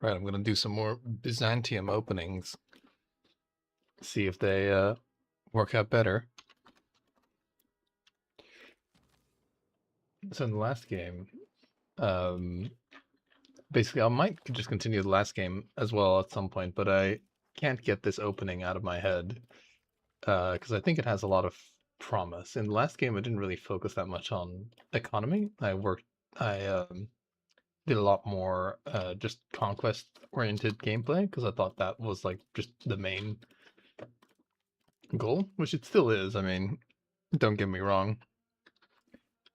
Right, I'm going to do some more Byzantium openings. See if they work out better. So in the last game, um, basically I might just continue the last game as well at some point, but I can't get this opening out of my head because I think it has a lot of promise. In the last game, I didn't really focus that much on economy. I did a lot more just conquest-oriented gameplay because I thought that was like just the main goal, which it still is. I mean, don't get me wrong.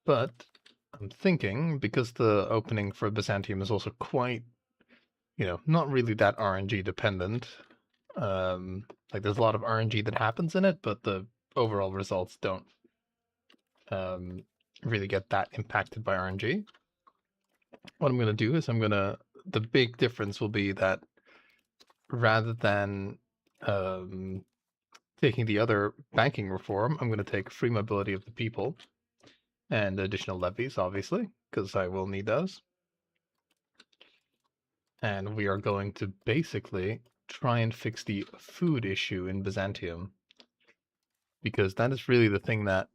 But I'm thinking, because the opening for Byzantium is also quite, not really that RNG dependent. Like there's a lot of RNG that happens in it, but the overall results don't really get that impacted by RNG. What I'm going to do is the big difference will be that rather than taking the other banking reform, I'm going to take free mobility of the people and additional levies, obviously, because I will need those. And we are going to basically try and fix the food issue in Byzantium, because that is really the thing that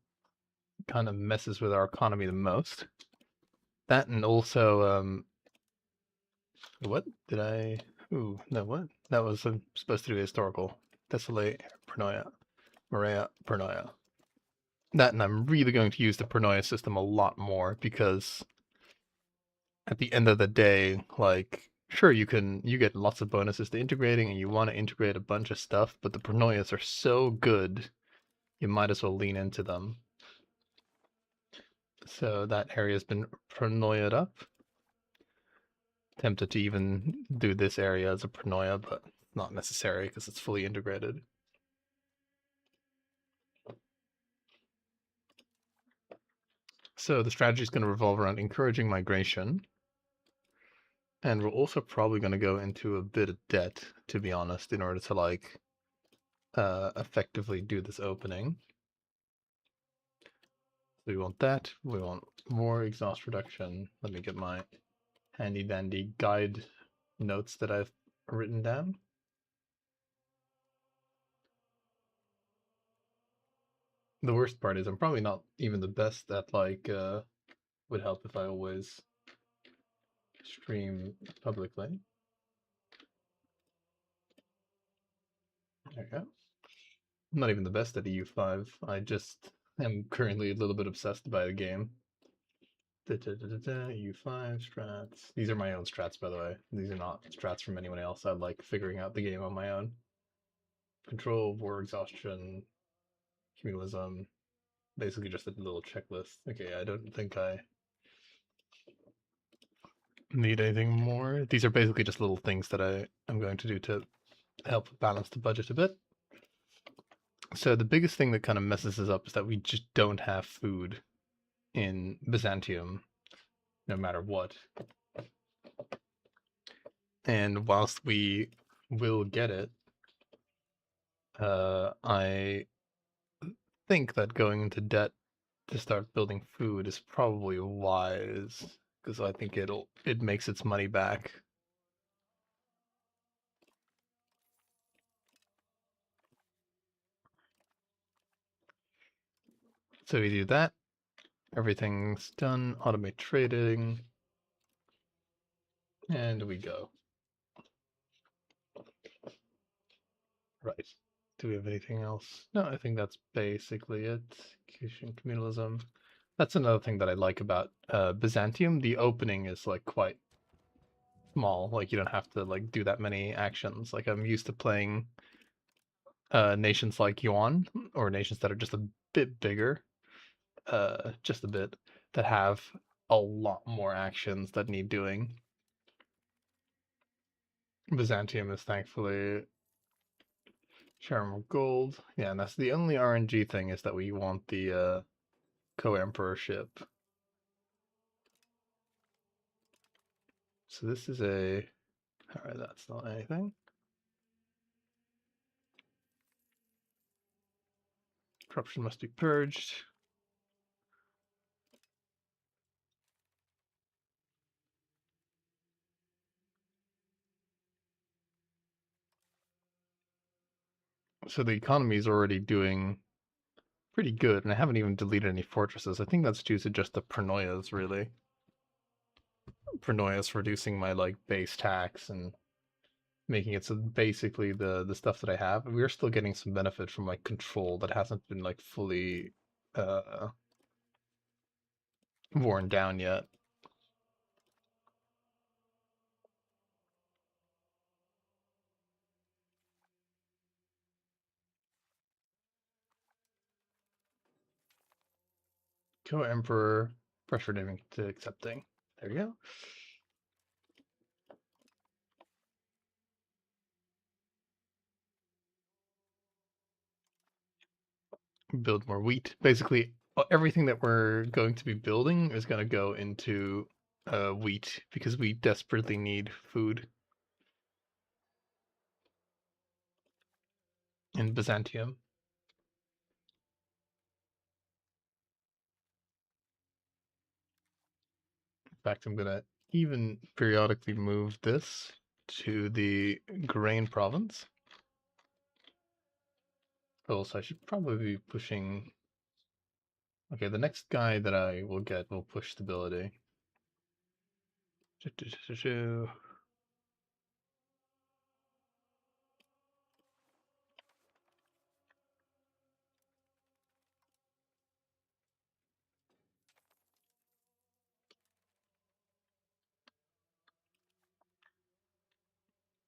kind of messes with our economy the most. That, and also, what did I? Ooh, no, what? That was supposed to do historical. Desolate, Pernoia, Maria, Pernoia. That, and I'm really going to use the Pernoia system a lot more, because at the end of the day, like, sure, you get lots of bonuses to integrating, and you want to integrate a bunch of stuff, but the Pernoias are so good, you might as well lean into them. So that area has been Pernoia'd up. Tempted to even do this area as a Pernoia, but not necessary because it's fully integrated. So the strategy is going to revolve around encouraging migration. And we're also probably going to go into a bit of debt, to be honest, in order to like effectively do this opening. We want that. We want more exhaust reduction. Let me get my handy dandy guide notes that I've written down. The worst part is I'm probably not even the best at like would help if I always stream publicly. There you go. I'm not even the best at EU5. I just am currently a little bit obsessed by the game. EU5 strats. These are my own strats, by the way. These are not strats from anyone else. I like figuring out the game on my own. Control, war exhaustion, communalism. Basically just a little checklist. Okay, I don't think I need anything more. These are basically just little things that I'm going to do to help balance the budget a bit. So the biggest thing that kind of messes us up is that we just don't have food in Byzantium, no matter what. And whilst we will get it, I think that going into debt to start building food is probably wise, because I think it makes its money back. So we do that. Everything's done. Automate trading. And we go. Right. Do we have anything else? No, I think that's basically it. Execution, communalism. That's another thing that I like about Byzantium. The opening is like quite small. Like you don't have to like do that many actions. Like I'm used to playing nations like Yuan, or nations that are just a bit bigger, just a bit, that have a lot more actions that need doing. Byzantium is thankfully share more gold. Yeah, and that's the only RNG thing, is that we want the co-emperorship. So this is a... Alright, that's not anything. Corruption must be purged. So the economy is already doing pretty good, and I haven't even deleted any fortresses. I think that's due to just the paranoias, really. Paranoias reducing my like base tax and making it so basically the stuff that I have, we're still getting some benefit from like control that hasn't been like fully uh worn down yet. Co-emperor pressured him to accepting. There you go. Build more wheat. Basically, everything that we're going to be building is going to go into wheat because we desperately need food in Byzantium. In fact, I'm going to even periodically move this to the grain province. Also, I should probably be pushing. Okay, the next guy that I will get will push stability.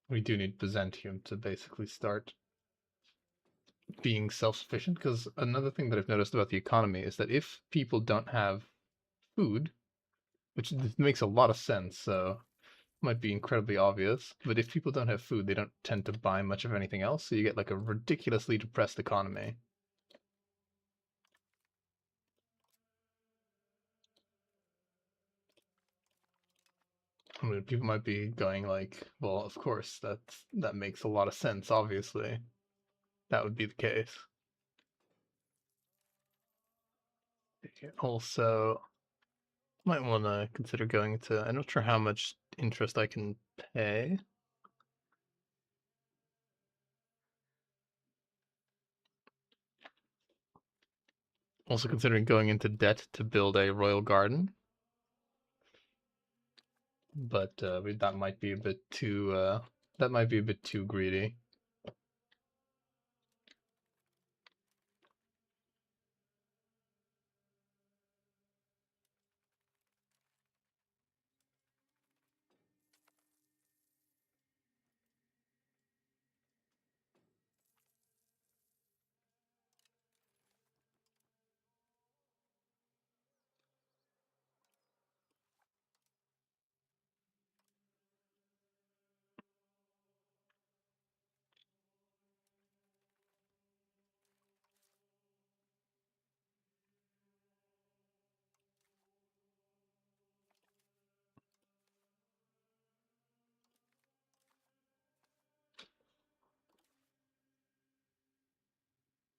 We do need Byzantium to basically start being self-sufficient, because another thing that I've noticed about the economy is that if people don't have food, which makes a lot of sense, so might be incredibly obvious, but if people don't have food, they don't tend to buy much of anything else, so you get like a ridiculously depressed economy. I mean, people might be going like, well, of course, that makes a lot of sense, obviously. That would be the case. Also, might want to consider going to, I'm not sure how much interest I can pay. Also considering going into debt to build a royal garden. But that might be a bit too, that might be a bit too greedy.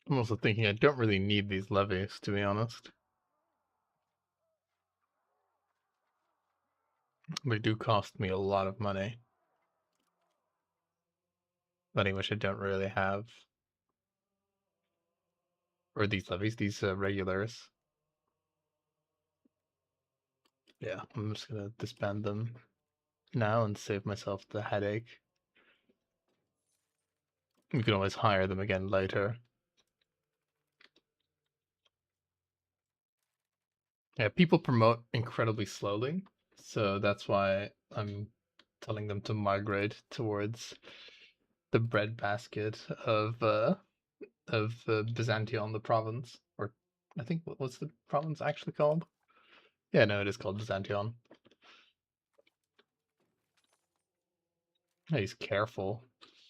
I'm also thinking I don't really need these levies, to be honest. They do cost me a lot of money. Money which I don't really have. Or these levies, these regulars. Yeah, I'm just gonna disband them now and save myself the headache. We can always hire them again later. Yeah, people promote incredibly slowly, so that's why I'm telling them to migrate towards the breadbasket of Byzantium, the province, or I think what's the province actually called? Yeah, no, it is called Byzantium. He's careful.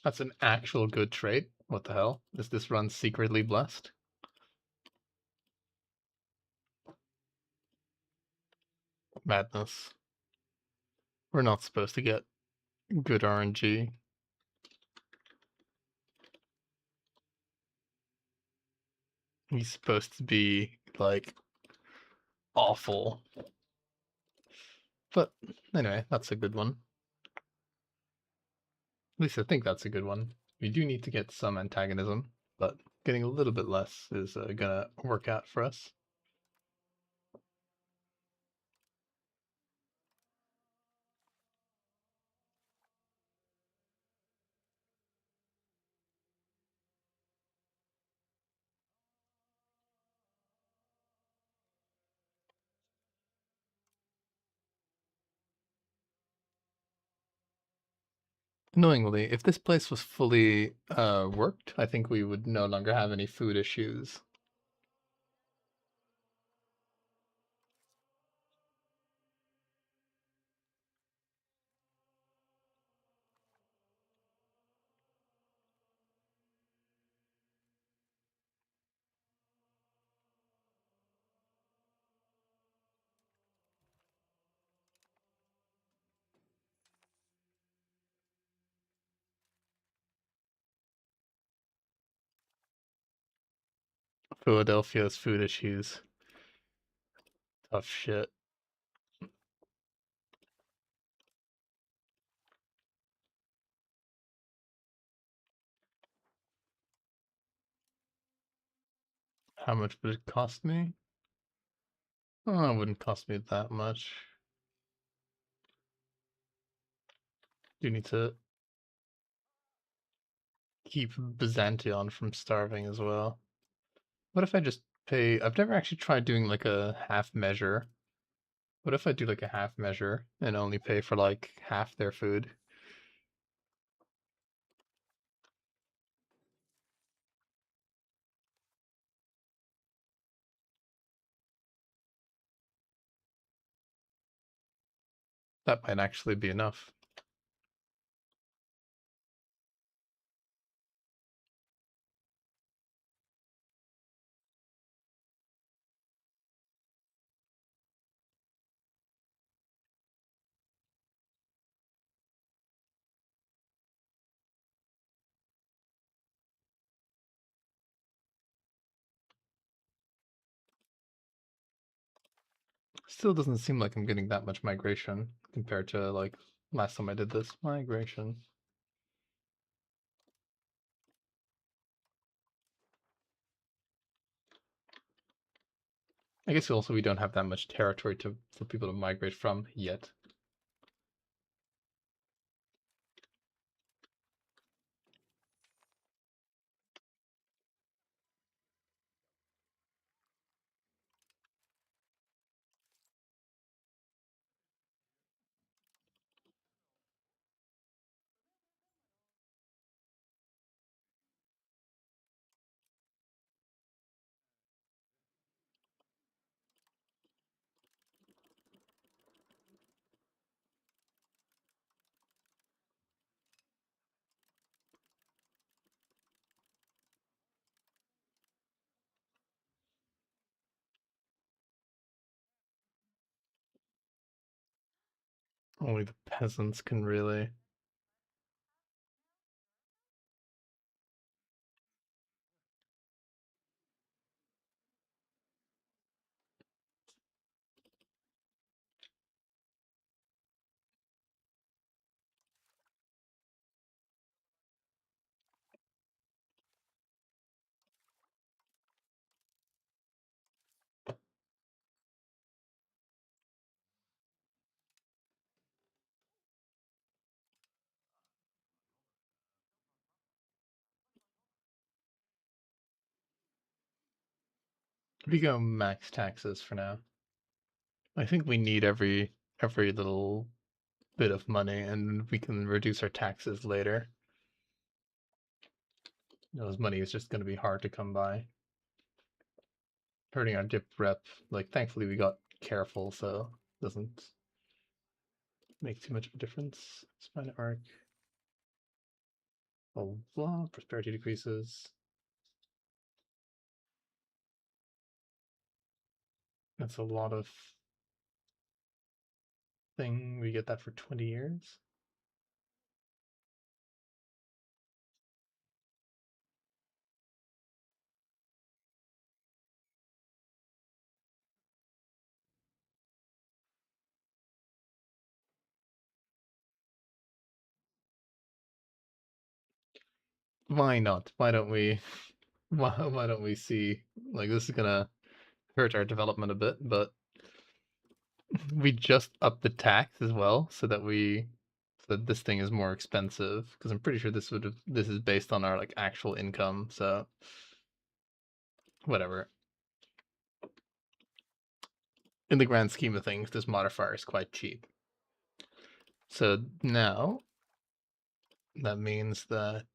That's an actual good trait. What the hell? Is this run secretly blessed? Madness. We're not supposed to get good RNG. He's supposed to be, like, awful. But, anyway, that's a good one. At least I think that's a good one. We do need to get some antagonism. but getting a little bit less is gonna work out for us. Annoyingly, if this place was fully worked, I think we would no longer have any food issues. Philadelphia's food issues. Tough shit. How much would it cost me? Oh, it wouldn't cost me that much. Do need to keep Byzantium from starving as well. What if I just pay? I've never actually tried doing like a half measure. What if I do like a half measure and only pay for like half their food? That might actually be enough. Still doesn't seem like I'm getting that much migration compared to like last time I did this. Migration. I guess also we don't have that much territory for people to migrate from yet. Only the peasants can really. We go max taxes for now. I think we need every little bit of money, and we can reduce our taxes later. This money is just going to be hard to come by. Hurting our dip rep. Like, thankfully we got careful, so it doesn't make too much of a difference. Spine arc. Blah, blah. Prosperity decreases. That's a lot of thing. We get that for 20 years. Why not? Why don't we why don't we see? Like, this is gonna hurt our development a bit, but we just up the tax as well, so that this thing is more expensive. Because I'm pretty sure this is based on our like actual income. So whatever. In the grand scheme of things, this modifier is quite cheap. So now that means that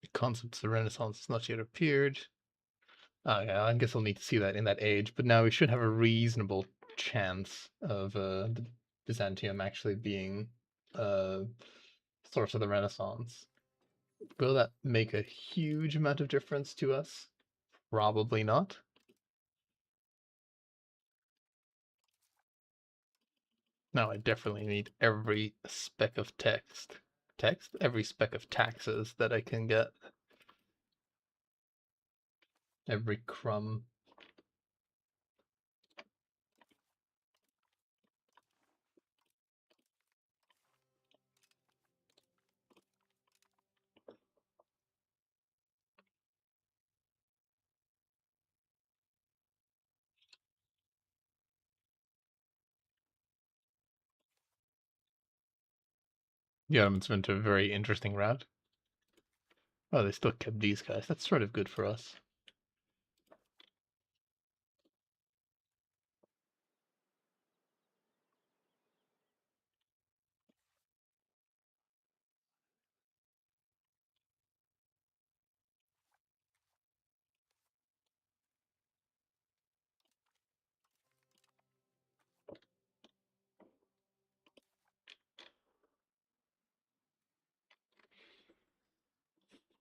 the concepts of the Renaissance has not yet appeared. Oh yeah, I guess I'll need to see that in that age. But now we should have a reasonable chance of the Byzantium actually being a source of the Renaissance. Will that make a huge amount of difference to us? Probably not. Now I definitely need every speck of every speck of taxes that I can get, every crumb. The Ottomans went a very interesting route. Oh, they still kept these guys. That's sort of good for us.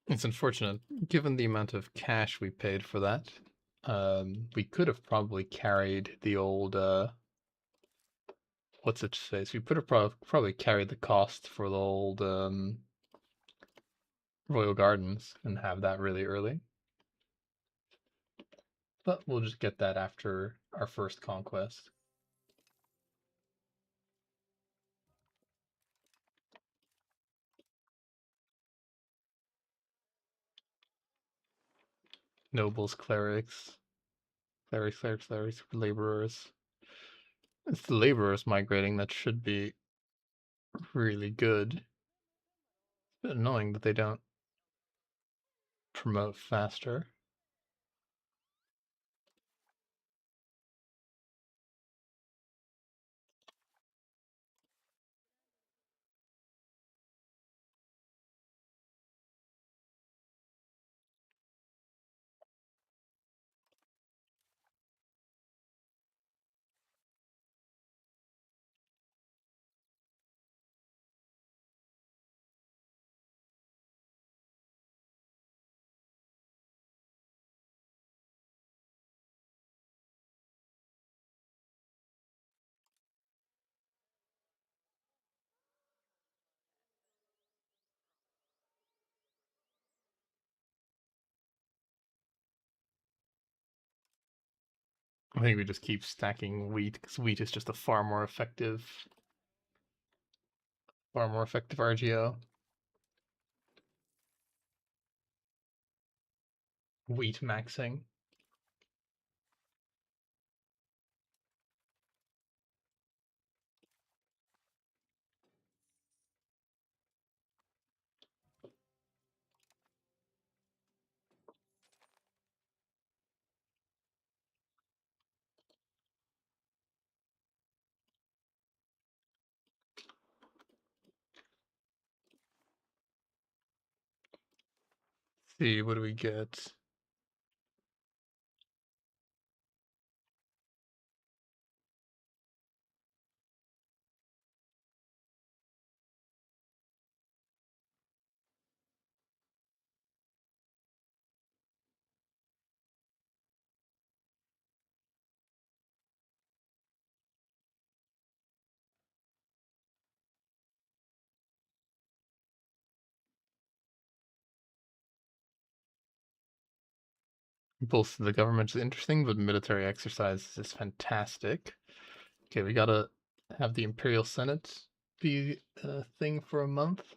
It's unfortunate, given the amount of cash we paid for that. We could have probably carried the old what's it say? So we could have probably carried the cost for the old Royal Gardens and have that really early. But we'll just get that after our first conquest. Nobles, clerics, laborers. It's the laborers migrating that should be really good. It's a bit annoying that they don't promote faster. I think we just keep stacking wheat because wheat is just a far more effective RGO. Wheat maxing. See, what do we get? Both the government is interesting, but military exercises is fantastic. Okay, we gotta have the Imperial Senate be a thing for a month.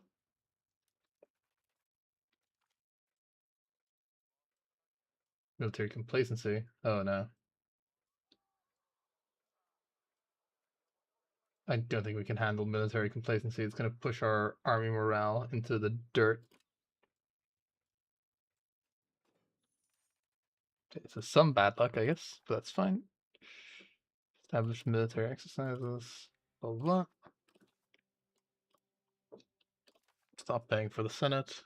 Military complacency. Oh no. I don't think we can handle military complacency. It's gonna push our army morale into the dirt. Okay, so some bad luck, I guess, but that's fine. Establish military exercises. Blah blah. Stop paying for the Senate.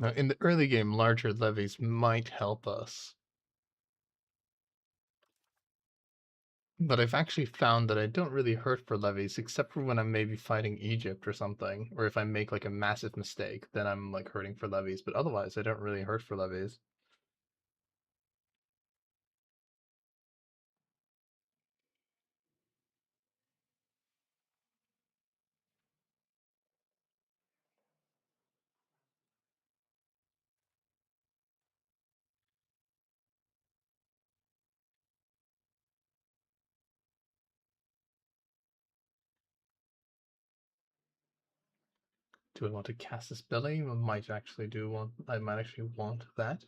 Now, in the early game, larger levies might help us. But I've actually found that I don't really hurt for levies, except for when I'm maybe fighting Egypt or something, or if I make like a massive mistake, then I'm like hurting for levies. But otherwise, I don't really hurt for levies. Do I want to cast this belly? I might actually do want. I might actually want that.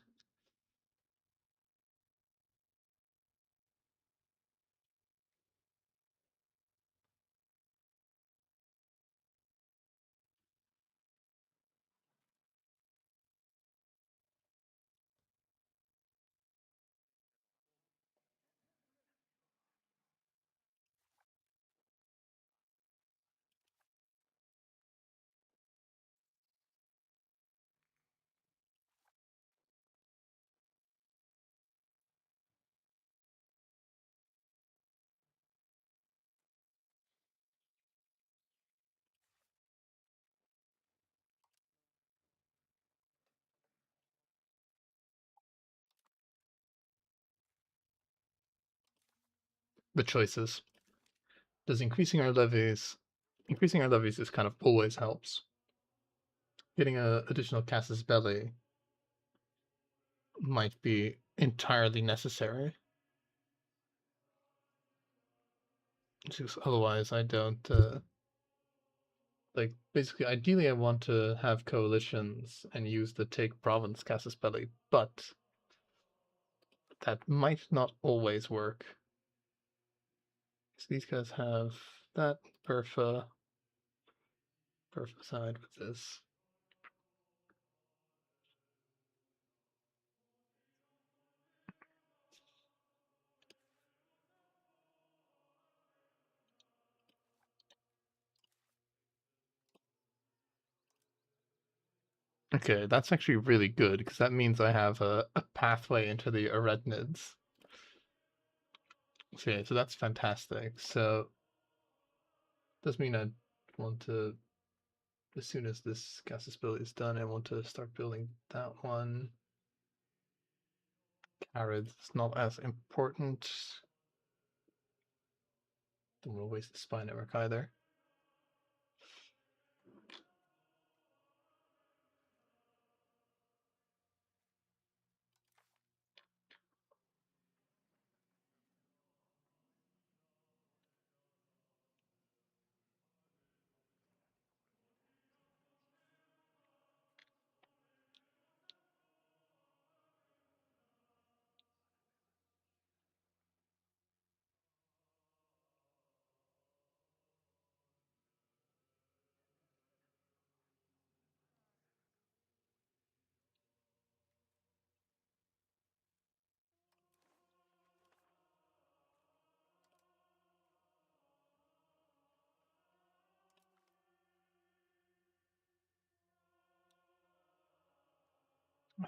The choices. Does increasing our levies is kind of always helps. Getting a additional casus belli might be entirely necessary. Because otherwise, I don't. Like, basically, ideally, I want to have coalitions and use the take province casus belli, but that might not always work. So these guys have that Bertha side with this. Okay, that's actually really good because that means I have a pathway into the Arachnids. Okay, so that's fantastic. So does mean I want to, as soon as this casus belli is done, I want to start building that one. Carrots is not as important. Don't want to waste the spy network either.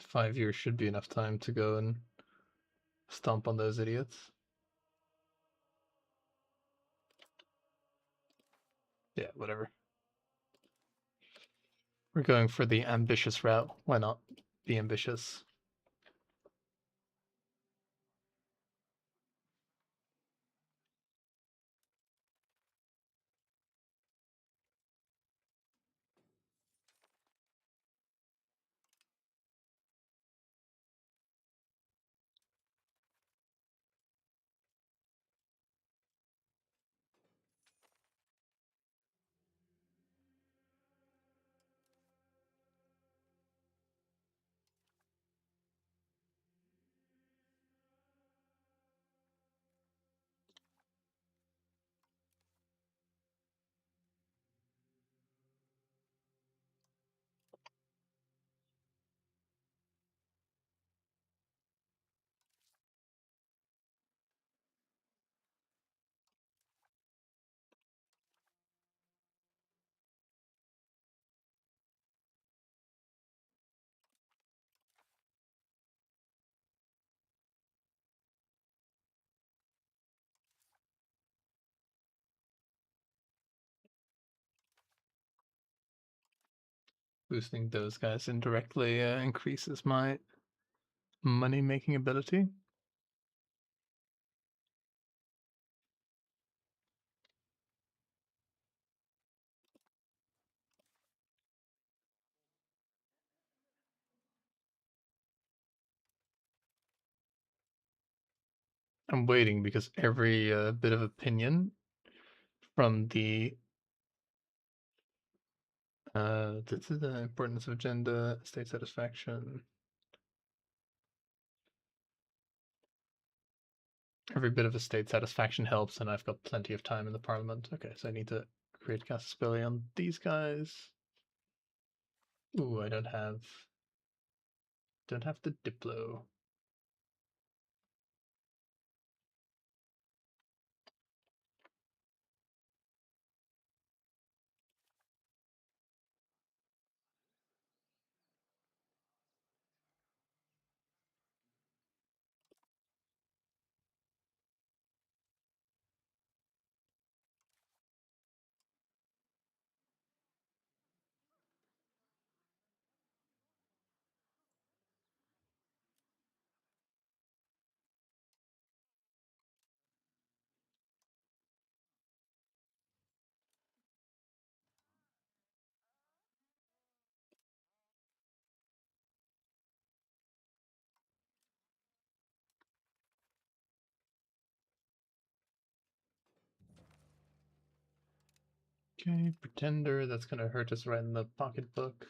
Five years should be enough time to go and stomp on those idiots. Yeah, whatever. We're going for the ambitious route. Why not be ambitious? Boosting those guys indirectly increases my money-making ability. I'm waiting because every bit of opinion from the this is the importance of agenda, state satisfaction. Every bit of a state satisfaction helps, and I've got plenty of time in the parliament. Okay, so I need to create casus belli on these guys. Ooh, I don't have the Diplo. Okay, pretender, that's gonna hurt us right in the pocketbook.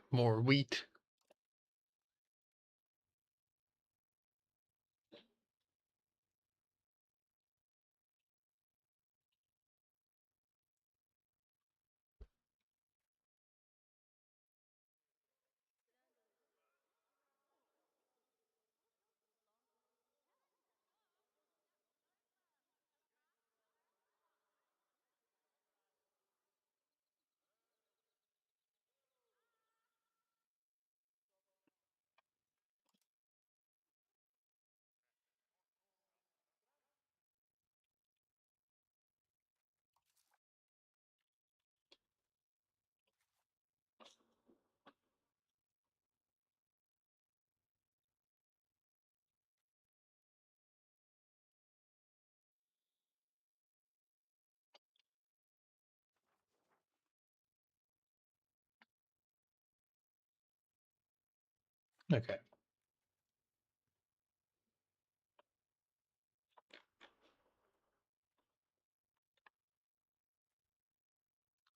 More wheat. Okay.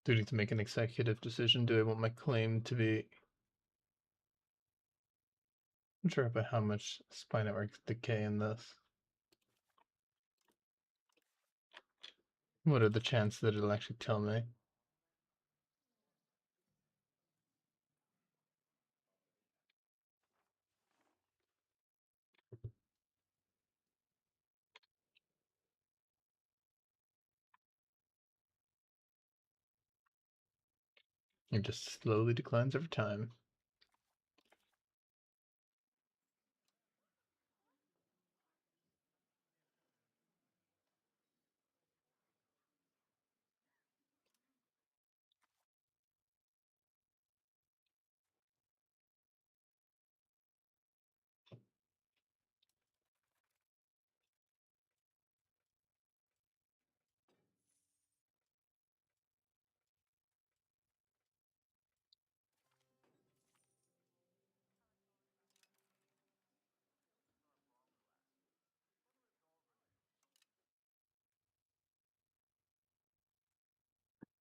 Do I need to make an executive decision? Do I want my claim to be... I'm not sure about how much spy networks decay in this. What are the chances that it'll actually tell me? It just slowly declines over time.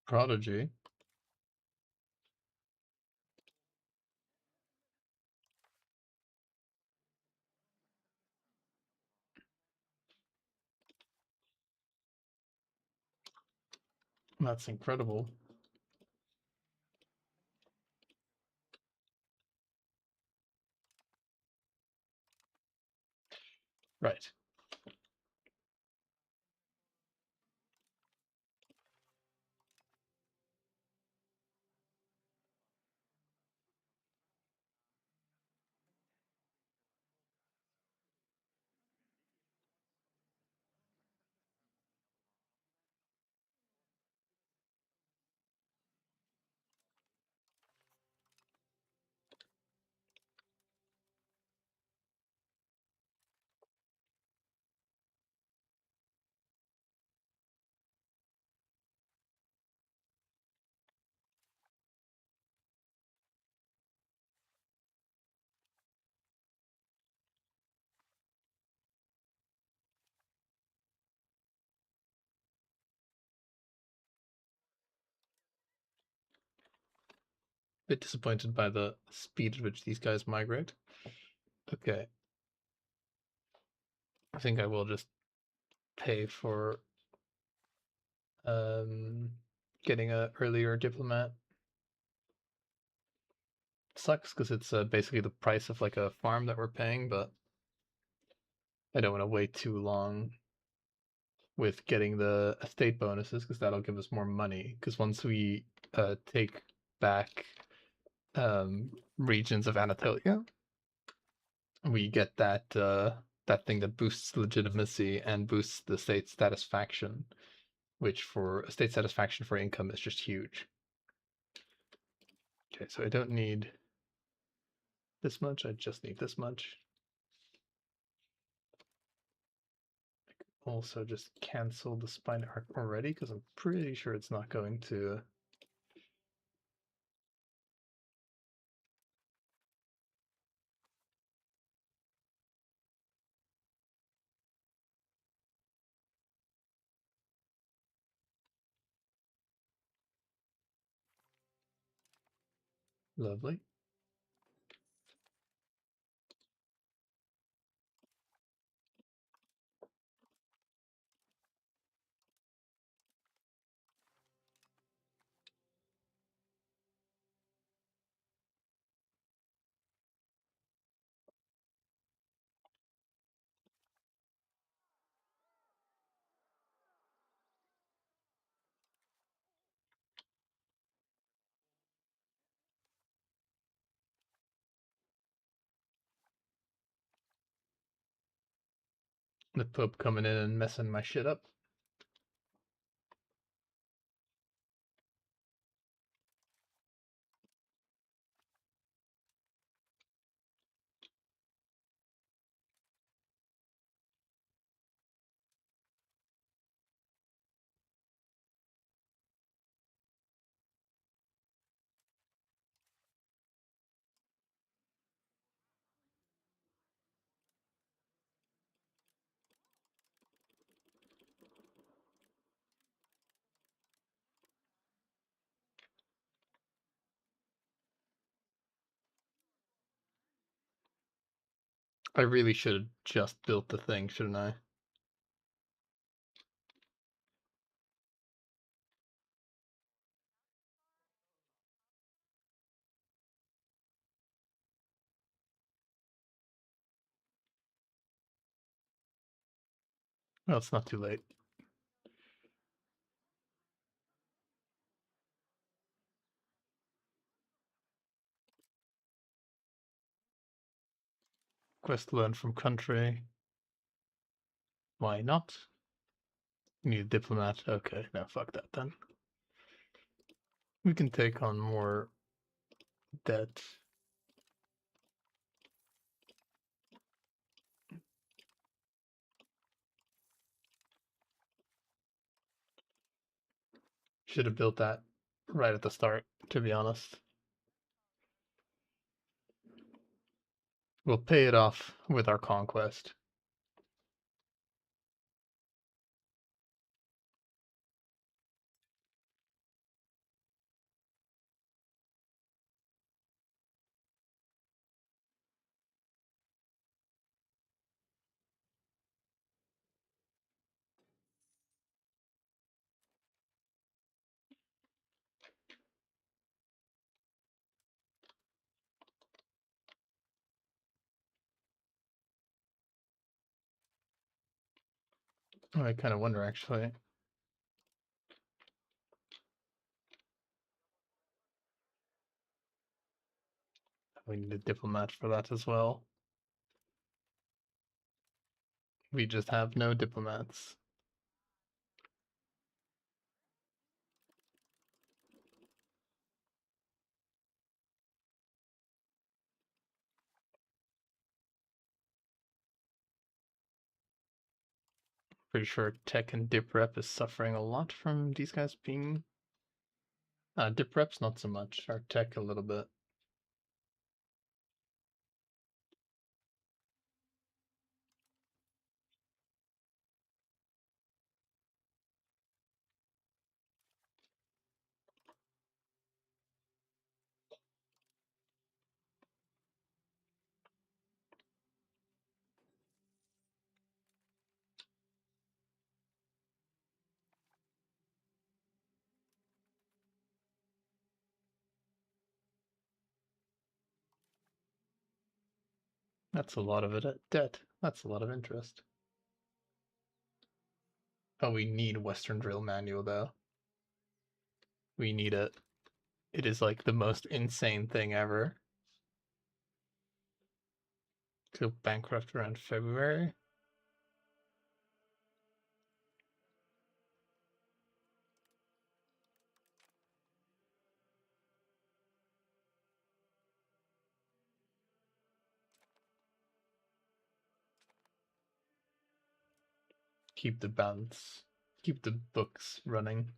Prodigy. That's incredible. Right. Bit disappointed by the speed at which these guys migrate. Okay. I think I will just pay for getting a earlier diplomat. Sucks because it's basically the price of like a farm that we're paying, but I don't want to wait too long with getting the estate bonuses because that'll give us more money. Because once we take back regions of Anatolia, we get that thing that boosts legitimacy and boosts the state satisfaction, which for state satisfaction for income is just huge. Okay, so I don't need this much, I just need this much. Also just cancel the spine arc already because I'm pretty sure it's not going to. Lovely. The Pope coming in and messing my shit up. I really should have just built the thing, shouldn't I? Well, it's not too late. Quest learn from country. Why not? You need a diplomat. Okay, no, fuck that then. We can take on more debt. Should have built that right at the start, to be honest. We'll pay it off with our conquest. Oh, I kind of wonder actually. We need a diplomat for that as well. We just have no diplomats. Pretty sure tech and dip rep is suffering a lot from these guys being. Dip rep's not so much. Our tech a little bit. That's a lot of it. Debt. That's a lot of interest. Oh, we need Western Drill Manual though. We need it. It is like the most insane thing ever. Go bankrupt around February. Keep the balance. Keep the books running.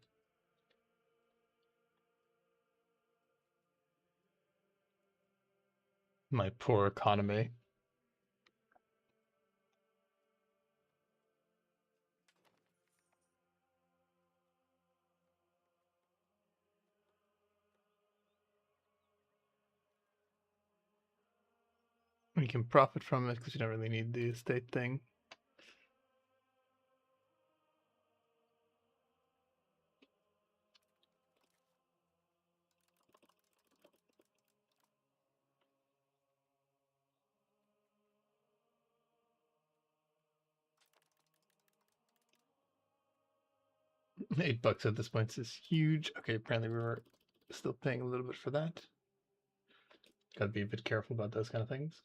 My poor economy. We can profit from it because you don't really need the estate thing. $8 at this point is huge. Okay, apparently we were still paying a little bit for that. Gotta be a bit careful about those kind of things.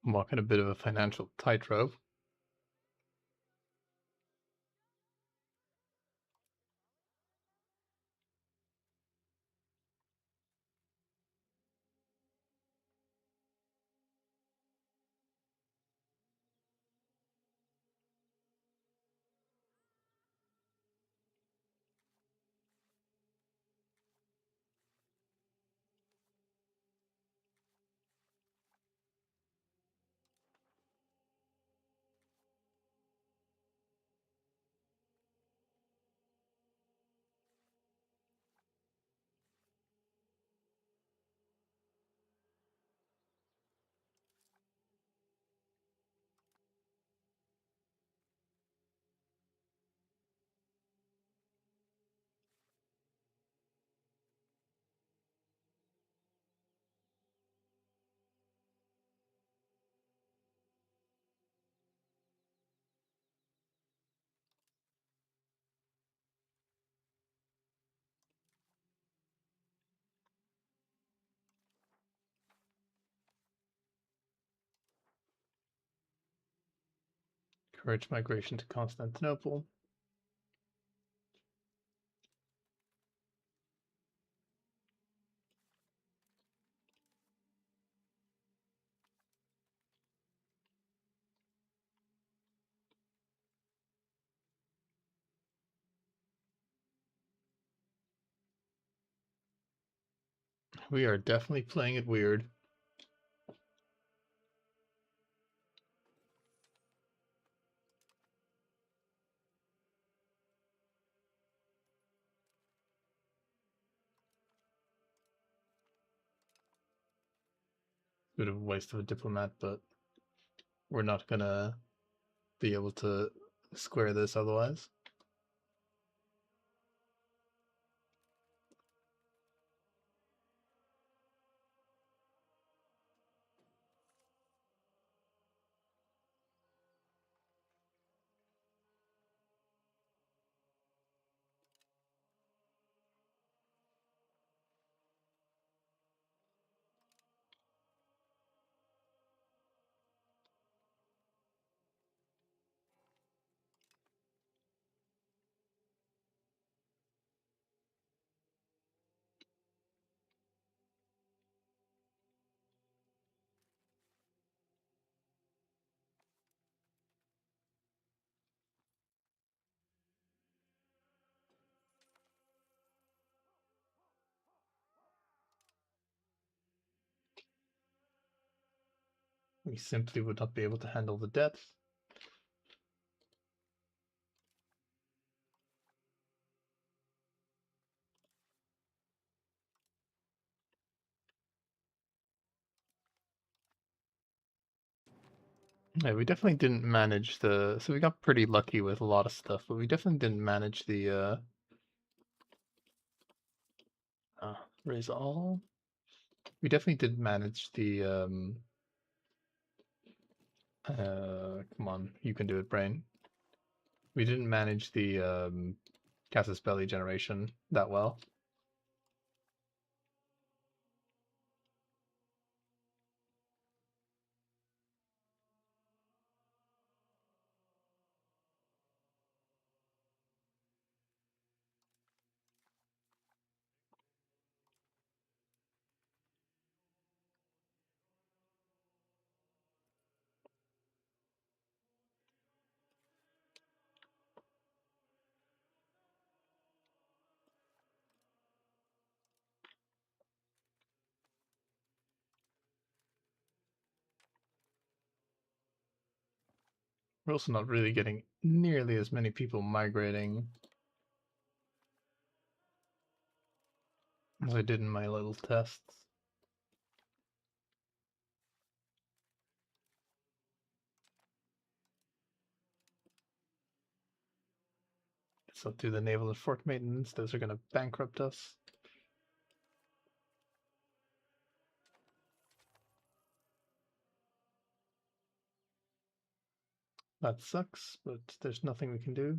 I'm walking a bit of a financial tightrope. Encourage migration to Constantinople. We are definitely playing it weird. Bit of a waste of a diplomat, but we're not gonna be able to square this otherwise. We simply would not be able to handle the depth. Yeah, we definitely didn't manage the... So we got pretty lucky with a lot of stuff, but we definitely didn't manage the... raise all? We definitely did manage the... come on, you can do it, brain. We didn't manage the casus belli generation that well. We're also not really getting nearly as many people migrating as I did in my little tests. So do the naval and fort maintenance. Those are going to bankrupt us. That sucks, but there's nothing we can do.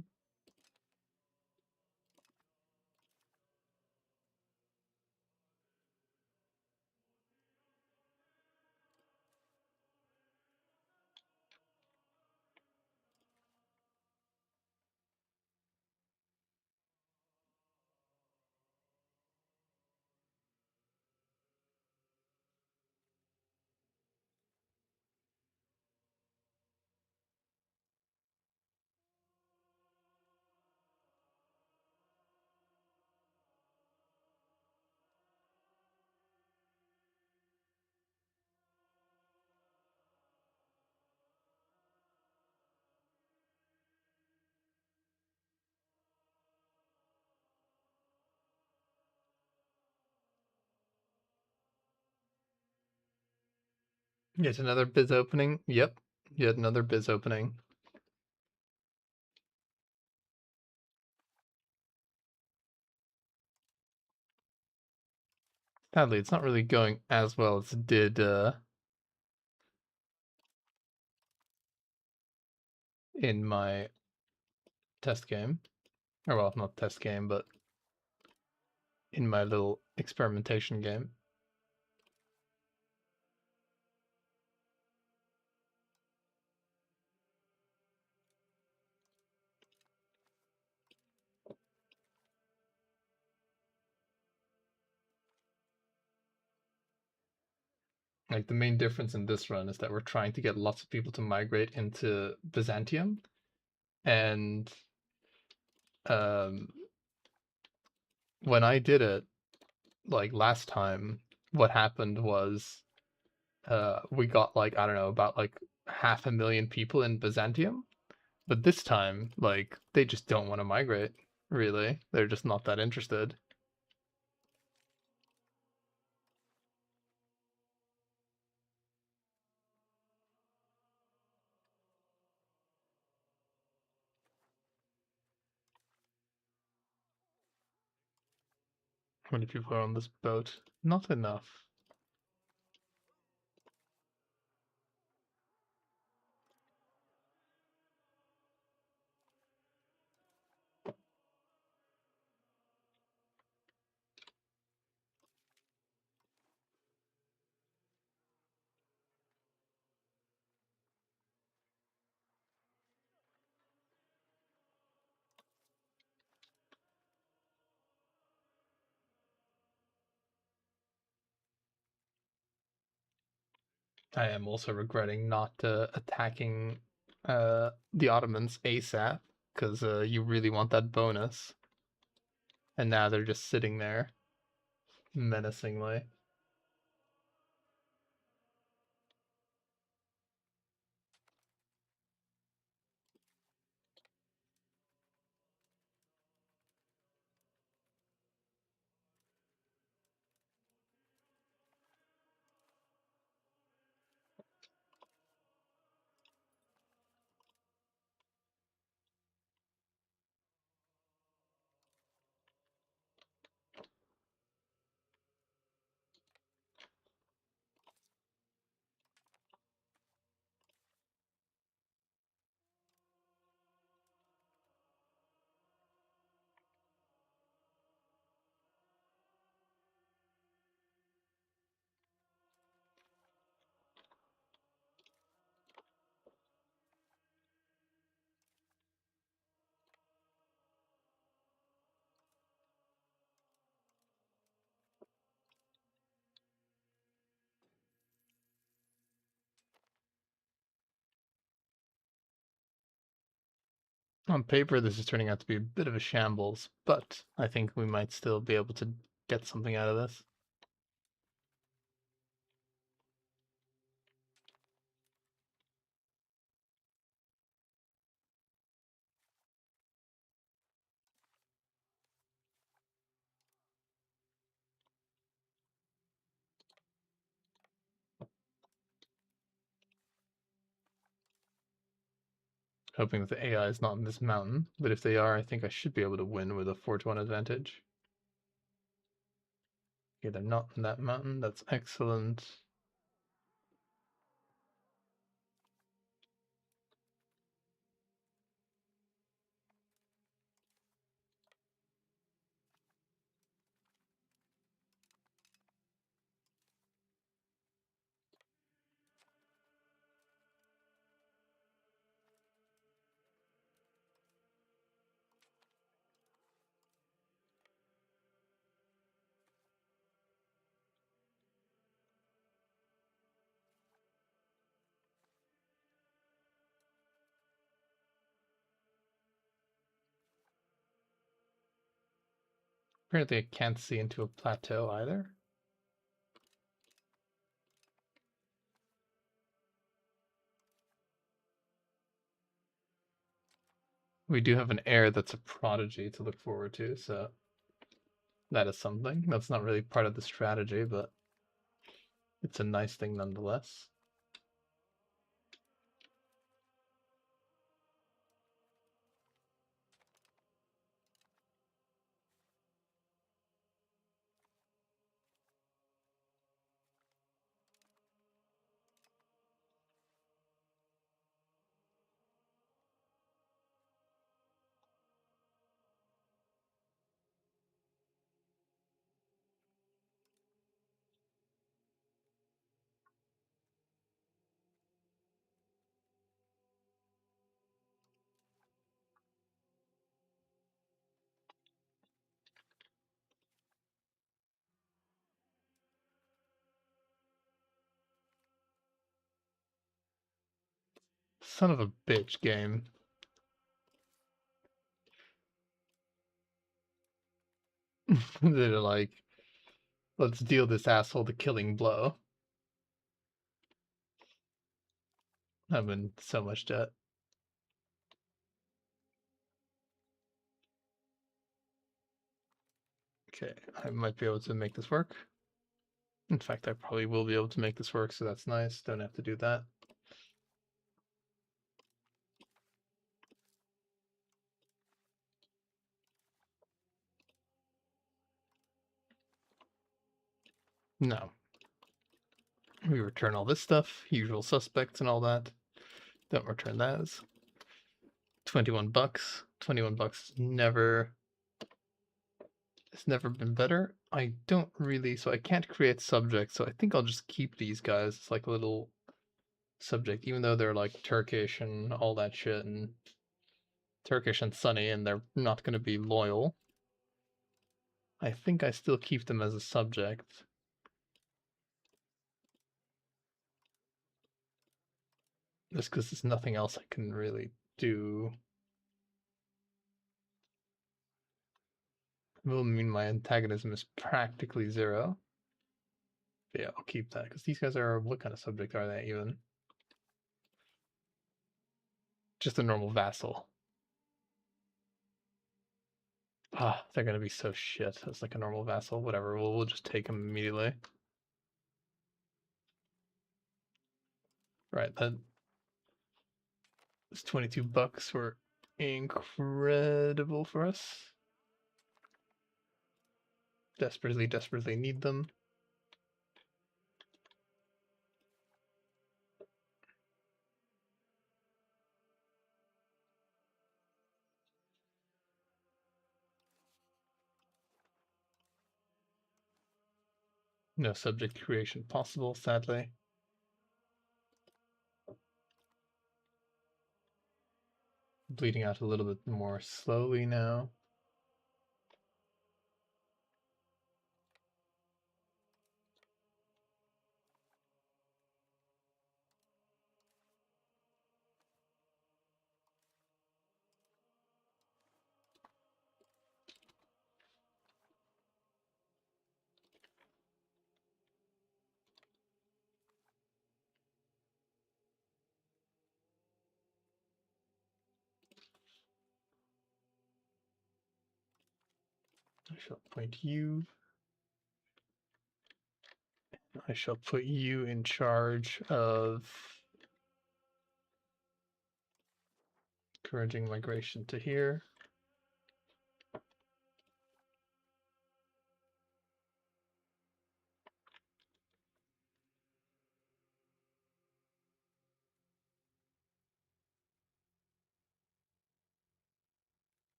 Yet another Byz opening. Yep, yet another Byz opening. Sadly, it's not really going as well as it did in my test game. Or, well, not test game, but in my little experimentation game. Like, the main difference in this run is that we're trying to get lots of people to migrate into Byzantium, and when I did it, like, last time, what happened was we got, like, I don't know, about, like, 500,000 people in Byzantium, but this time, like, they just don't want to migrate, really. They're just not that interested. How many people are on this boat? Not enough. I am also regretting not attacking the Ottomans ASAP, because you really want that bonus. And now they're just sitting there menacingly. On paper, this is turning out to be a bit of a shambles, but I think we might still be able to get something out of this. Hoping that the AI is not in this mountain, but if they are, I think I should be able to win with a 4-1 advantage. Okay, they're not in that mountain. That's excellent. Apparently, I can't see into a plateau either. We do have an heir that's a prodigy to look forward to, so that is something. That's not really part of the strategy, but it's a nice thing nonetheless. Son of a bitch game. They're like, let's deal this asshole the killing blow. I'm in so much debt. Okay, I might be able to make this work. In fact, I probably will be able to make this work, so that's nice. Don't have to do that. No. We return all this stuff, usual suspects and all that. Don't return those. 21 bucks. 21 bucks never. It's never been better. I don't really, so I can't create subjects, so I think I'll just keep these guys. It's like a little subject, even though they're like Turkish and all that shit, and Turkish and sunny, and they're not going to be loyal. I think I still keep them as a subject. Just because there's nothing else I can really do. It will mean my antagonism is practically zero. But yeah, I'll keep that, because these guys are, what kind of subject are they even? Just a normal vassal. Ah, they're gonna be so shit. It's like a normal vassal. Whatever, we'll just take them immediately. Right, that is 22 bucks were incredible for us. Desperately, desperately need them. No subject creation possible, sadly. Bleeding out a little bit more slowly now. I shall appoint you. I shall put you in charge of encouraging migration to here.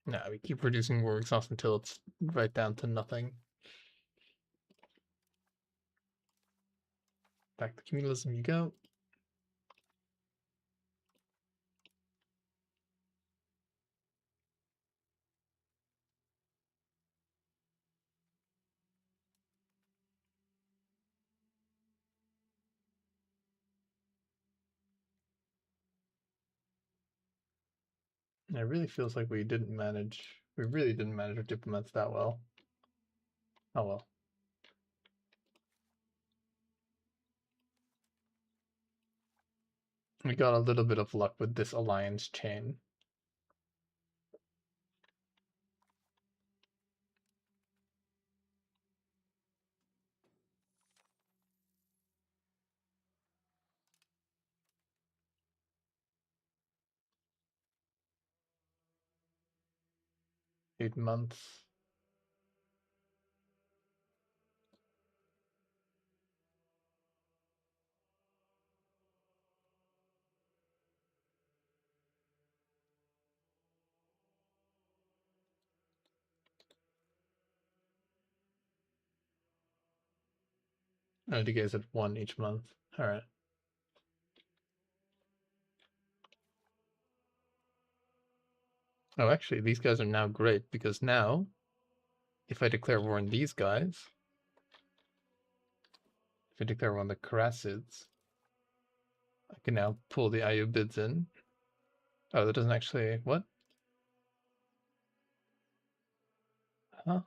No, we keep reducing war exhaust until it's right down to nothing. Back to communalism you go. It really feels like we really didn't manage our diplomats that well. Oh well. We got a little bit of luck with this alliance chain. Eight months. Oh, you guys had one each month. Alright. Oh, actually, these guys are now great, because now, if I declare war on these guys, if I declare war on the Karasids, I can now pull the IU bids in. Oh, that doesn't actually... What? Huh?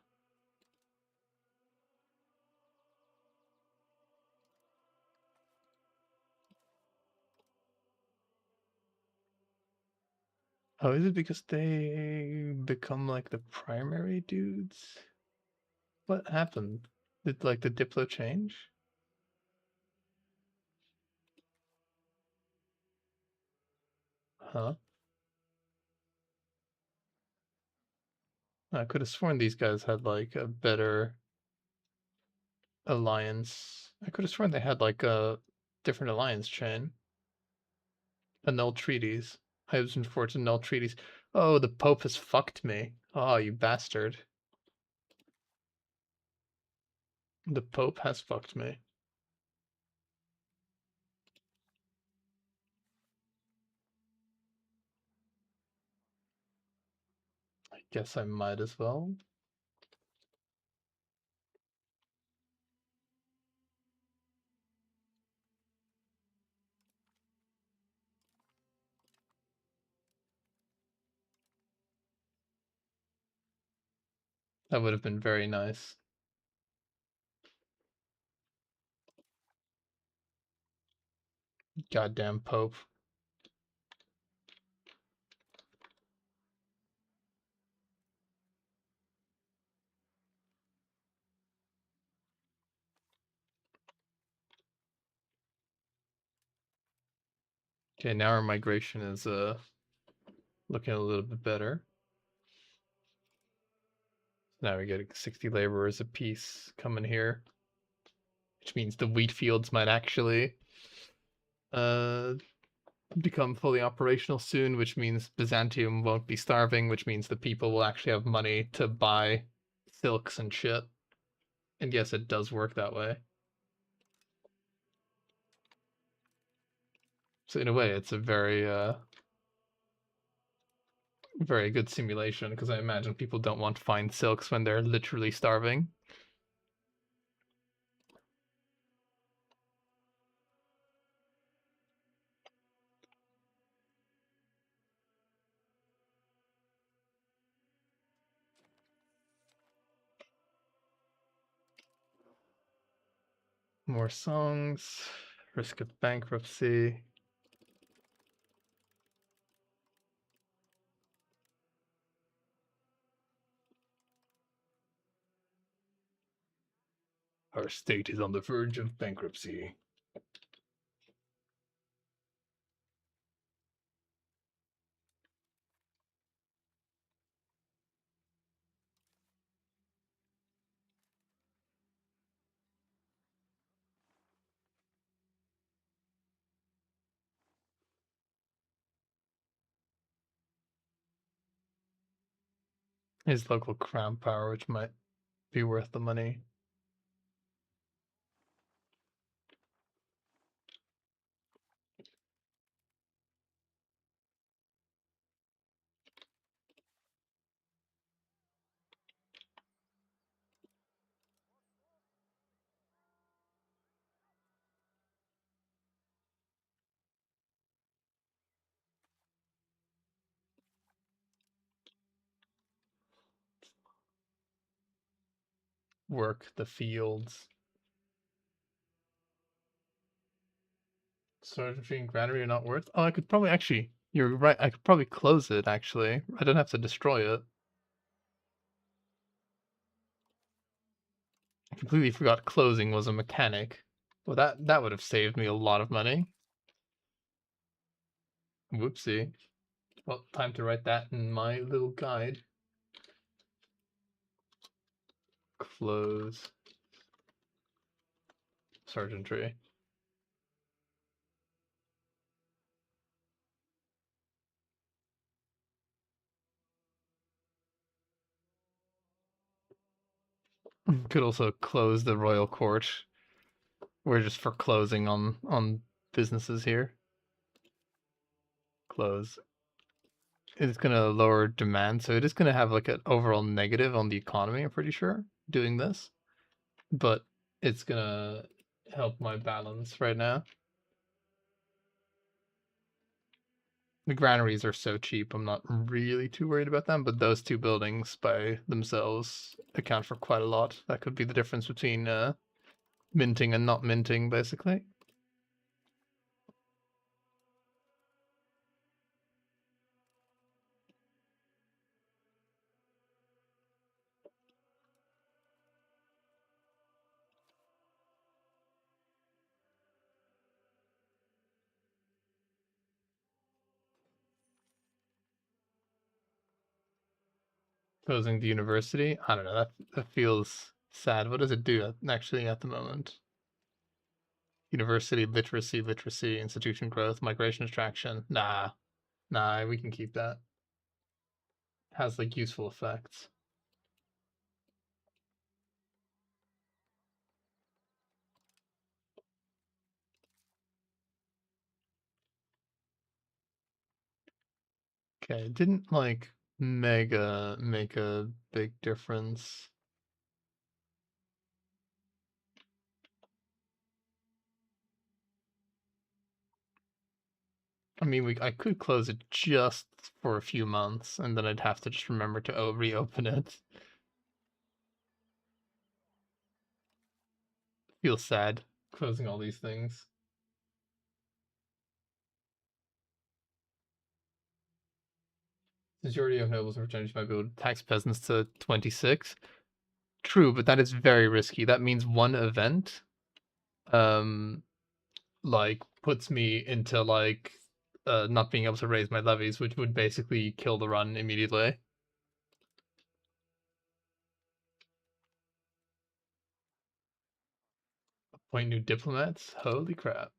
Oh, is it because they become like the primary dudes? What happened? Did like the Diplo change? Huh? I could have sworn these guys had like a better alliance. I could have sworn they had like a different alliance chain. Annul treaties. I was enforced annul treaties. Oh, the Pope has fucked me. Oh, you bastard. The Pope has fucked me. I guess I might as well. That would have been very nice. Goddamn Pope. Okay, now our migration is looking a little bit better. Now we get 60 laborers a piece coming here, which means the wheat fields might actually become fully operational soon, which means Byzantium won't be starving, which means the people will actually have money to buy silks and shit. And yes, it does work that way. So in a way, it's a very good simulation, because I imagine people don't want to find silks when they're literally starving. More songs, risk of bankruptcy. Our state is on the verge of bankruptcy. His local crown power, which might be worth the money. Work the fields. Surgery and granary are not worth. Oh, I could probably actually. You're right. I could probably close it. Actually, I don't have to destroy it. I completely forgot closing was a mechanic. Well, that would have saved me a lot of money. Whoopsie. Well, time to write that in my little guide. Close sergeantry. Could also close the royal court. We're just for closing on businesses here. Close. It's gonna lower demand, so it is gonna have like an overall negative on the economy. I'm pretty sure doing this, but it's gonna help my balance right now. The granaries are so cheap, I'm not really too worried about them, but those two buildings by themselves account for quite a lot. That could be the difference between minting and not minting, basically. Closing the university. I don't know. That feels sad. What does it do actually at the moment? University literacy, institution growth, migration attraction. Nah, we can keep that. Has like useful effects. Okay, it didn't like mega make a big difference. I mean, I could close it just for a few months, and then I'd have to just remember to reopen it. Feels sad closing all these things. Majority of nobles and representatives might be able to tax peasants to 26. True, but that is very risky. That means one event, um, like puts me into like not being able to raise my levies, which would basically kill the run immediately. Appoint new diplomats. Holy crap!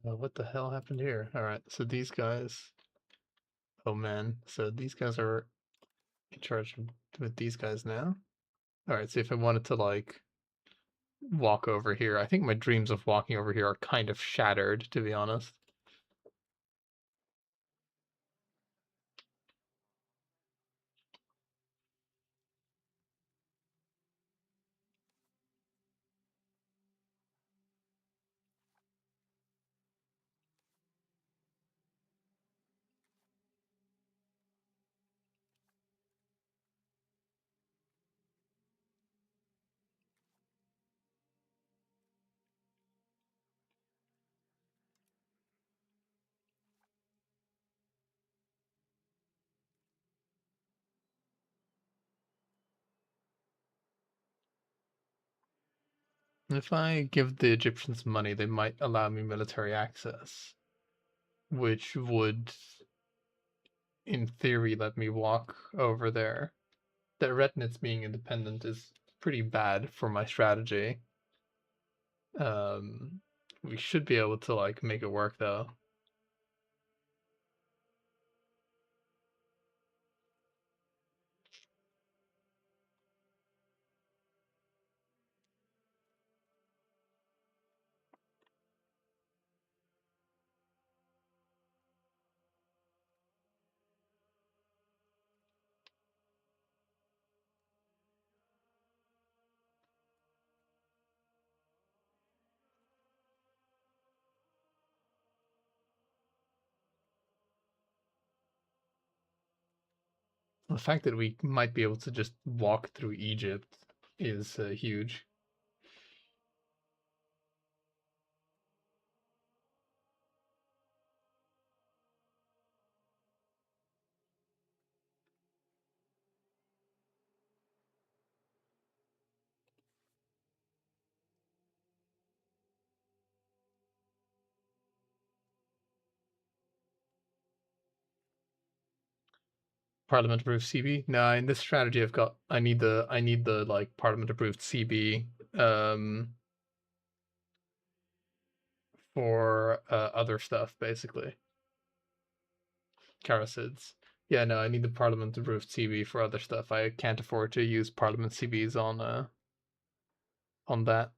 What the hell happened here? All right, so these guys. Oh man, so these guys are in charge with these guys now. All right, so if I wanted to like walk over here, I think my dreams of walking over here are kind of shattered, to be honest. If I give the Egyptians money, they might allow me military access, which would, in theory, let me walk over there. The Eretnitz being independent is pretty bad for my strategy. Um, we should be able to like make it work though. The fact that we might be able to just walk through Egypt is huge. Parliament approved CB. No, in this strategy, I need the like Parliament approved CB for other stuff basically. Carasids. Yeah, no, I need the Parliament approved CB for other stuff. I can't afford to use Parliament CBs on that.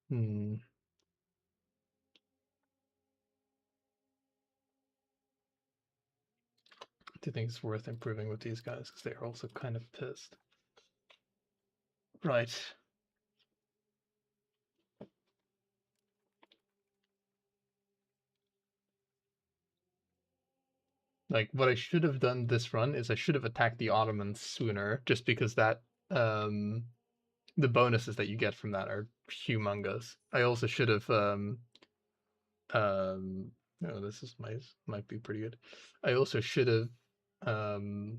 Hmm. Do you think it's worth improving with these guys because they're also kind of pissed? Right. Like what I should have done this run is I should have attacked the Ottomans sooner, just because that the bonuses that you get from that are humongous. I also should have no, this is might be pretty good. I also should have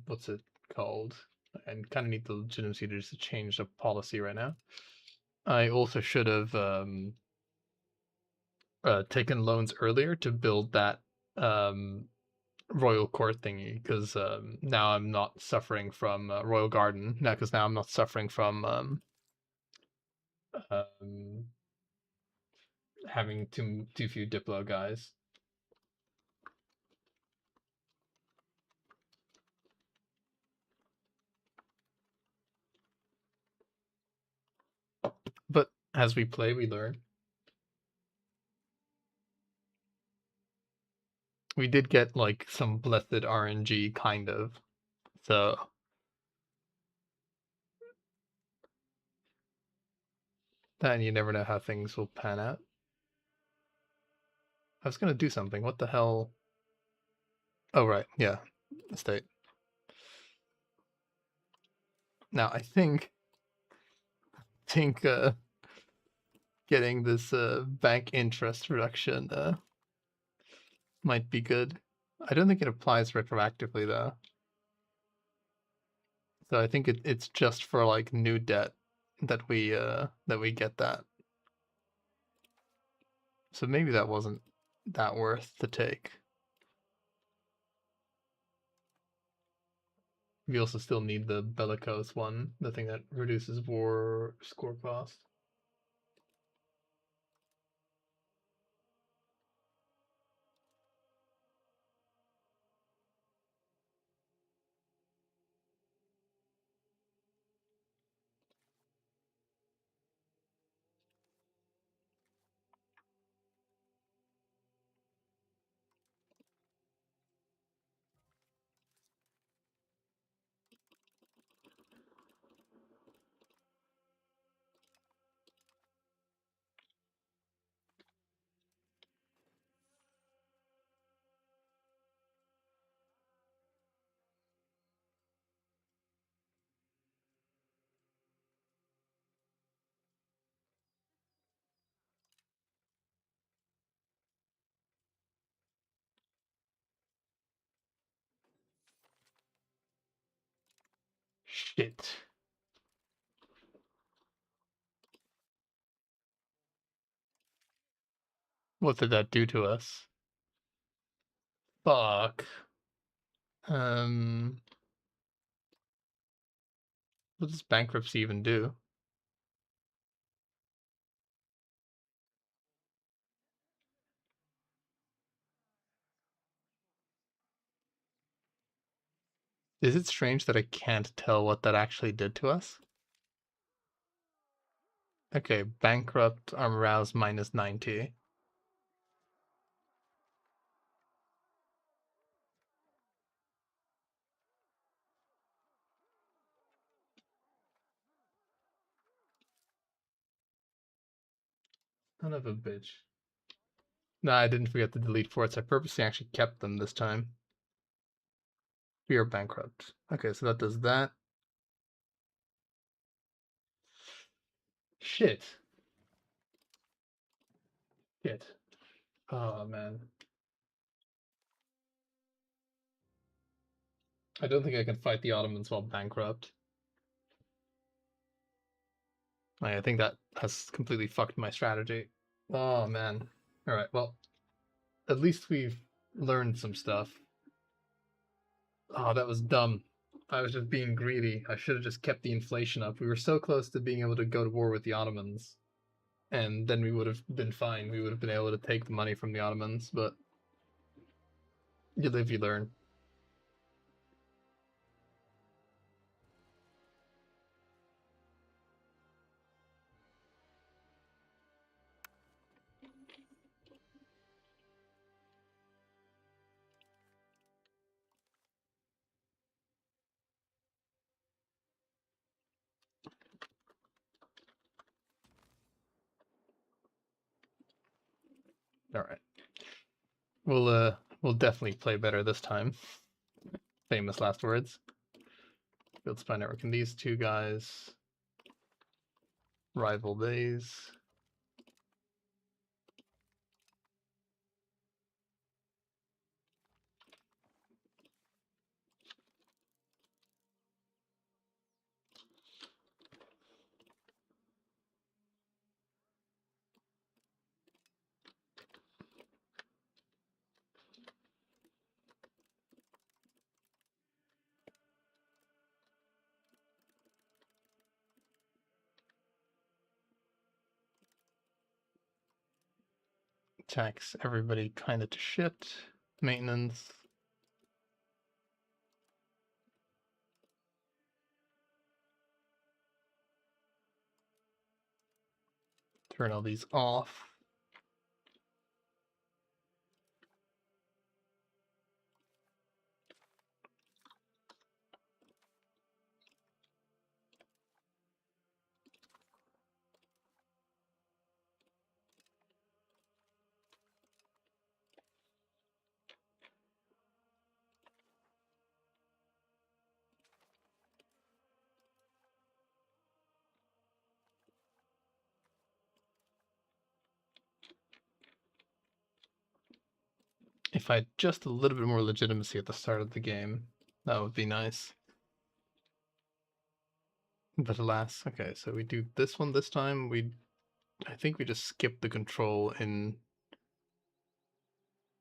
what's it called? And kind of need the legitimacy to just change the policy right now. I also should have taken loans earlier to build that royal court thingy, because now I'm not suffering from royal garden. Now, because now I'm not suffering from um, having too few Diplo guys. But as we play, we learn. We did get like some blessed RNG, kind of. So then you never know how things will pan out. I was gonna do something. What the hell? Oh right, yeah, estate. Now I think getting this bank interest reduction might be good. I don't think it applies retroactively though. So I think it's just for like new debt that we get that. So maybe that wasn't that worth to take. We also still need the bellicose one, the thing that reduces war score cost. Shit. What did that do to us? Fuck. What does bankruptcy even do? Is it strange that I can't tell what that actually did to us? Okay, bankrupt, armor rouse minus 90. Son of a bitch. No, I didn't forget to delete forts. I purposely actually kept them this time. We are bankrupt. Okay, so that does that. Shit. Shit. Oh, man. I don't think I can fight the Ottomans while bankrupt. I think that has completely fucked my strategy. Oh, man. Alright, well, at least we've learned some stuff. Oh, that was dumb. I was just being greedy. I should have just kept the inflation up. We were so close to being able to go to war with the Ottomans. And then we would have been fine. We would have been able to take the money from the Ottomans, but you live, you learn. Alright. We'll definitely play better this time. Famous last words. Field spy network, and these two guys rival these. tax everybody kind of to shit. Maintenance. Turn all these off. If I had just a little bit more legitimacy at the start of the game, that would be nice. But alas, okay, so we do this one this time. I think we just skip the control in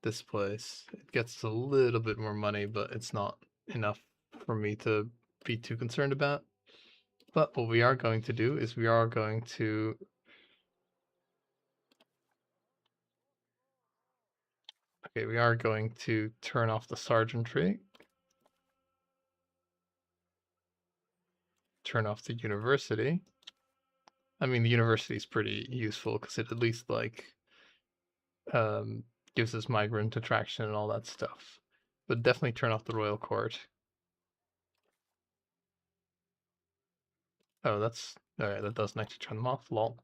this place. It gets us a little bit more money, but it's not enough for me to be too concerned about. But what we are going to do is we are going to turn off the sergeantry, turn off the university. I mean, the university is pretty useful because it at least like gives us migrant attraction and all that stuff. But definitely turn off the royal court. Oh, that's alright. That doesn't actually turn them off. Lol.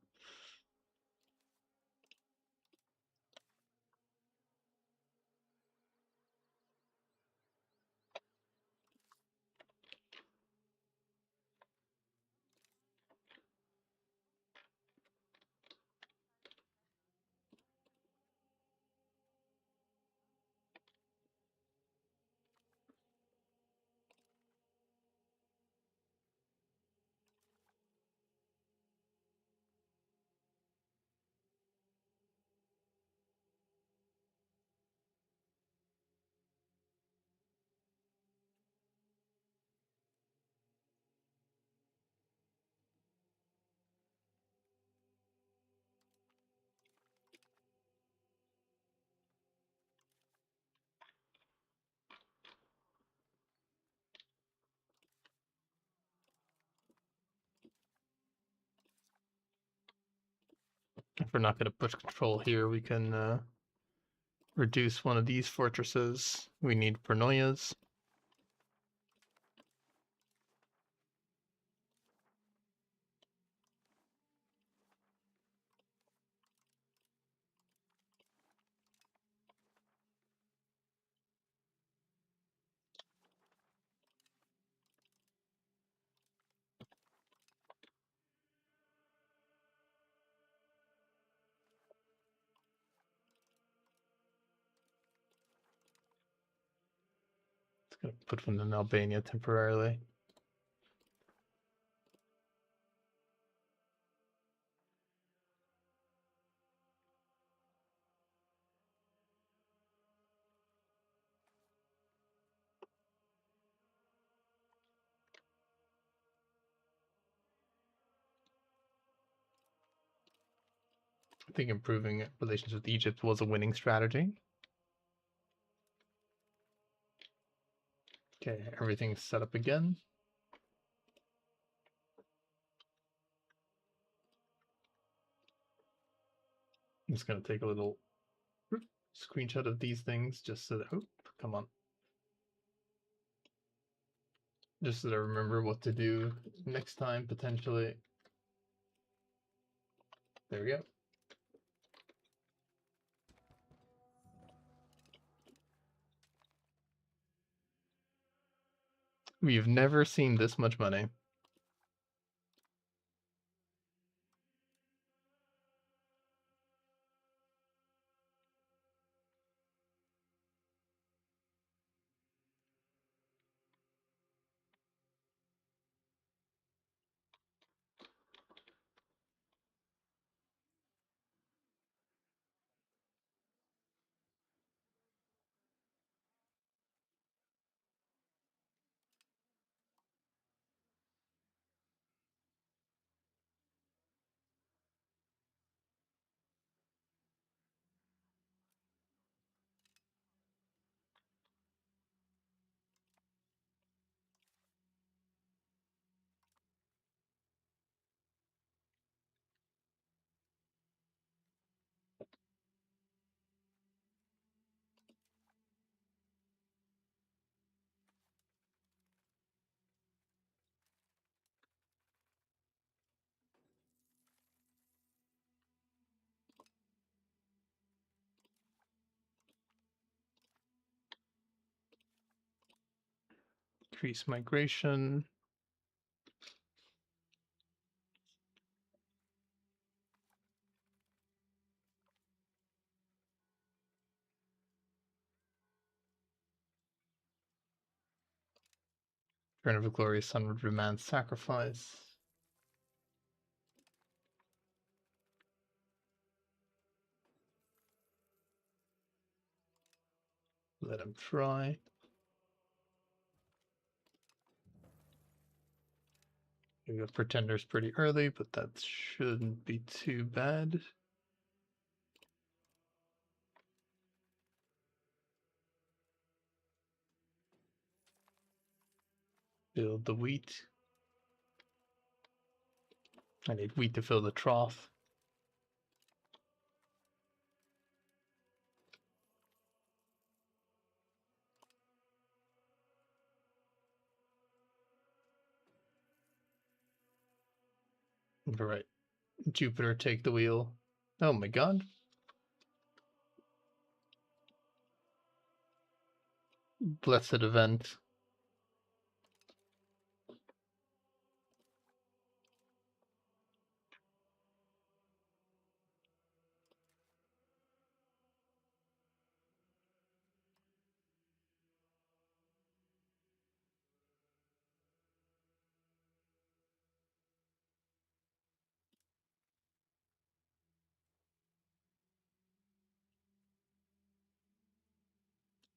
If we're not going to push control here, we can reduce one of these fortresses. We need paranoias. It's going to put one in Albania temporarily. I think improving relations with Egypt was a winning strategy. Okay, everything's set up again. I'm just going to take a little screenshot of these things just so that, oh, come on. Just so that I remember what to do next time, potentially. There we go. We've never seen this much money. Increase migration. Return of a glorious sun would demand sacrifice. Let him try. We have pretenders pretty early, but that shouldn't be too bad. Build the wheat. I need wheat to fill the trough. All right. Jupiter, take the wheel. Oh my god. Blessed event.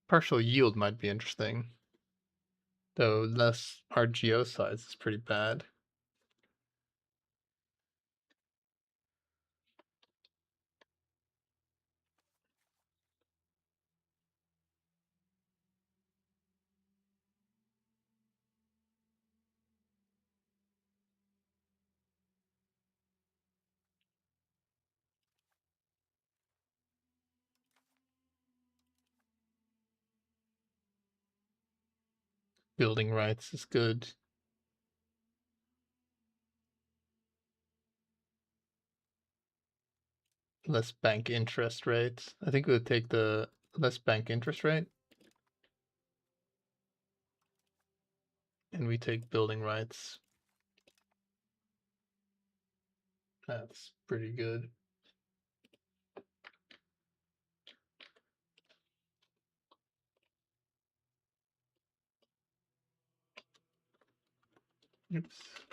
Partial yield might be interesting. Though less RGO size is pretty bad. Building rights is good. Less bank interest rate. I think we'll take the less bank interest rate. And we take building rights. That's pretty good. Oops.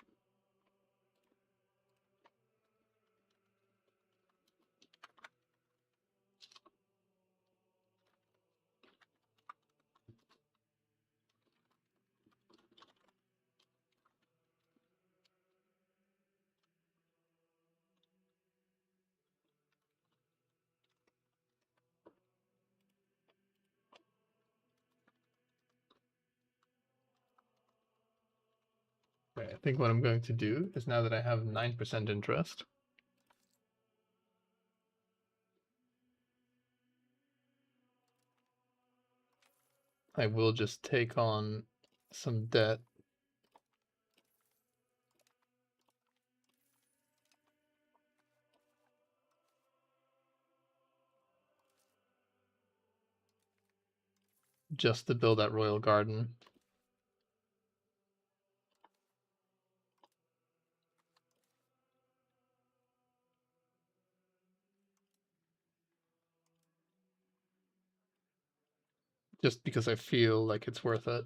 Okay, I think what I'm going to do is, now that I have 9% interest, I will just take on some debt. Just to build that royal garden. Just because I feel like it's worth it.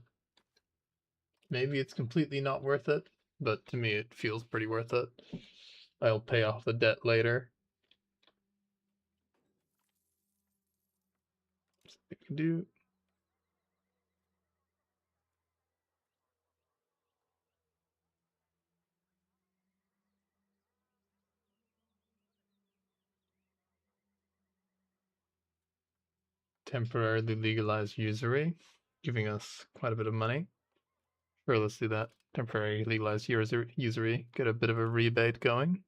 Maybe it's completely not worth it, but to me it feels pretty worth it. I'll pay off the debt later. So we can do temporarily legalize usury, giving us quite a bit of money. Sure, let's do that. Temporarily legalize usury, get a bit of a rebate going.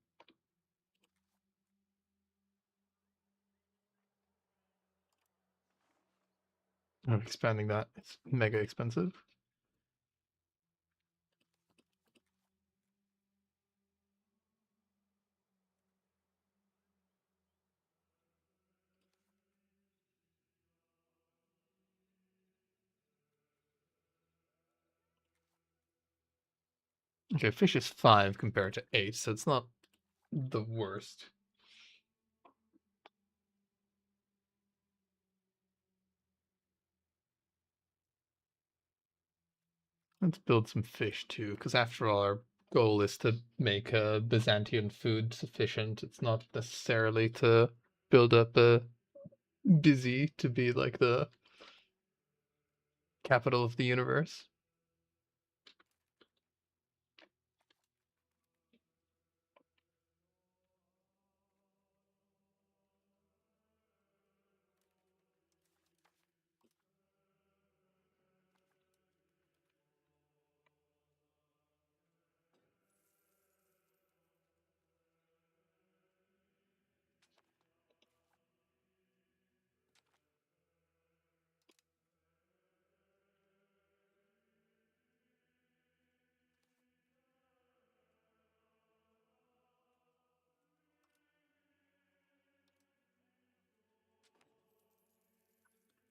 I'm expanding that. It's mega expensive. Okay, fish is 5 compared to 8, so it's not the worst. Let's build some fish too, because after all, our goal is to make Byzantium food sufficient. It's not necessarily to build up a busy to be like the capital of the universe.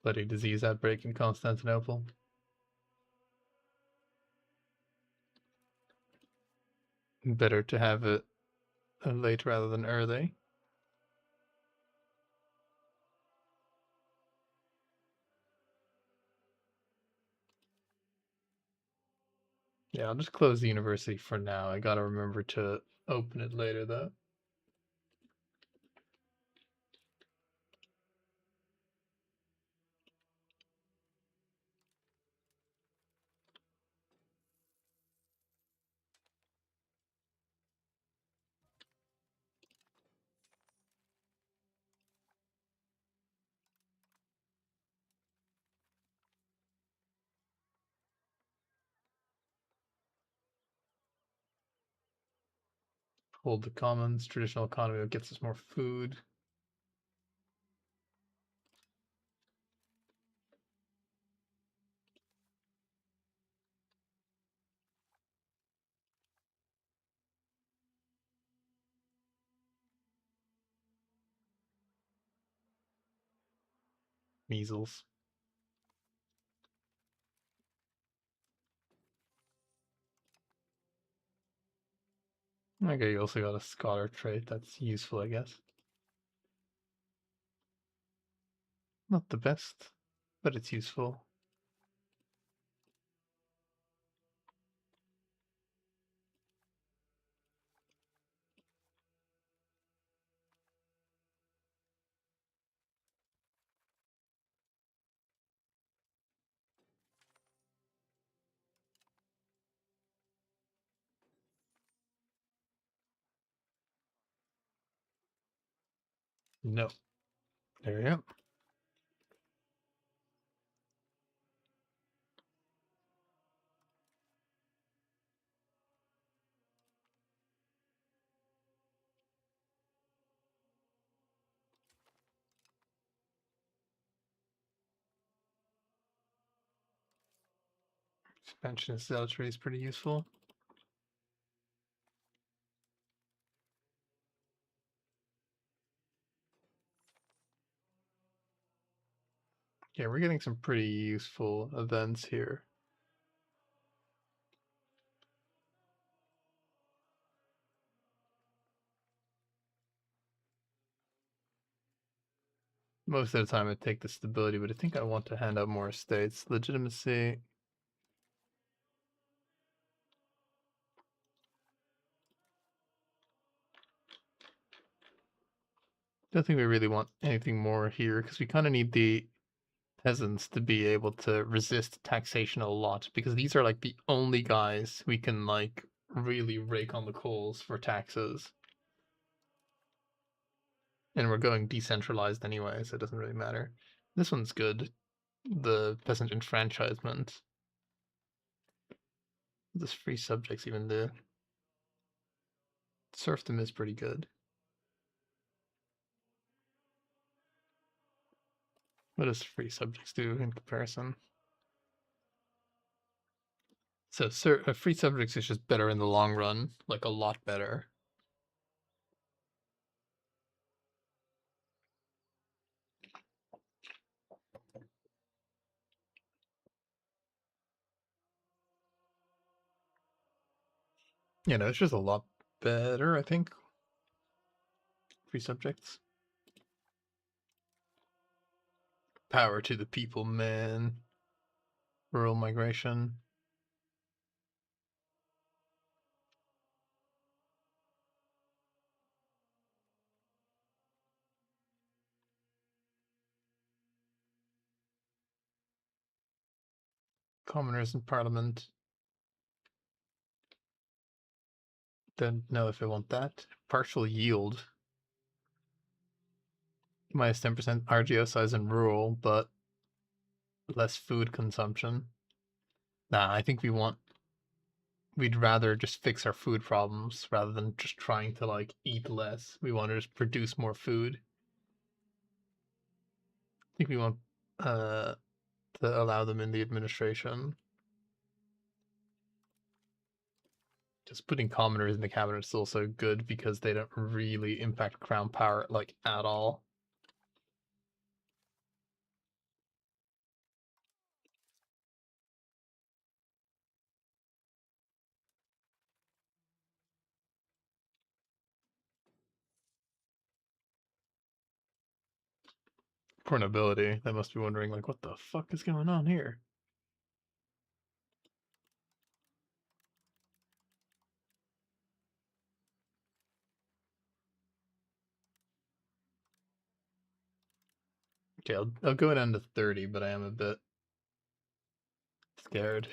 Bloody disease outbreak in Constantinople. Better to have it late rather than early. Yeah, I'll just close the university for now. I gotta remember to open it later though. Hold the commons, traditional economy gets us more food. Measles. Okay, you also got a scholar trait. That's useful, I guess. Not the best, but it's useful. No. There we go. Expansion of zealotry is pretty useful. Yeah, we're getting some pretty useful events here. Most of the time I take the stability, but I think I want to hand out more estates. Legitimacy. Don't think we really want anything more here, because we kind of need the peasants to be able to resist taxation a lot, because these are like the only guys we can like really rake on the coals for taxes. And we're going decentralized anyway, so it doesn't really matter. This one's good. The peasant enfranchisement. What does free subjects even do? Serfdom is pretty good. What does free subjects do in comparison? So free subjects is just better in the long run, like a lot better. You know, it's just a lot better, I think. Free subjects. Power to the people, man. Rural migration. Commoners in parliament. Don't know if I want that. Partial yield. Minus 10% RGO size in rural, but less food consumption. Nah, I think we'd rather just fix our food problems rather than just trying to like eat less. We want to just produce more food. I think we want to allow them in the administration. Just putting commoners in the cabinet is also good because they don't really impact crown power like at all. Poor nobility, they must be wondering like what the fuck is going on here. Okay, I'll go down to 30, but I am a bit scared.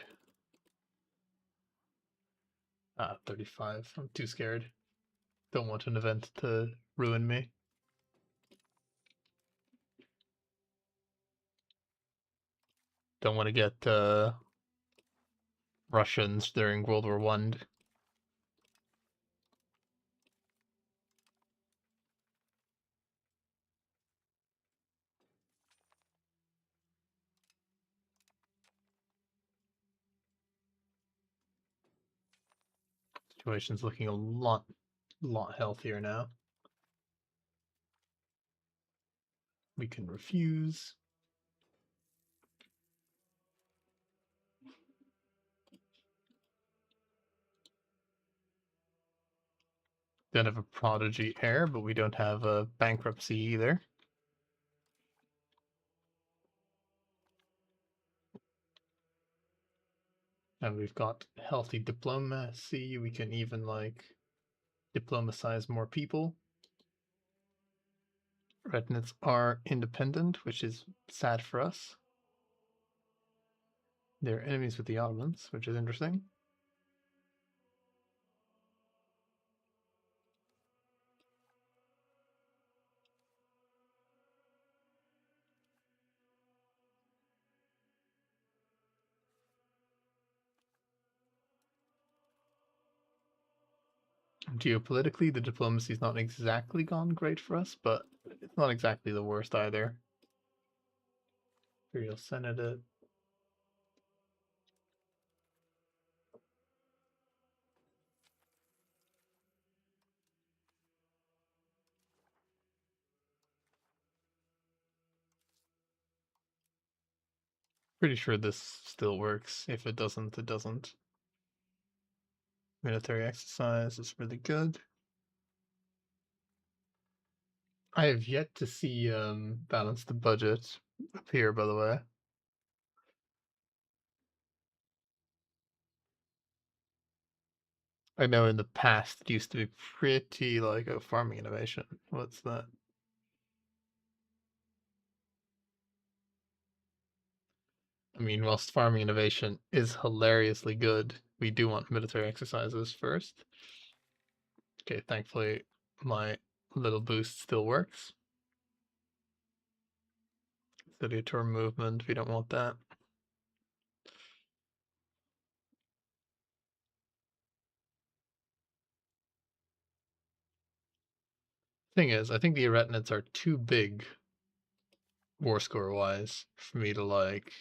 35. I'm too scared. Don't want an event to ruin me. Don't want to get Russians during World War One. Situation's looking a lot healthier now. We can refuse. Don't have a prodigy heir, but we don't have a bankruptcy either. And we've got healthy diplomacy. We can even like diplomatize more people. Rednets are independent, which is sad for us. They're enemies with the Ottomans, which is interesting. Geopolitically, the diplomacy's not exactly gone great for us, but it's not exactly the worst either. Imperial Senate. Pretty sure this still works. If it doesn't, it doesn't. Military exercise is really good. I have yet to see balance the budget appear, by the way. I know in the past it used to be pretty like a farming innovation. What's that? I mean, whilst farming innovation is hilariously good, we do want military exercises first. Okay, thankfully my little boost still works. Study tour movement, we don't want that. Thing is, I think the Eretinids are too big war score wise for me to like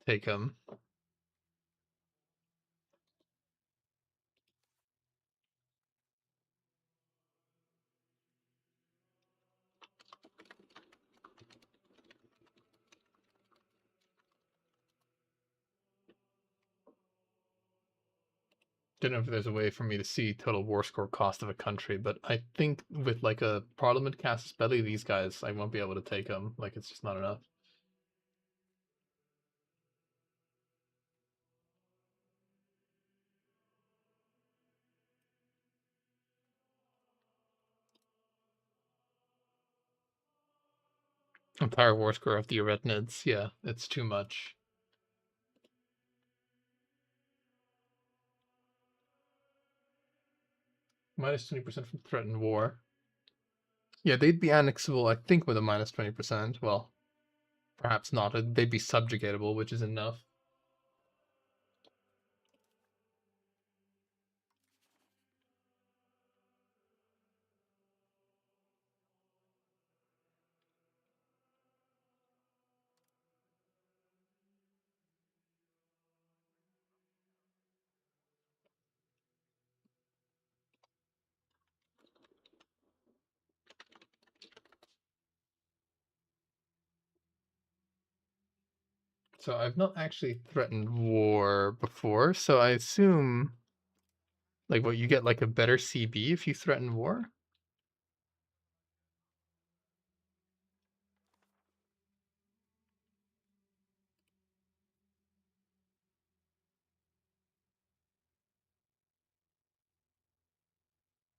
take them. Don't know if there's a way for me to see total war score cost of a country, but I think with like a Parliament casus belli, these guys, I won't be able to take them. Like, it's just not enough. Entire war score of the Eretnids, yeah, it's too much. Minus 20% from threatened war. Yeah, they'd be annexable, I think, with a minus 20%. Well, perhaps not. They'd be subjugatable, which is enough. So I've not actually threatened war before, so I assume, like, what, you get like a better CB if you threaten war?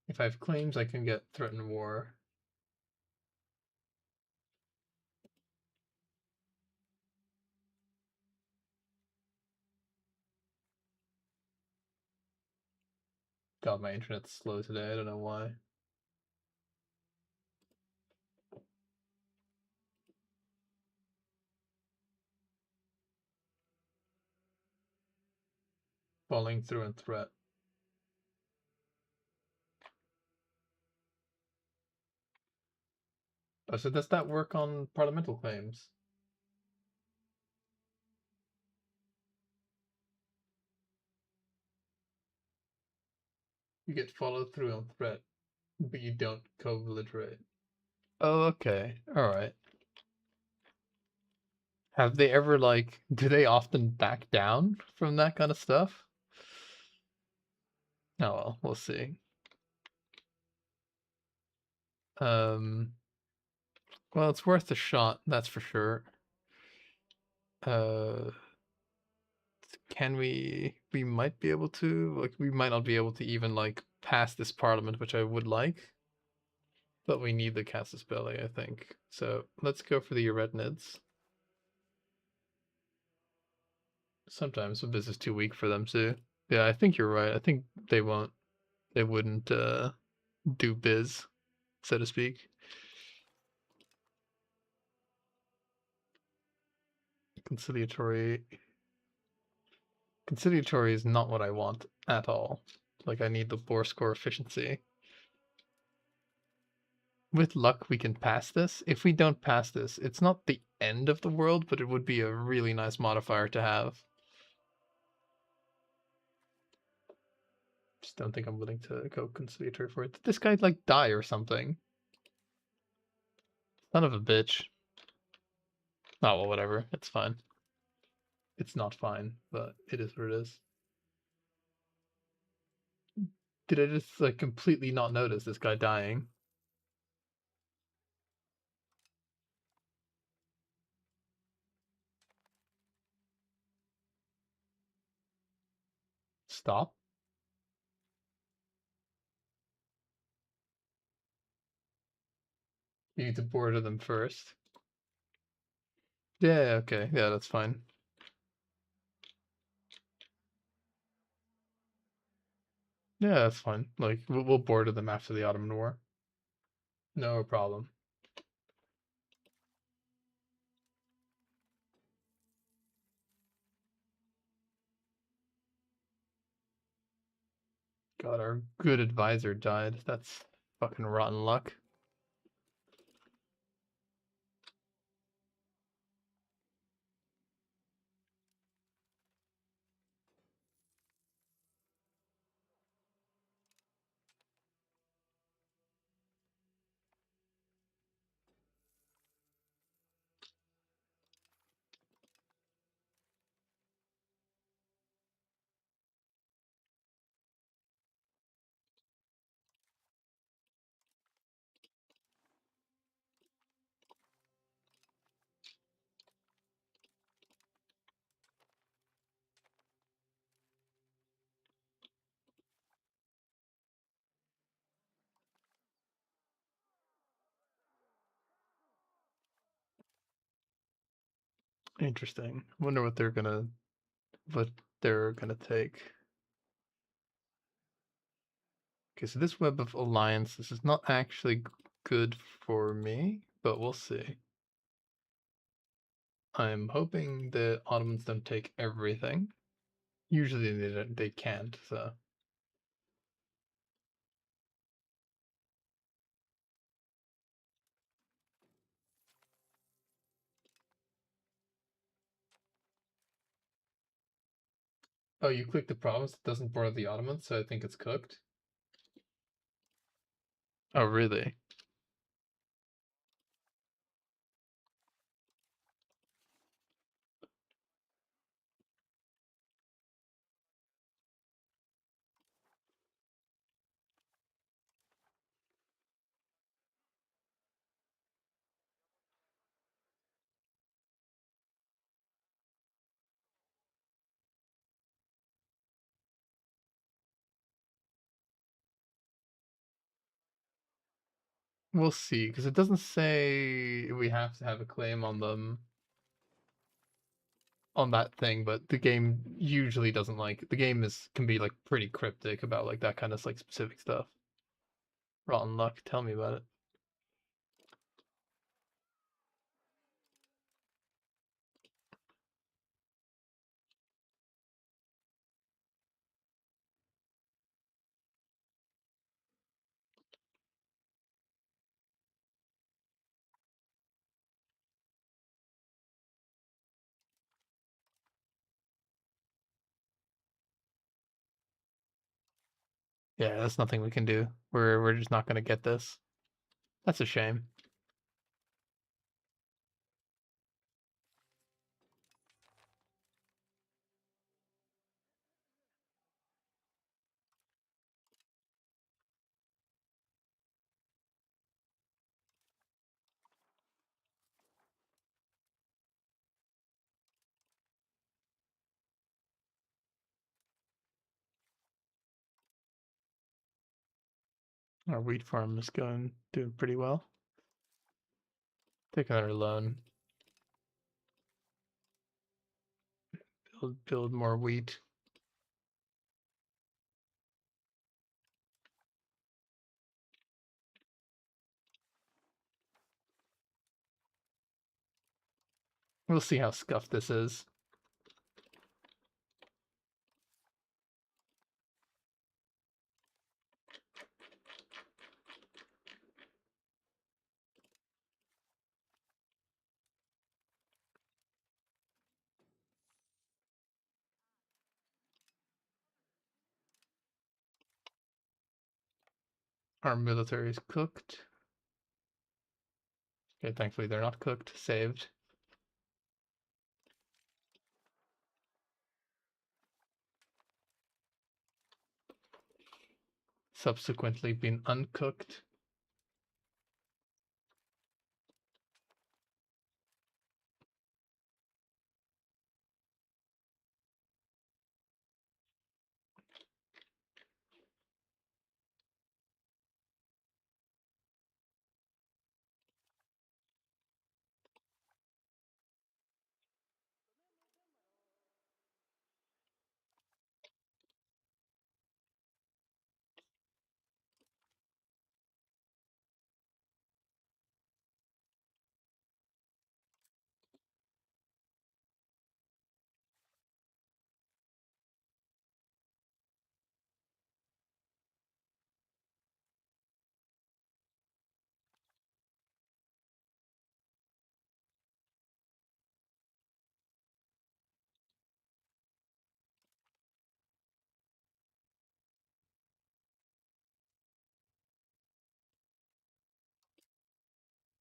If I have claims, I can get threatened war. God, my internet's slow today. I don't know why. Falling through and threat. Oh, so does that work on parliamental claims? You get followed through on threat, but you don't co-belligerate. Oh, okay. Alright. Have they ever, like, do they often back down from that kind of stuff? Oh well, we'll see. Um, well, it's worth a shot, that's for sure. Uh, can we might be able to, like, we might not be able to even, like, pass this parliament, which I would like. But we need the casus belli, I think. So let's go for the Eretnids. Sometimes Byz is too weak for them too. Yeah, I think you're right. I think they wouldn't do Byz, so to speak. Conciliatory Conciliatory is not what I want at all. Like, I need the bore score efficiency. With luck we can pass this. If we don't pass this, it's not the end of the world, but it would be a really nice modifier to have. Just don't think I'm willing to go conciliatory for it. Did this guy like die or something? Son of a bitch. Oh, well, whatever. It's fine. It's not fine, but it is what it is. Did I just, like, completely not notice this guy dying? Stop? You need to border them first. Yeah, okay. Yeah, that's fine. Yeah, that's fine. Like, we'll border them after the Ottoman War. No problem. God, our good advisor died. That's fucking rotten luck. Interesting. Wonder what they're gonna take. Okay, so this web of alliances is not actually good for me, but we'll see. I'm hoping the Ottomans don't take everything. Usually they can't, so. Oh, you click the province, it doesn't border the Ottomans, so I think it's cooked. Oh, really? We'll see, because it doesn't say we have to have a claim on them on that thing, but the game usually doesn't like the game can be like pretty cryptic about like that kind of like specific stuff. Rotten luck, tell me about it. Yeah, that's nothing we can do. We're just not gonna get this. That's a shame. Our wheat farm is doing pretty well. Take another loan. Build more wheat. We'll see how scuffed this is. Our military is cooked. Okay, thankfully they're not cooked. Saved. Subsequently been uncooked.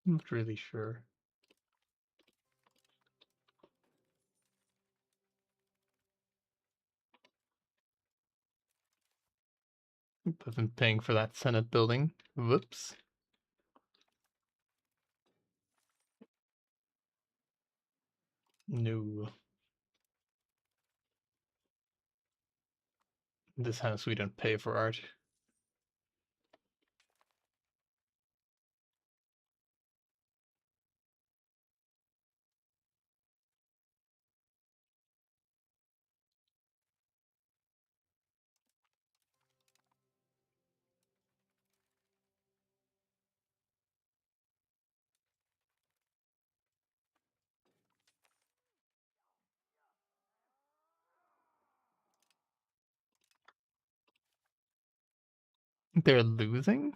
Not really sure. I've been paying for that Senate building. Whoops. No. This house we don't pay for art. They're losing?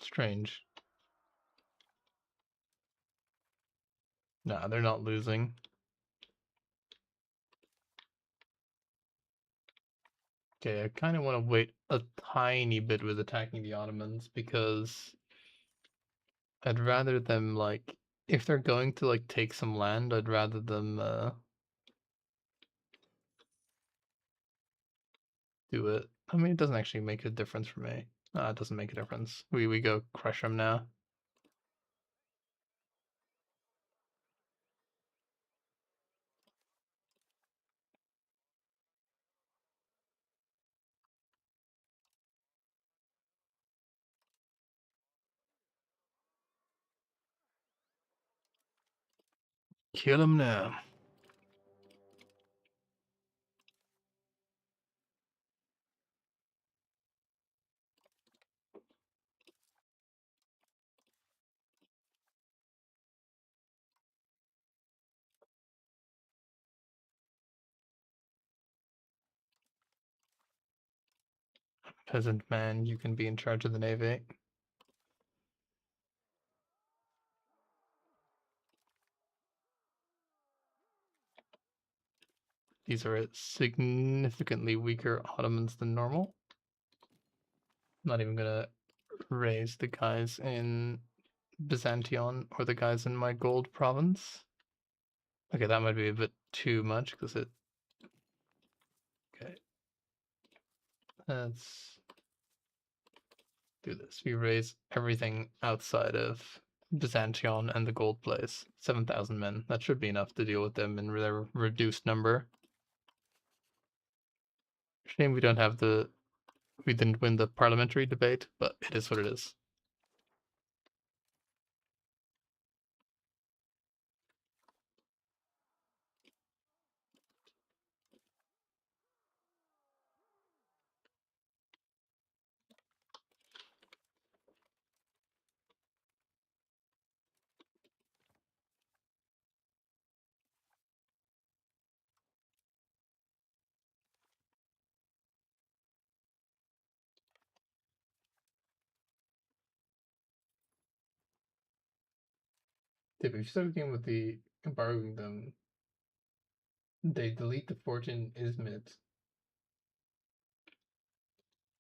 Strange. Nah, they're not losing. Okay, I kind of want to wait a tiny bit with attacking the Ottomans because I'd rather them like if they're going to like take some land, I'd rather them do it. I mean, it doesn't actually make a difference for me. It doesn't make a difference. We go crush them now. Kill them now. Peasant man, you can be in charge of the navy. These are significantly weaker Ottomans than normal. I'm not even gonna raise the guys in Byzantium or the guys in my gold province. Okay, that might be a bit too much because it. Okay, let's do this. We raise everything outside of Byzantium and the gold place. 7,000 men. That should be enough to deal with them in their reduced number. Shame we don't have the. We didn't win the parliamentary debate, but it is what it is. If you start again with the embargoing them, they delete the fort in Izmit.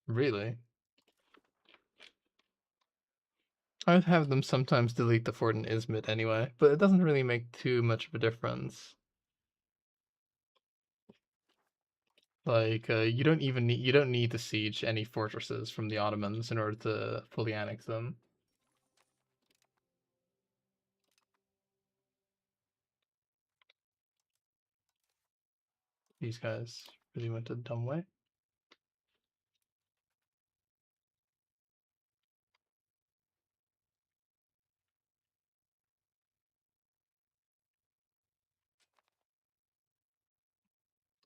Really? I'd have them sometimes delete the fort in Izmit anyway, but it doesn't really make too much of a difference. Like, you don't need to siege any fortresses from the Ottomans in order to fully annex them. These guys really went a dumb way.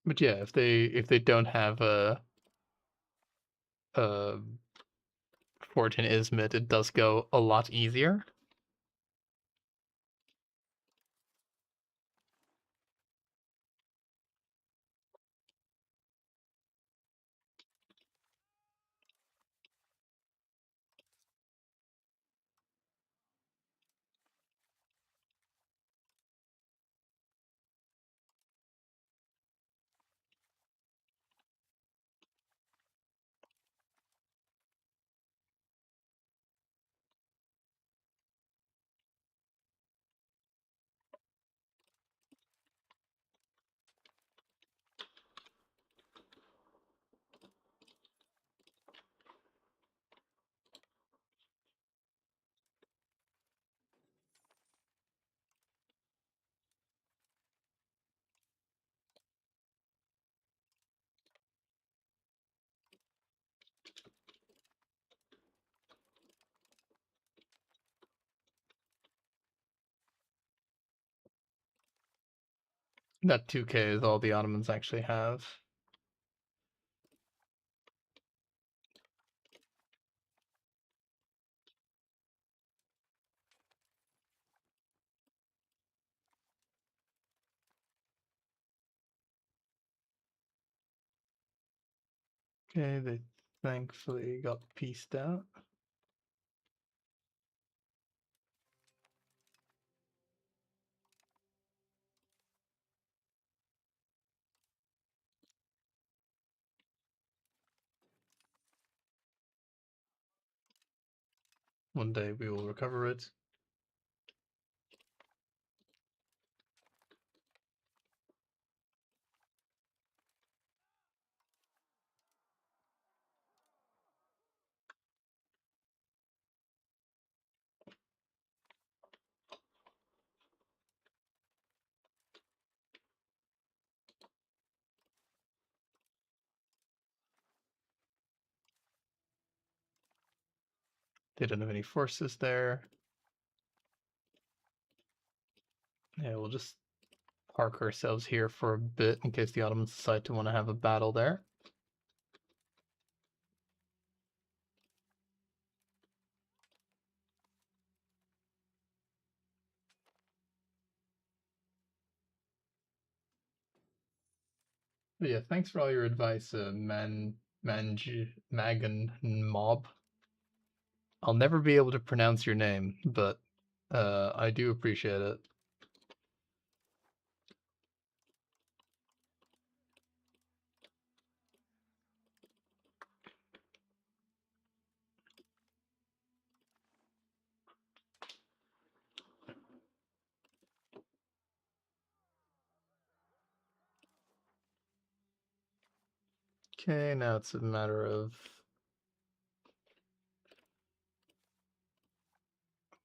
But yeah, if they don't have a fort in Izmit, it does go a lot easier. That 2K is all the Ottomans actually have. Okay, they thankfully got pieced out. One day we will recover it. They don't have any forces there. Yeah, we'll just park ourselves here for a bit in case the Ottomans decide to want to have a battle there. But yeah, thanks for all your advice, Magan Mob. I'll never be able to pronounce your name, but I do appreciate it. Okay, now it's a matter of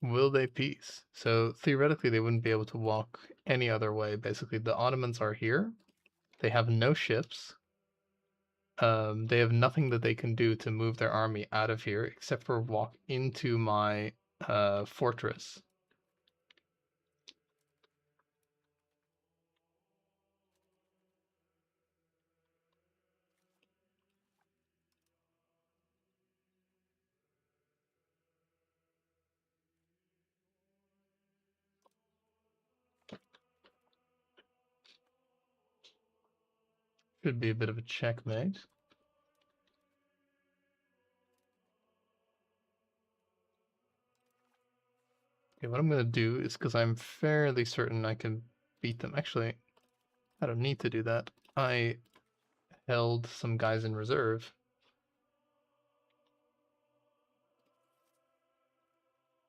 will they peace? So theoretically, they wouldn't be able to walk any other way. Basically, the Ottomans are here. They have no ships. They have nothing that they can do to move their army out of here except for walk into my fortress. Should be a bit of a checkmate. Okay, what I'm going to do is, because I'm fairly certain I can beat them. Actually, I don't need to do that. I held some guys in reserve.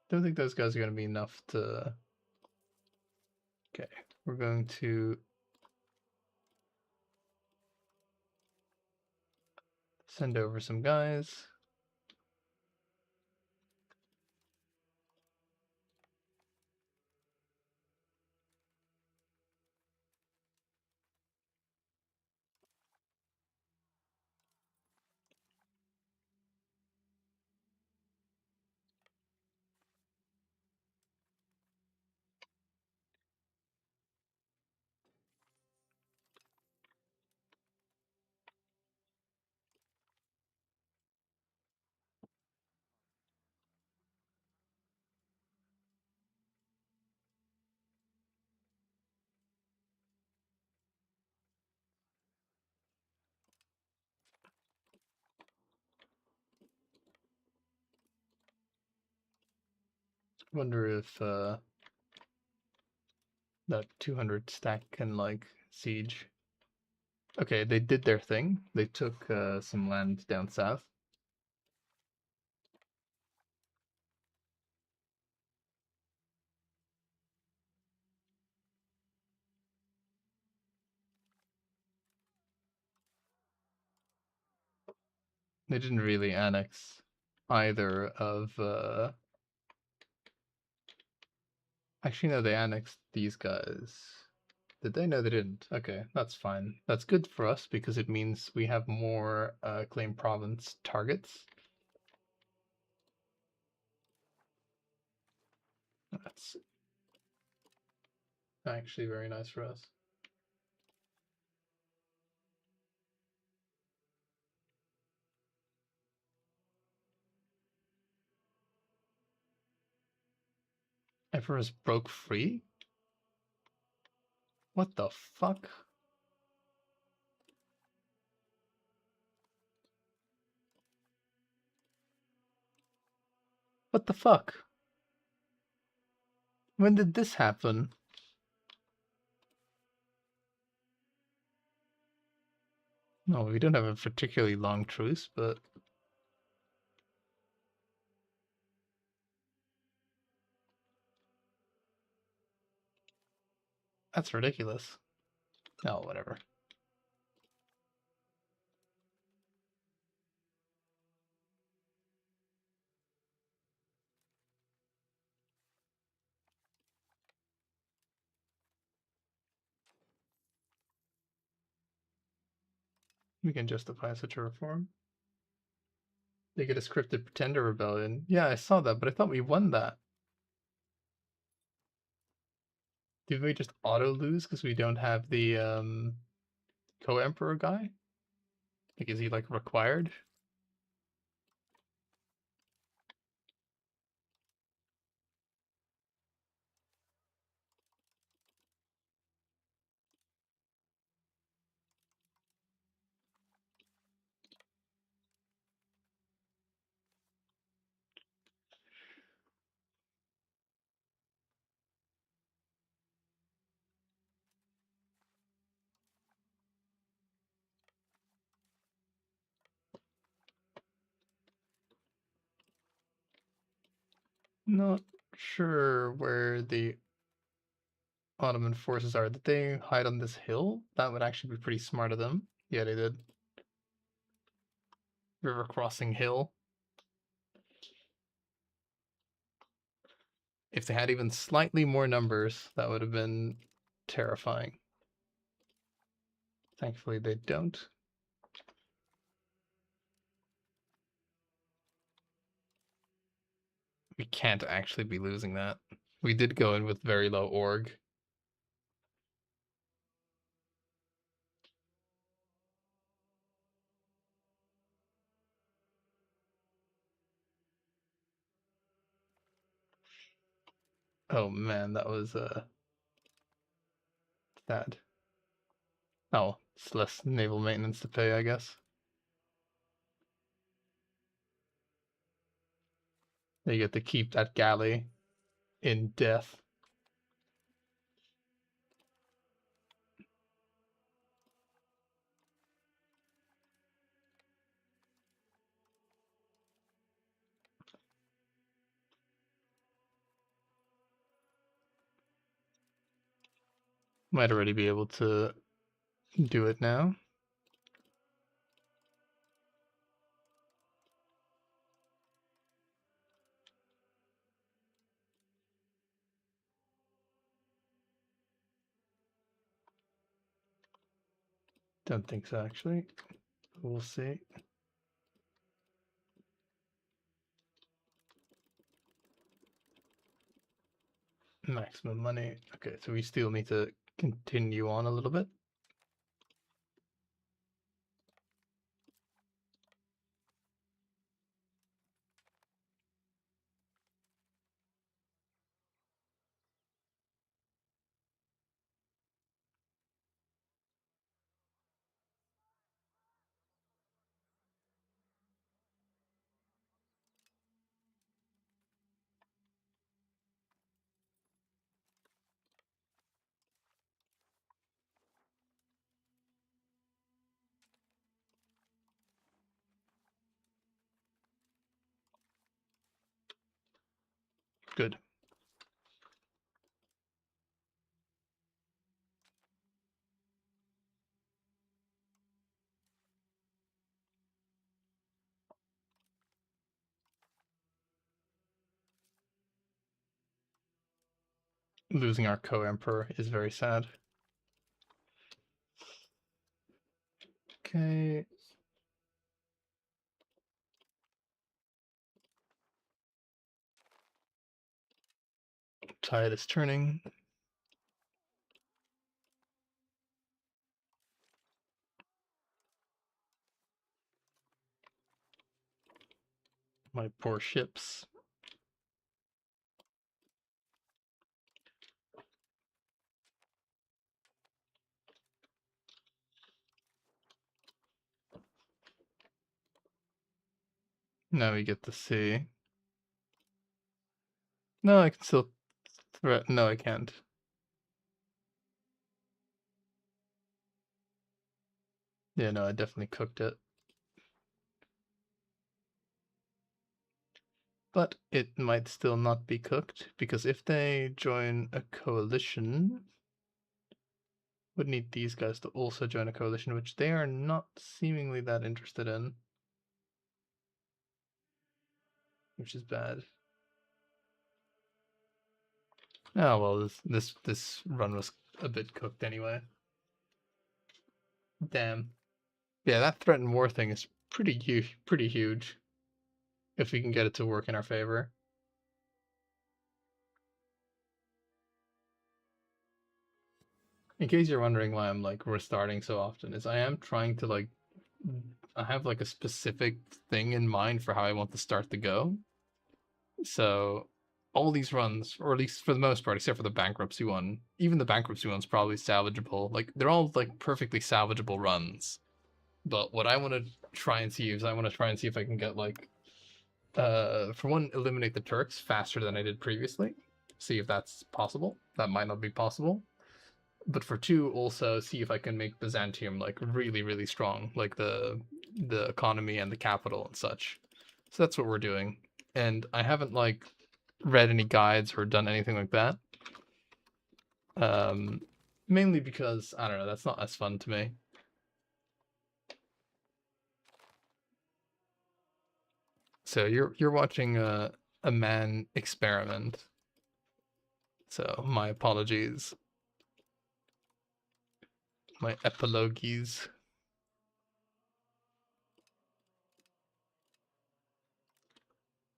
Don't think those guys are going to be enough to... Okay, we're going to send over some guys. Wonder if that 200 stack can, like, siege. Okay, they did their thing. They took some land down south. They didn't really annex either of... Actually, no, they annexed these guys. Did they? No, they didn't. Okay, that's fine. That's good for us because it means we have more claim province targets. That's actually very nice for us. Emperor's broke free? What the fuck? What the fuck? When did this happen? No, we don't have a particularly long truce, but that's ridiculous. Oh, whatever. We can justify such a reform. They get a scripted pretender rebellion. Yeah, I saw that, but I thought we won that. Did we just auto lose because we don't have the co-emperor guy? Like, is he like required? Not sure where the Ottoman forces are. Did they hide on this hill? That would actually be pretty smart of them. Yeah, they did. River crossing hill. If they had even slightly more numbers, that would have been terrifying. Thankfully, they don't. We can't actually be losing that. We did go in with very low org. Oh man, that was sad. Oh, it's less naval maintenance to pay, I guess. They get to keep that galley in death. Might already be able to do it now. Don't think so, actually. We'll see. Maximum money. Okay, so we still need to continue on a little bit. Good. Losing our co-emperor is very sad. Okay. Tide is turning. My poor ships. Now we get to see No, I can still threat. No, I can't. Yeah, no, I definitely cooked it. But it might still not be cooked, because if they join a coalition, would need these guys to also join a coalition, which they are not seemingly that interested in, which is bad. Oh well, this run was a bit cooked anyway. Damn. Yeah, that threat and war thing is pretty huge. If we can get it to work in our favor. In case you're wondering why I'm like restarting so often, is I am trying to like I have like a specific thing in mind for how I want the start to go. So all these runs, or at least for the most part, except for the bankruptcy one, even the bankruptcy one's probably salvageable. Like they're all like perfectly salvageable runs. But what I want to try and see is I want to try and see if I can get like for one, eliminate the Turks faster than I did previously. See if that's possible. That might not be possible. But for two, also see if I can make Byzantium like really strong, like the economy and the capital and such. So that's what we're doing. And I haven't like read any guides or done anything like that. Mainly because I don't know, that's not as fun to me. So you're watching a man experiment. So my apologies. My epilogues.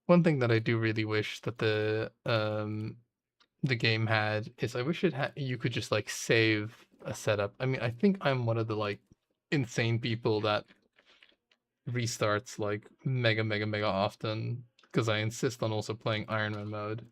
One thing that I do really wish that the game had is I wish it had you could just like save a setup. I mean, I think I'm one of the like insane people that restarts like mega often because I insist on also playing Iron Man mode.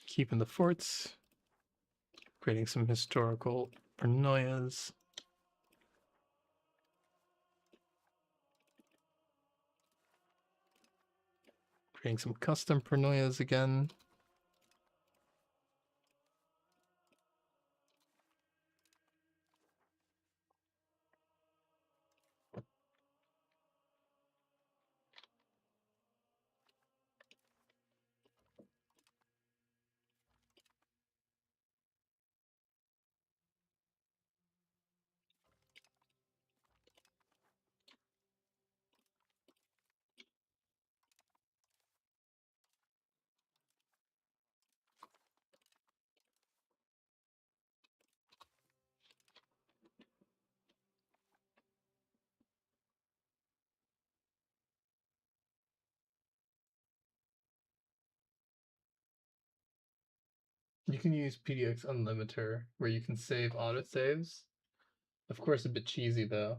Keeping the forts, creating some historical paranoias. Creating some custom paranoias again. You can use PDX Unlimiter where you can save autosaves. Of course, a bit cheesy though.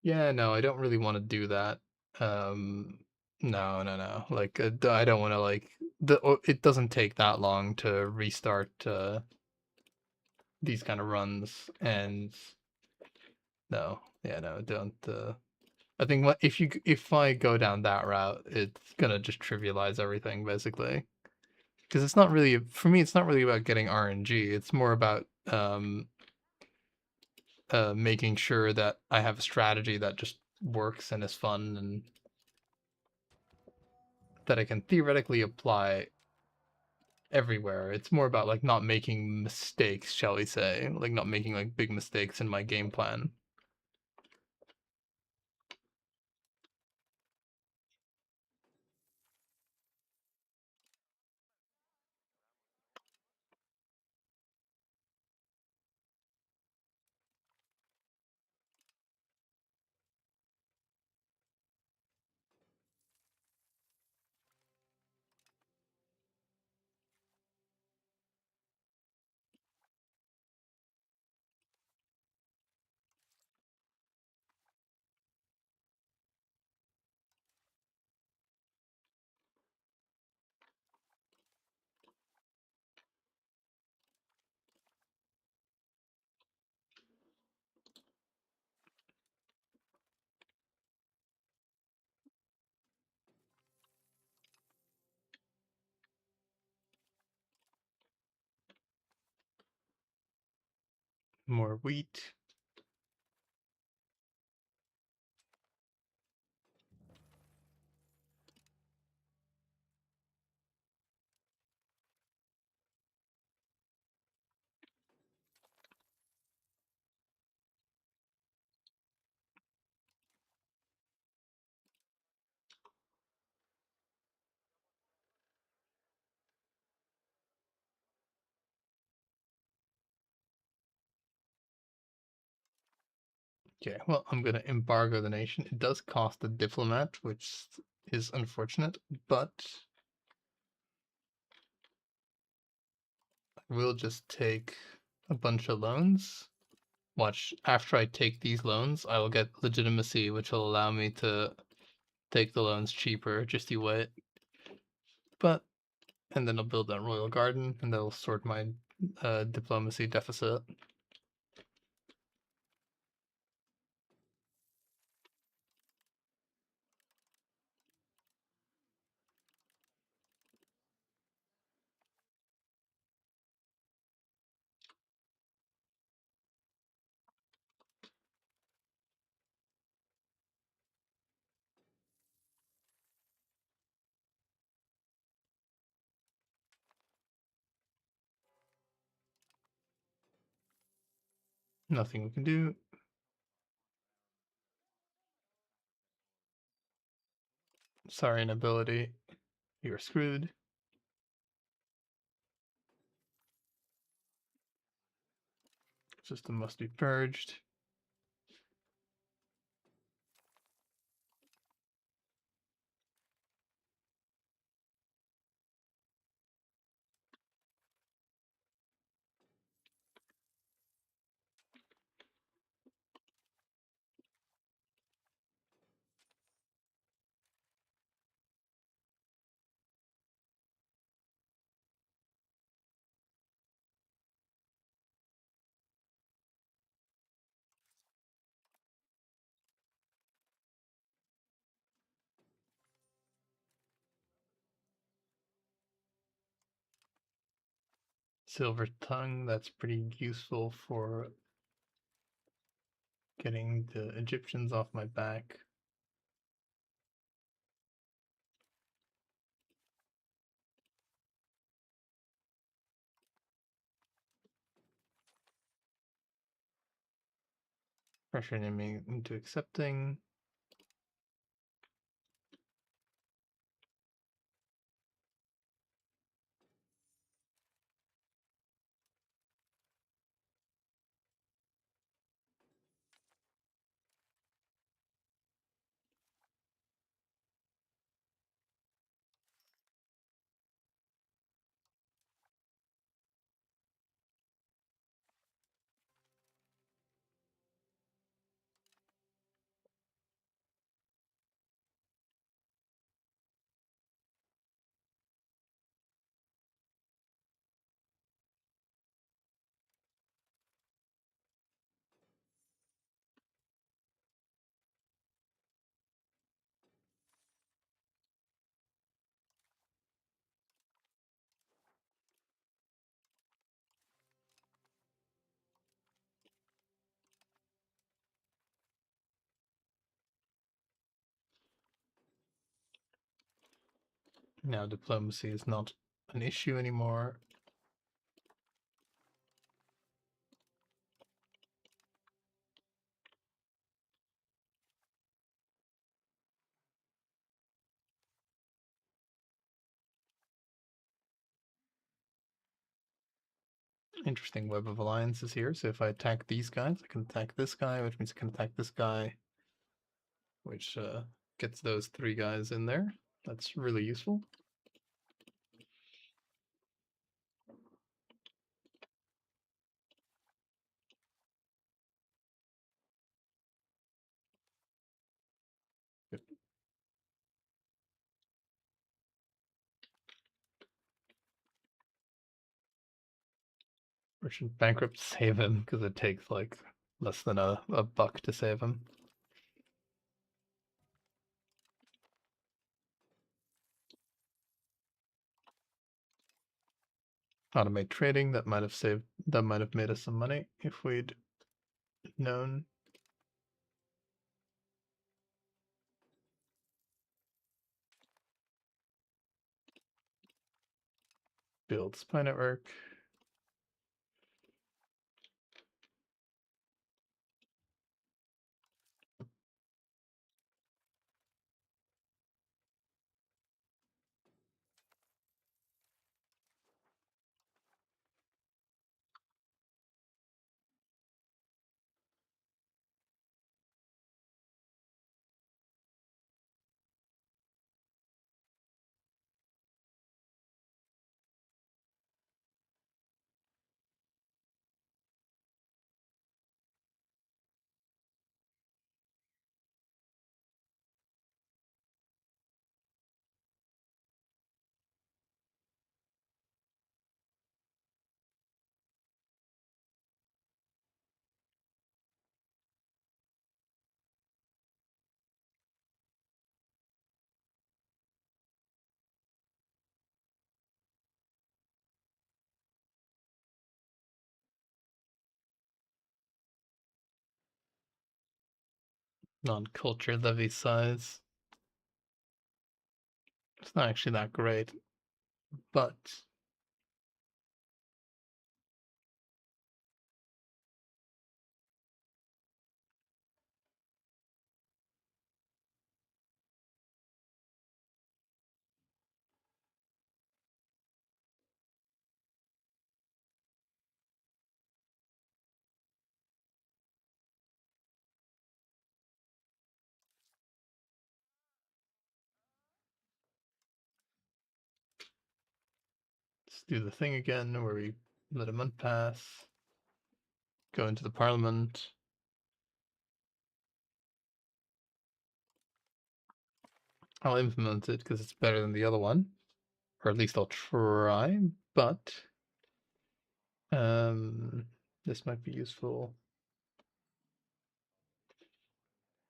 Yeah, no, I don't really want to do that. Um, no. Like, I don't want to like it doesn't take that long to restart these kind of runs, and no, yeah, no, don't. I think if I go down that route, it's gonna just trivialize everything basically. Because it's not really for me. It's not really about getting RNG. It's more about making sure that I have a strategy that just works and is fun and that I can theoretically apply everywhere. It's more about like not making mistakes, shall we say, like not making like big mistakes in my game plan. More wheat. Okay, well, I'm gonna embargo the nation. It does cost a diplomat, which is unfortunate, but we'll just take a bunch of loans. Watch, after I take these loans, I will get legitimacy, which will allow me to take the loans cheaper, just you wait. But, and then I'll build that royal garden, and that'll sort my diplomacy deficit. Nothing we can do. Sorry, inability. You're screwed. System must be purged. Silver tongue, that's pretty useful for getting the Egyptians off my back. Pressure enemy into accepting. Now diplomacy is not an issue anymore. Interesting web of alliances here. So if I attack these guys, I can attack this guy, which means I can attack this guy, which gets those three guys in there. That's really useful. Or should bankrupt save him because it takes like less than a buck to save him. Automate trading, that might have made us some money if we'd known. Build spy network. Non-culture levy size. It's not actually that great, but let's do the thing again where we let a month pass, go into the parliament. I'll implement it because it's better than the other one, or at least I'll try, but this might be useful.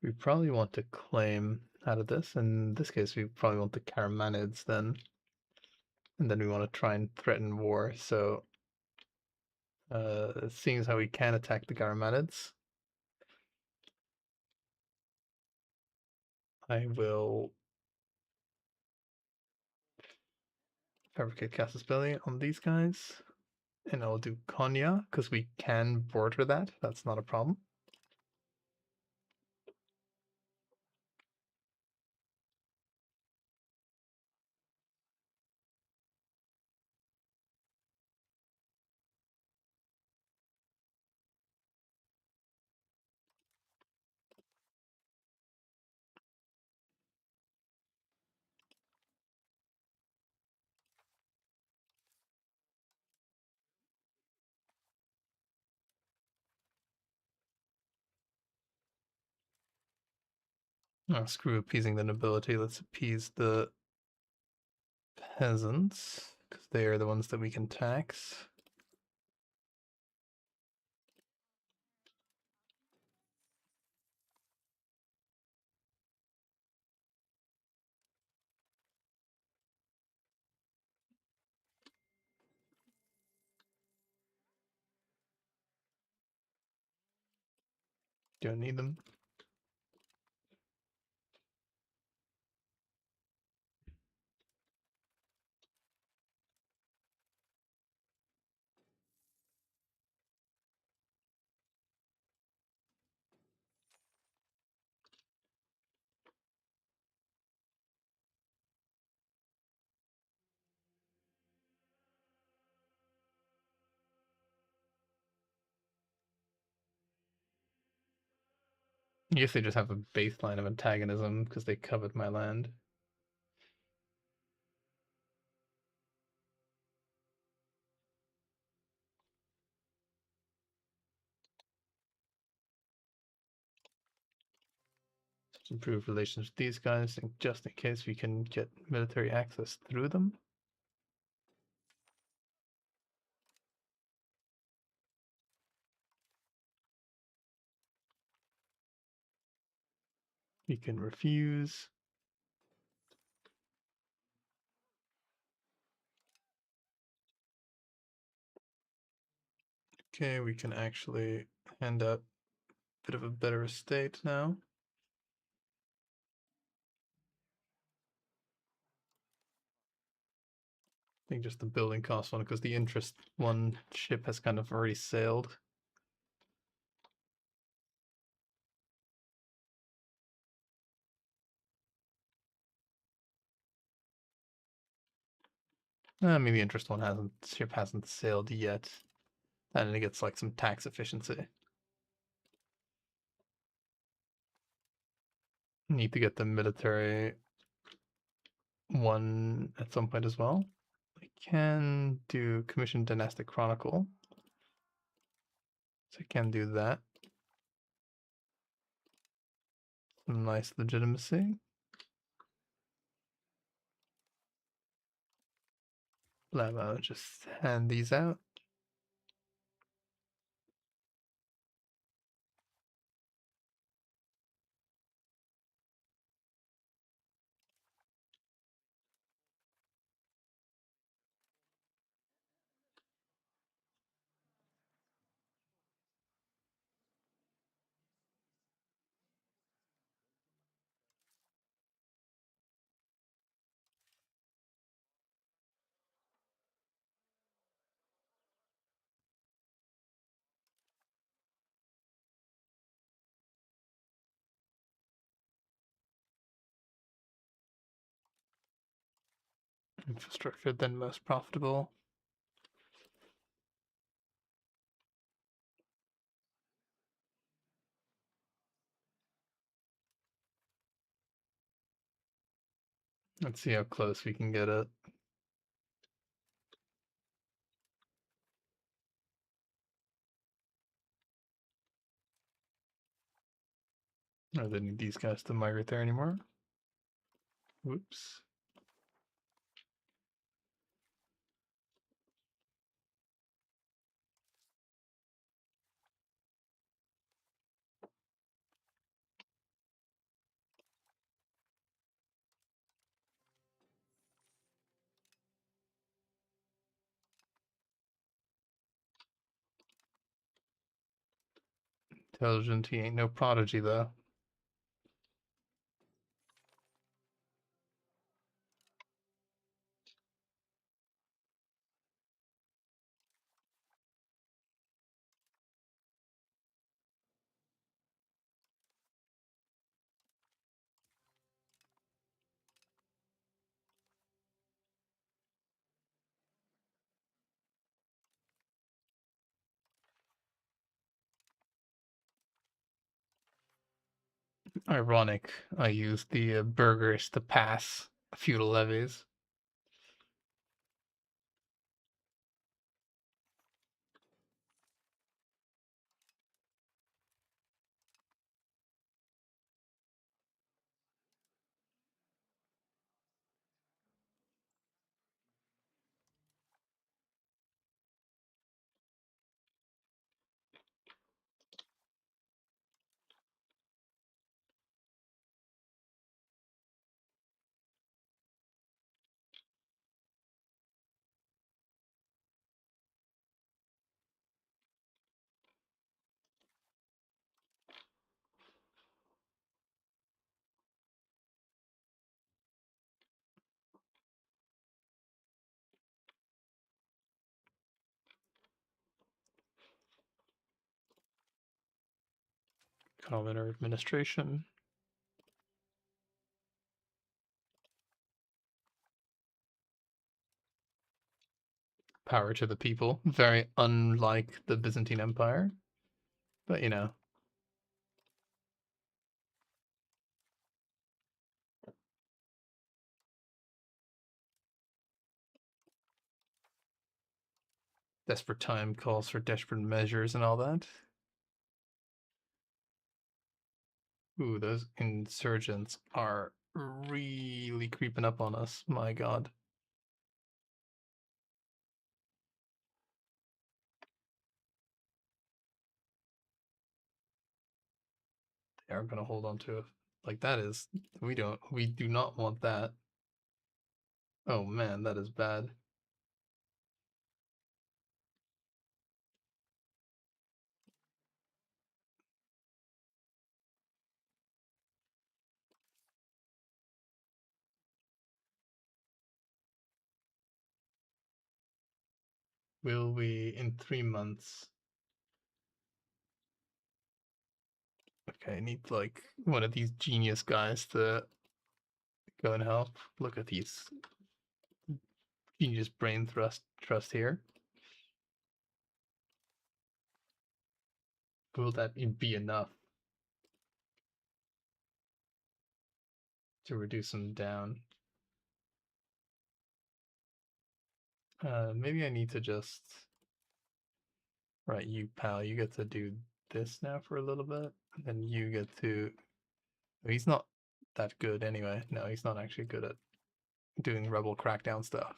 We probably want to claim out of this. In this case, we probably want the Karamanids then. And then we want to try and threaten war. So, seeing as how we can attack the Karamanids, I will fabricate Casus Belli on these guys. And I'll do Konya, because we can border that. That's not a problem. Oh, screw appeasing the nobility. Let's appease the peasants, because they are the ones that we can tax. Don't need them. guess they just have a baseline of antagonism because they covered my land. Let's improve relations with these guys, just in case we can get military access through them. We can refuse. Okay, we can actually hand out a bit of a better estate now. I think just the building cost one, because the interest one ship has kind of already sailed. I mean, the interest one ship hasn't sailed yet, and it gets like some tax efficiency. Need to get the military one at some point as well. I can do Commission Dynastic Chronicle, so I can do that. Some nice legitimacy. Blah, just hand these out. Infrastructure, then most profitable. Let's see how close we can get it. I don't need these guys to migrate there anymore. Whoops. Intelligent, he ain't no prodigy though. Ironic, I used the burghers to pass feudal levies. Commoner administration. Power to the people. Very unlike the Byzantine Empire. But you know. Desperate time calls for desperate measures and all that. Ooh, those insurgents are really creeping up on us. My god. They are gonna hold on to it. Like that is we do not want that. Oh man, that is bad. Will we in 3 months? Okay, I need like one of these genius guys to go and help. Look at these genius brain trust here. Will that be enough to reduce them down? Maybe I need to just right, you pal, you get to do this now for a little bit, and then you get to. He's not that good anyway. No, he's not actually good at doing rebel crackdown stuff.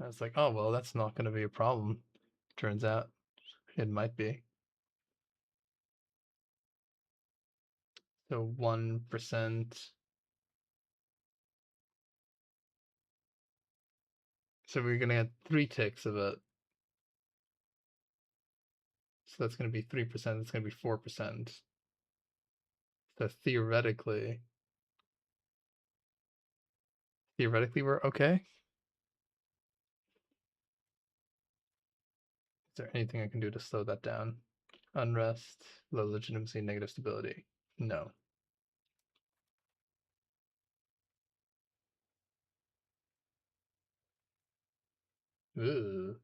I was like, oh well, that's not going to be a problem. Turns out it might be. So 1%. So we're gonna get 3 ticks of it. So that's gonna be 3%. That's gonna be 4%. So theoretically we're okay. Is there anything I can do to slow that down? Unrest, low legitimacy, negative stability. No. Ooh.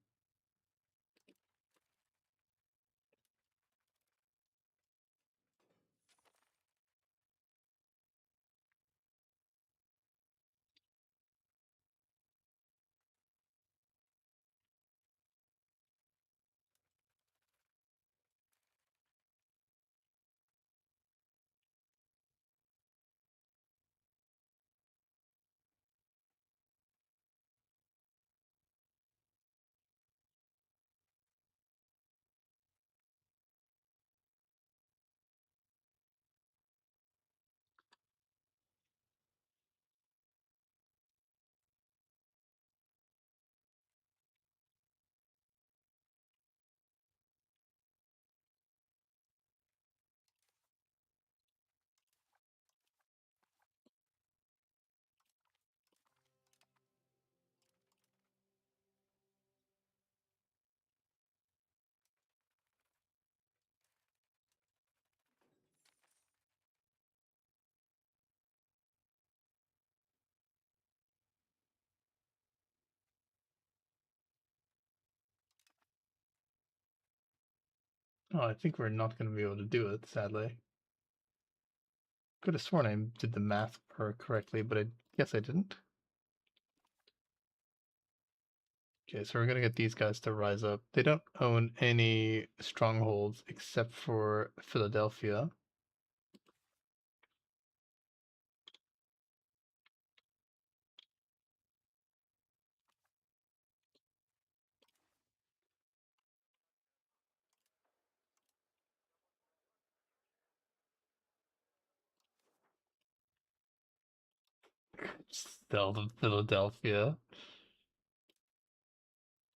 Oh, I think we're not gonna be able to do it, sadly. Could have sworn I did the math correctly, but I guess I didn't. Okay, so we're gonna get these guys to rise up. They don't own any strongholds except for Philadelphia. Still of Philadelphia.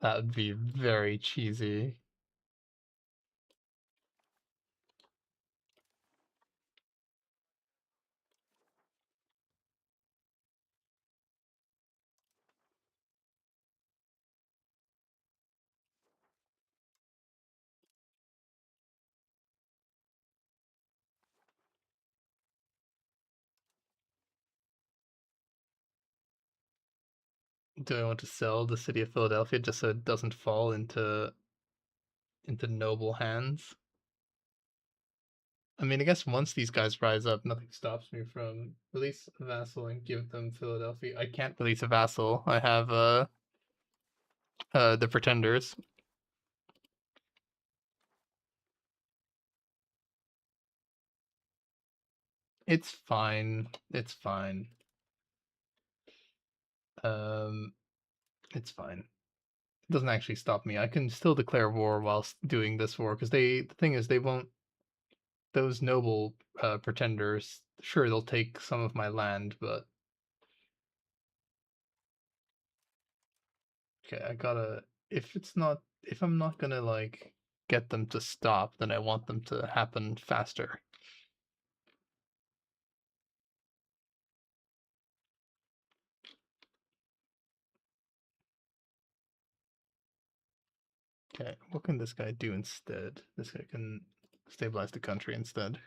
That would be very cheesy. Do I want to sell the city of Philadelphia just so it doesn't fall into noble hands? I mean, I guess once these guys rise up, nothing stops me from release a vassal and give them Philadelphia. I can't release a vassal. I have the pretenders. It's fine. It's fine. Um, it's fine. It doesn't actually stop me. I can still declare war whilst doing this war because the thing is they won't. Those noble pretenders, sure, they'll take some of my land, but okay, I gotta. If I'm not gonna like get them to stop, then I want them to happen faster. Okay, what can this guy do instead? This guy can stabilize the country instead.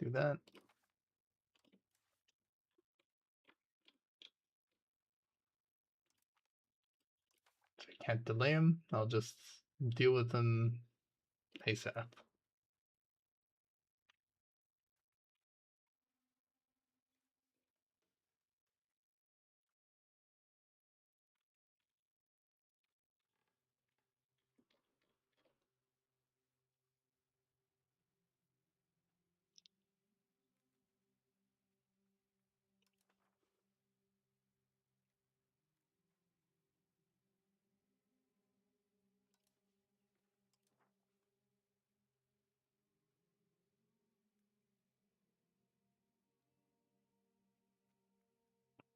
Do that. If I can't delay him, I'll just deal with them ASAP.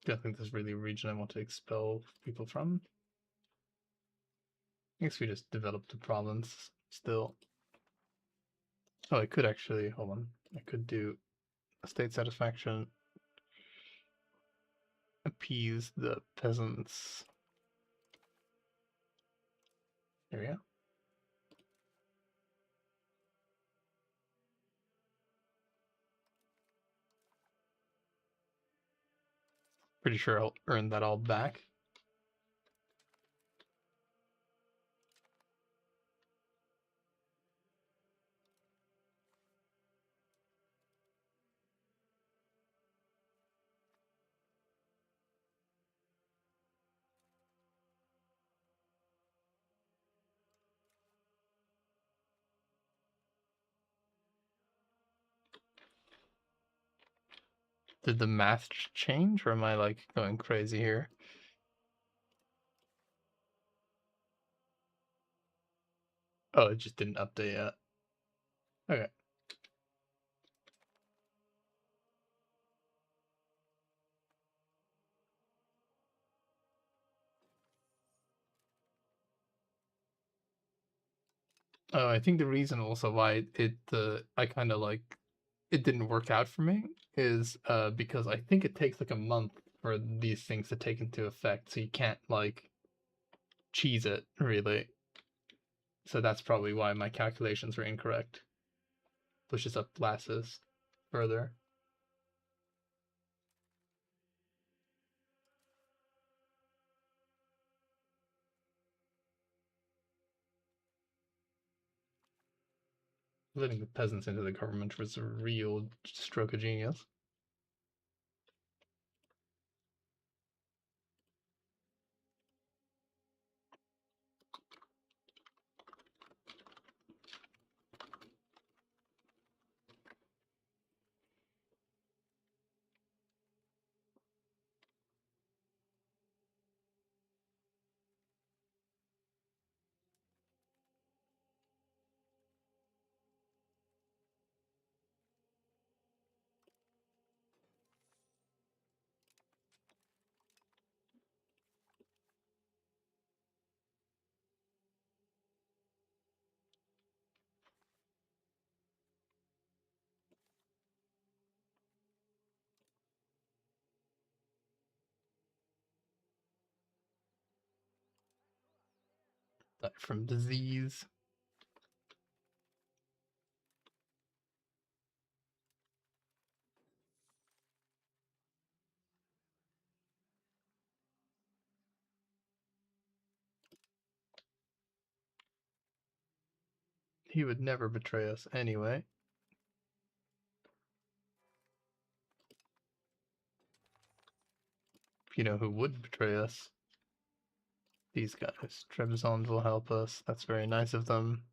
I think this is really a region I want to expel people from. I guess we just developed a province still. Oh, I could actually, hold on. I could do a state satisfaction, appease the peasants. There we go. Pretty sure I'll earn that all back. Did the math change, or am I like going crazy here? Oh, it just didn't update yet. Okay. Oh, I think the reason also why I kind of like it didn't work out for me is because I think it takes like a month for these things to take into effect, so you can't like cheese it really. So that's probably why my calculations were incorrect. Pushes up glasses further. Letting the peasants into the government was a real stroke of genius. Die from disease. he would never betray us anyway. You know who would betray us? These guys. Trebizond will help us. That's very nice of them.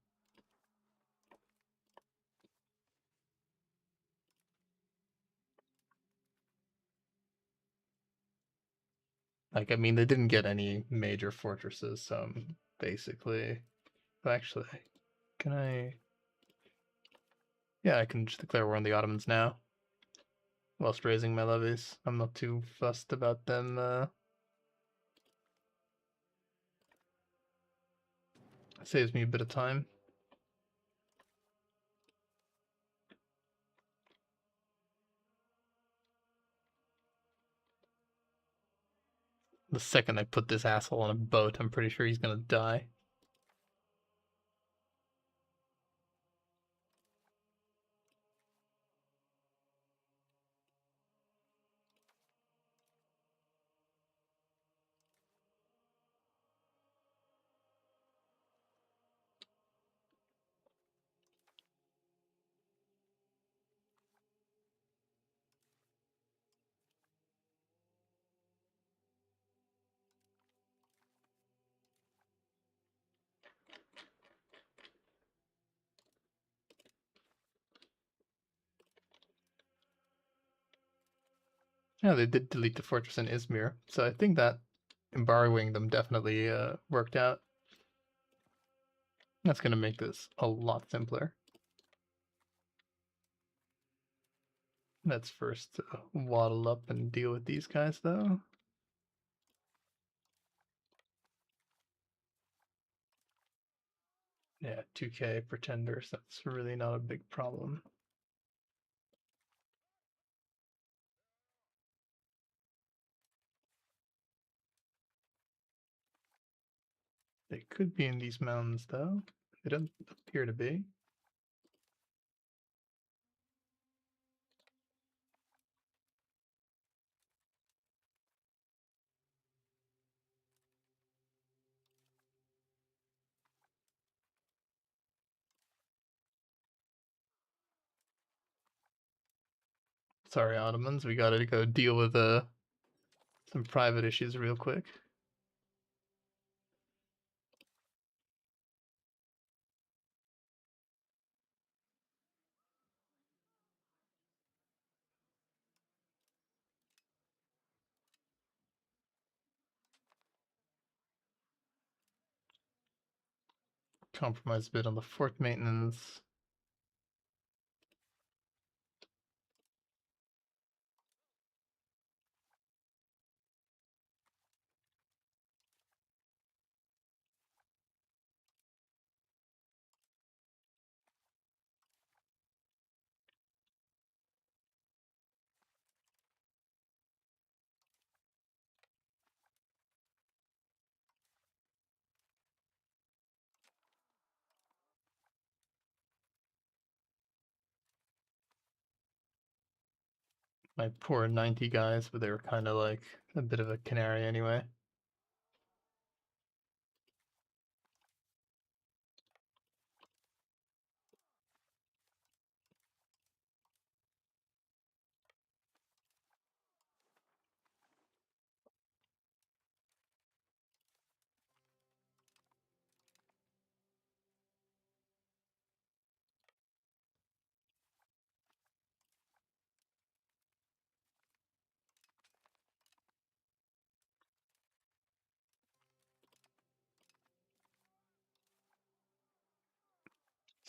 Like, I mean, they didn't get any major fortresses, so basically... Actually, can I... Yeah, I can just declare war on the Ottomans now. Whilst raising my levies. I'm not too fussed about them. Saves me a bit of time. The second I put this asshole on a boat, I'm pretty sure he's gonna die. Yeah, they did delete the fortress in Izmir, so I think that embargoing them definitely worked out. That's gonna make this a lot simpler. Let's first waddle up and deal with these guys, though. Yeah, 2k pretenders, that's really not a big problem. They could be in these mountains, though. They don't appear to be. Sorry, Ottomans, we gotta go deal with some private issues real quick. Compromise a bit on the fort maintenance. My poor 90 guys, but they were kind of like a bit of a canary anyway.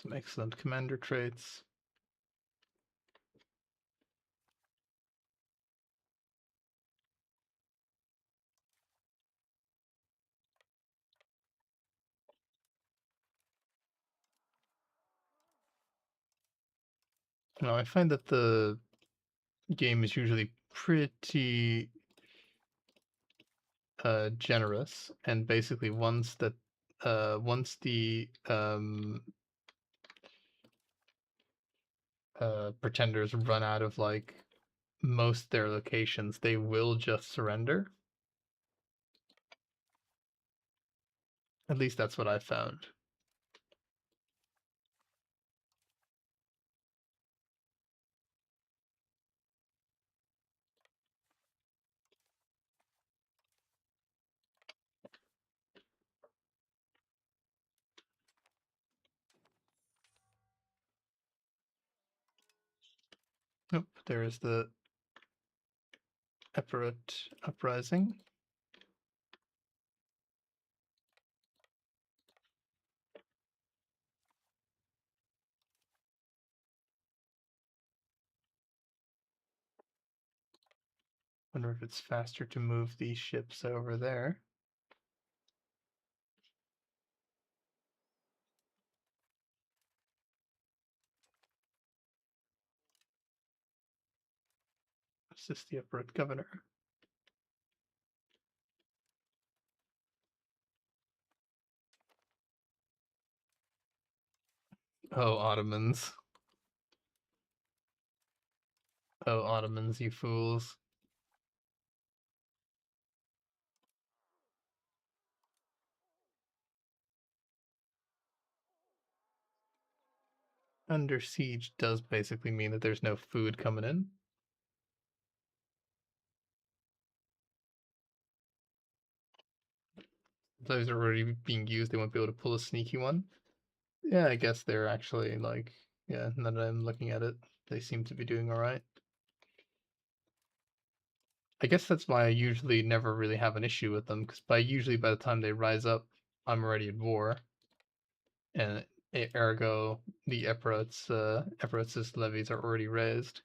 Some excellent commander traits. Now, I find that the game is usually pretty generous, and basically once the pretenders run out of like most their locations, they will just surrender. At least that's what I found. Nope, there is the Epirate uprising. Wonder if it's faster to move these ships over there. Assist the Epirate governor. Oh, Ottomans. Oh, Ottomans, you fools. Under siege does basically mean that there's no food coming in. Those are already being used, they won't be able to pull a sneaky one. Yeah, I guess they're actually like, yeah, now that I'm looking at it, they seem to be doing alright. I guess that's why I usually never really have an issue with them, because usually by the time they rise up, I'm already at war. And ergo, the Epirates' levies are already raised.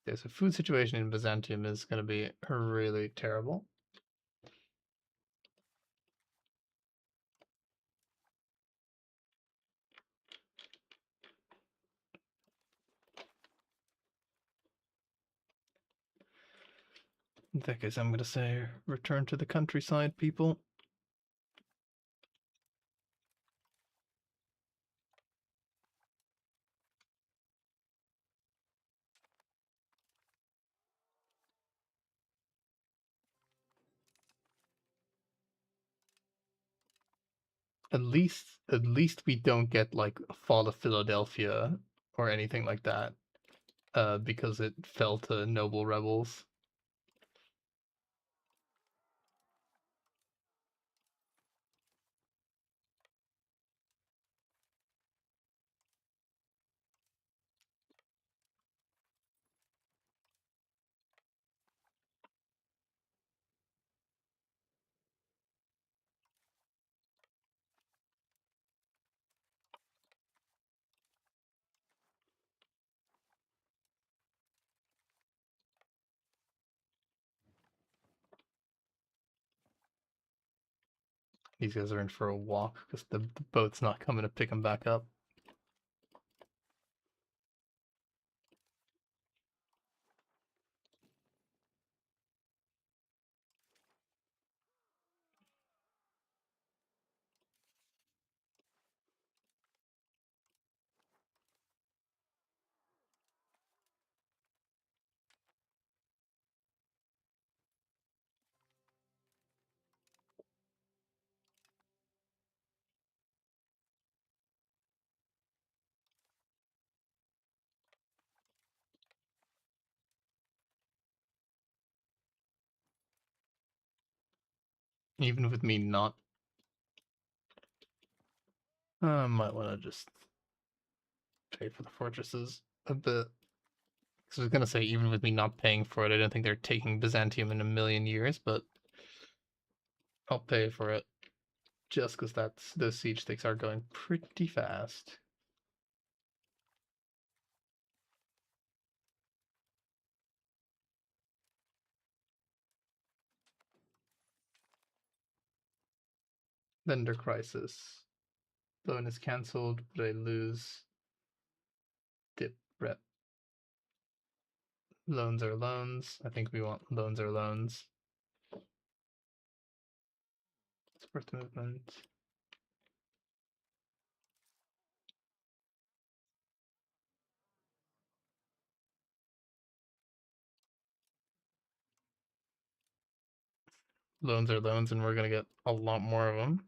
Okay, so food situation in Byzantium is going to be really terrible. In that case, I'm going to say return to the countryside, people. At least we don't get like a fall of Philadelphia or anything like that, because it fell to noble rebels. These guys are in for a walk because the boat's not coming to pick them back up. Even with me not, I might want to just pay for the fortresses a bit. Because I was gonna say, even with me not paying for it, I don't think they're taking Byzantium in a million years, but I'll pay for it just because those siege stakes are going pretty fast. Vendor crisis. Loan is cancelled, but I lose dip rep. Loans are loans. I think we want loans are loans. Support movement. Loans are loans, and we're gonna get a lot more of them.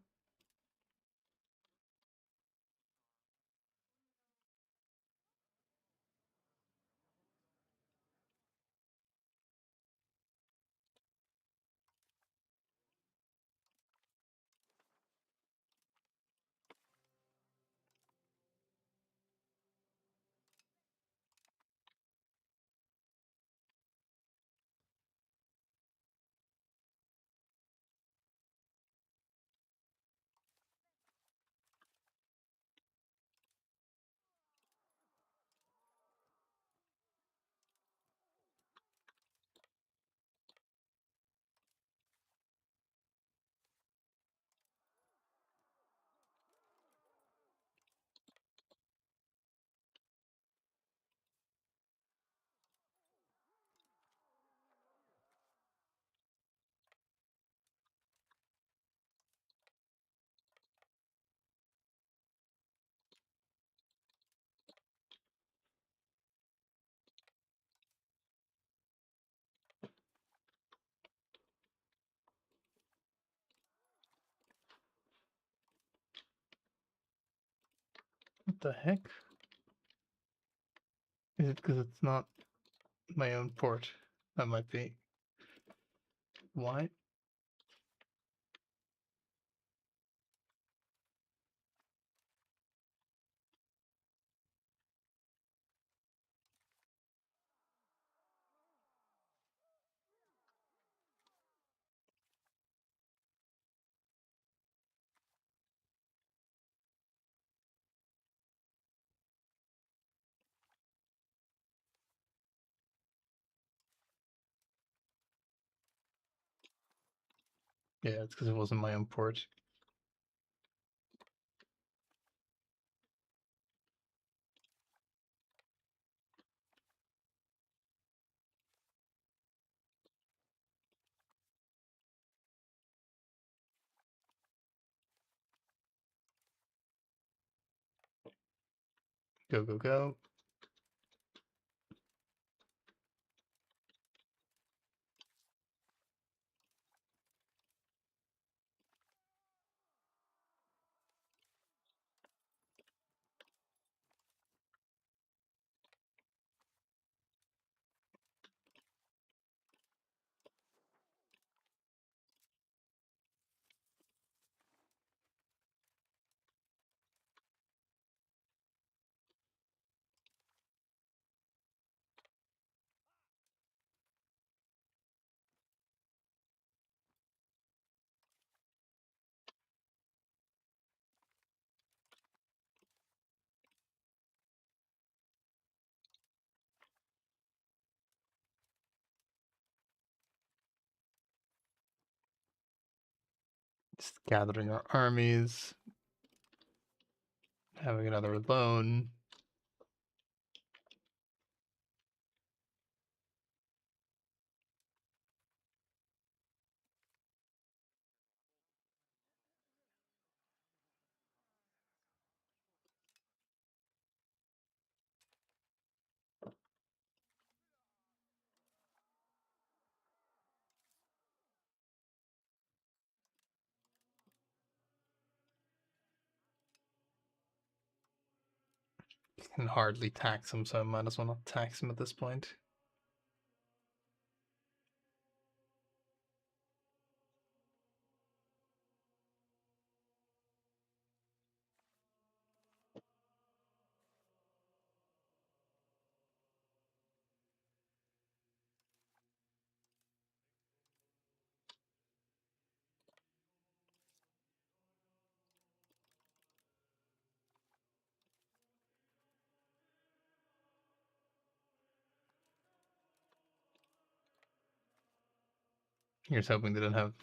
the heck? Is it because it's not my own port? That might be why. Yeah, it's because it wasn't my own port. Go, go, go. Just gathering our armies, having another loan. Can hardly tax him, so I might as well not tax him at this point. Here's hoping they don't have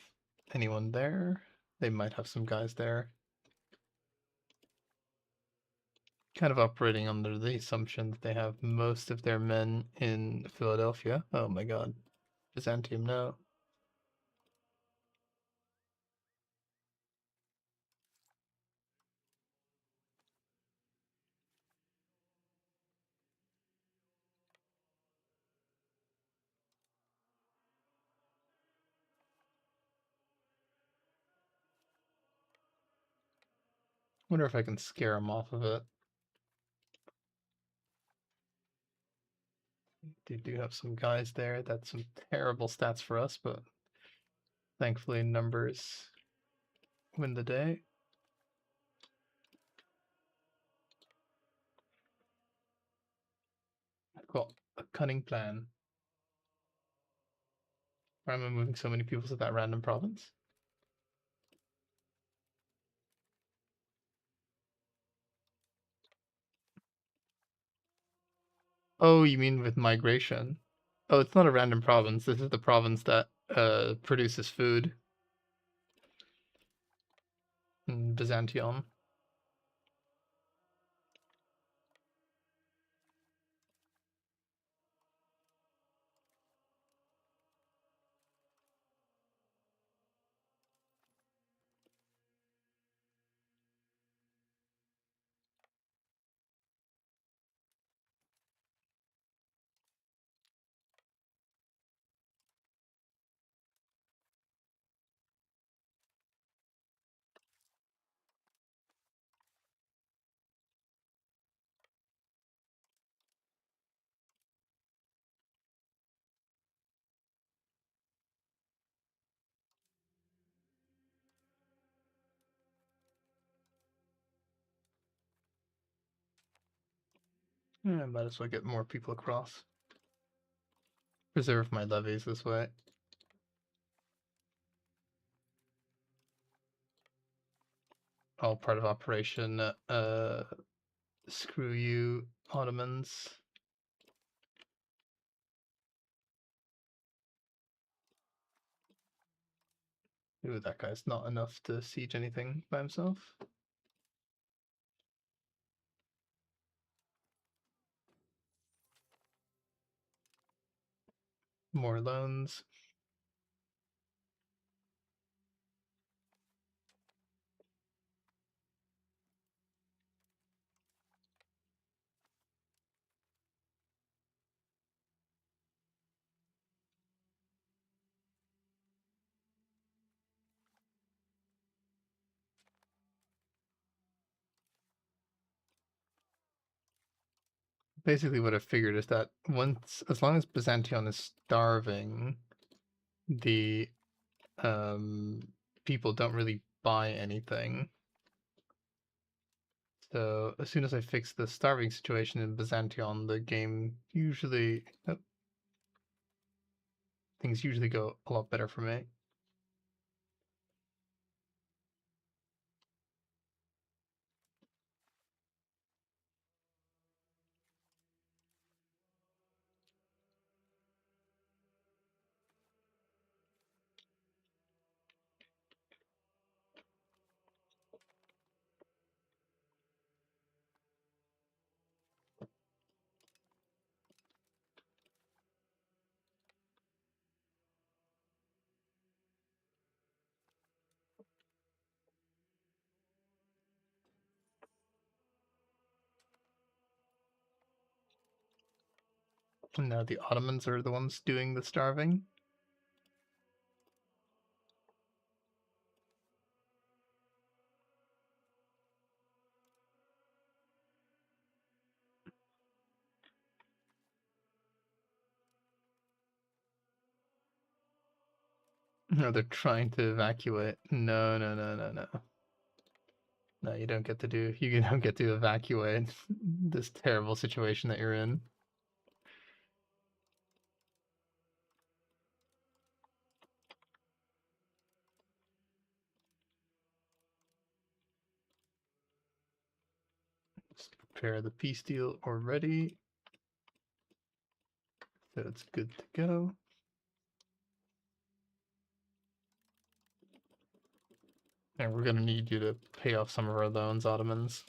anyone there. They might have some guys there. Kind of operating under the assumption that they have most of their men in Philadelphia. Oh my god. Byzantium, no. Wonder if I can scare them off of it. They do have some guys there. That's some terrible stats for us, but thankfully numbers win the day. I've got a cunning plan. Why am I moving so many people to that random province? Oh, you mean with migration? Oh, it's not a random province. This is the province that produces food in Byzantium. Yeah, might as well get more people across. Preserve my levies this way. All part of Operation Screw You, Ottomans. Ooh, that guy's not enough to siege anything by himself. More loans. Basically, what I figured is that as long as Byzantium is starving, the people don't really buy anything. So as soon as I fix the starving situation in Byzantium, the game usually things usually go a lot better for me. And now the Ottomans are the ones doing the starving. No, they're trying to evacuate. No, no, no, no, no. No, you don't get to do. You don't get to evacuate this terrible situation that you're in. Just prepare the peace deal already, so it's good to go. And we're gonna need you to pay off some of our loans, Ottomans.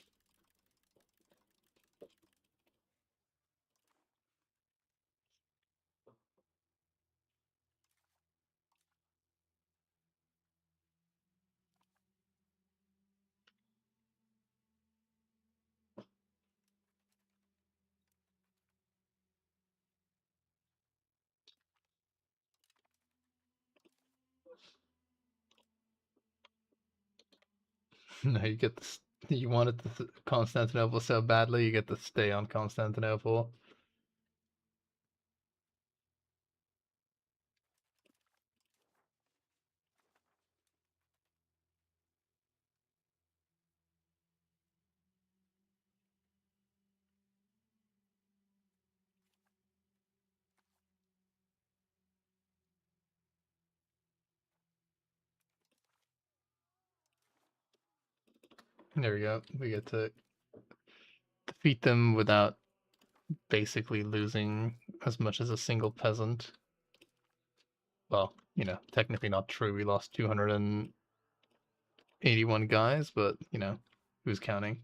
No, you get this. You wanted Constantinople so badly, you get to stay on Constantinople. There we go. We get to defeat them without basically losing as much as a single peasant. Well, you know, technically not true. We lost 281 guys, but, you know, who's counting?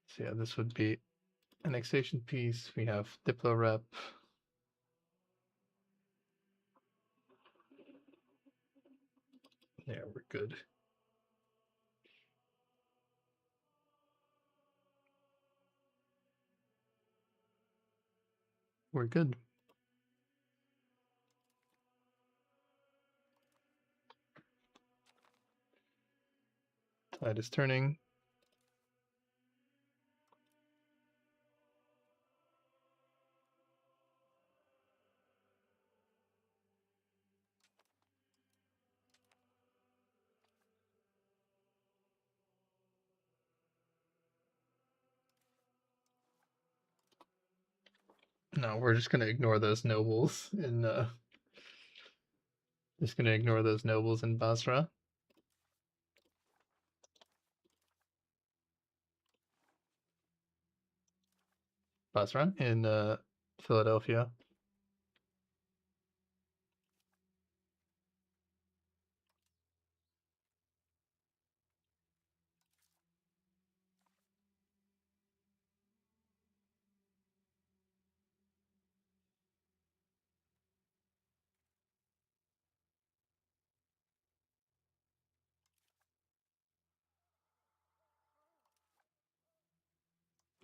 So yeah, this would be annexation piece. We have Diplo rep. Yeah, we're good. We're good. Tide is turning. No, we're just gonna ignore those nobles in just gonna ignore those nobles in Basra. Basra in Philadelphia.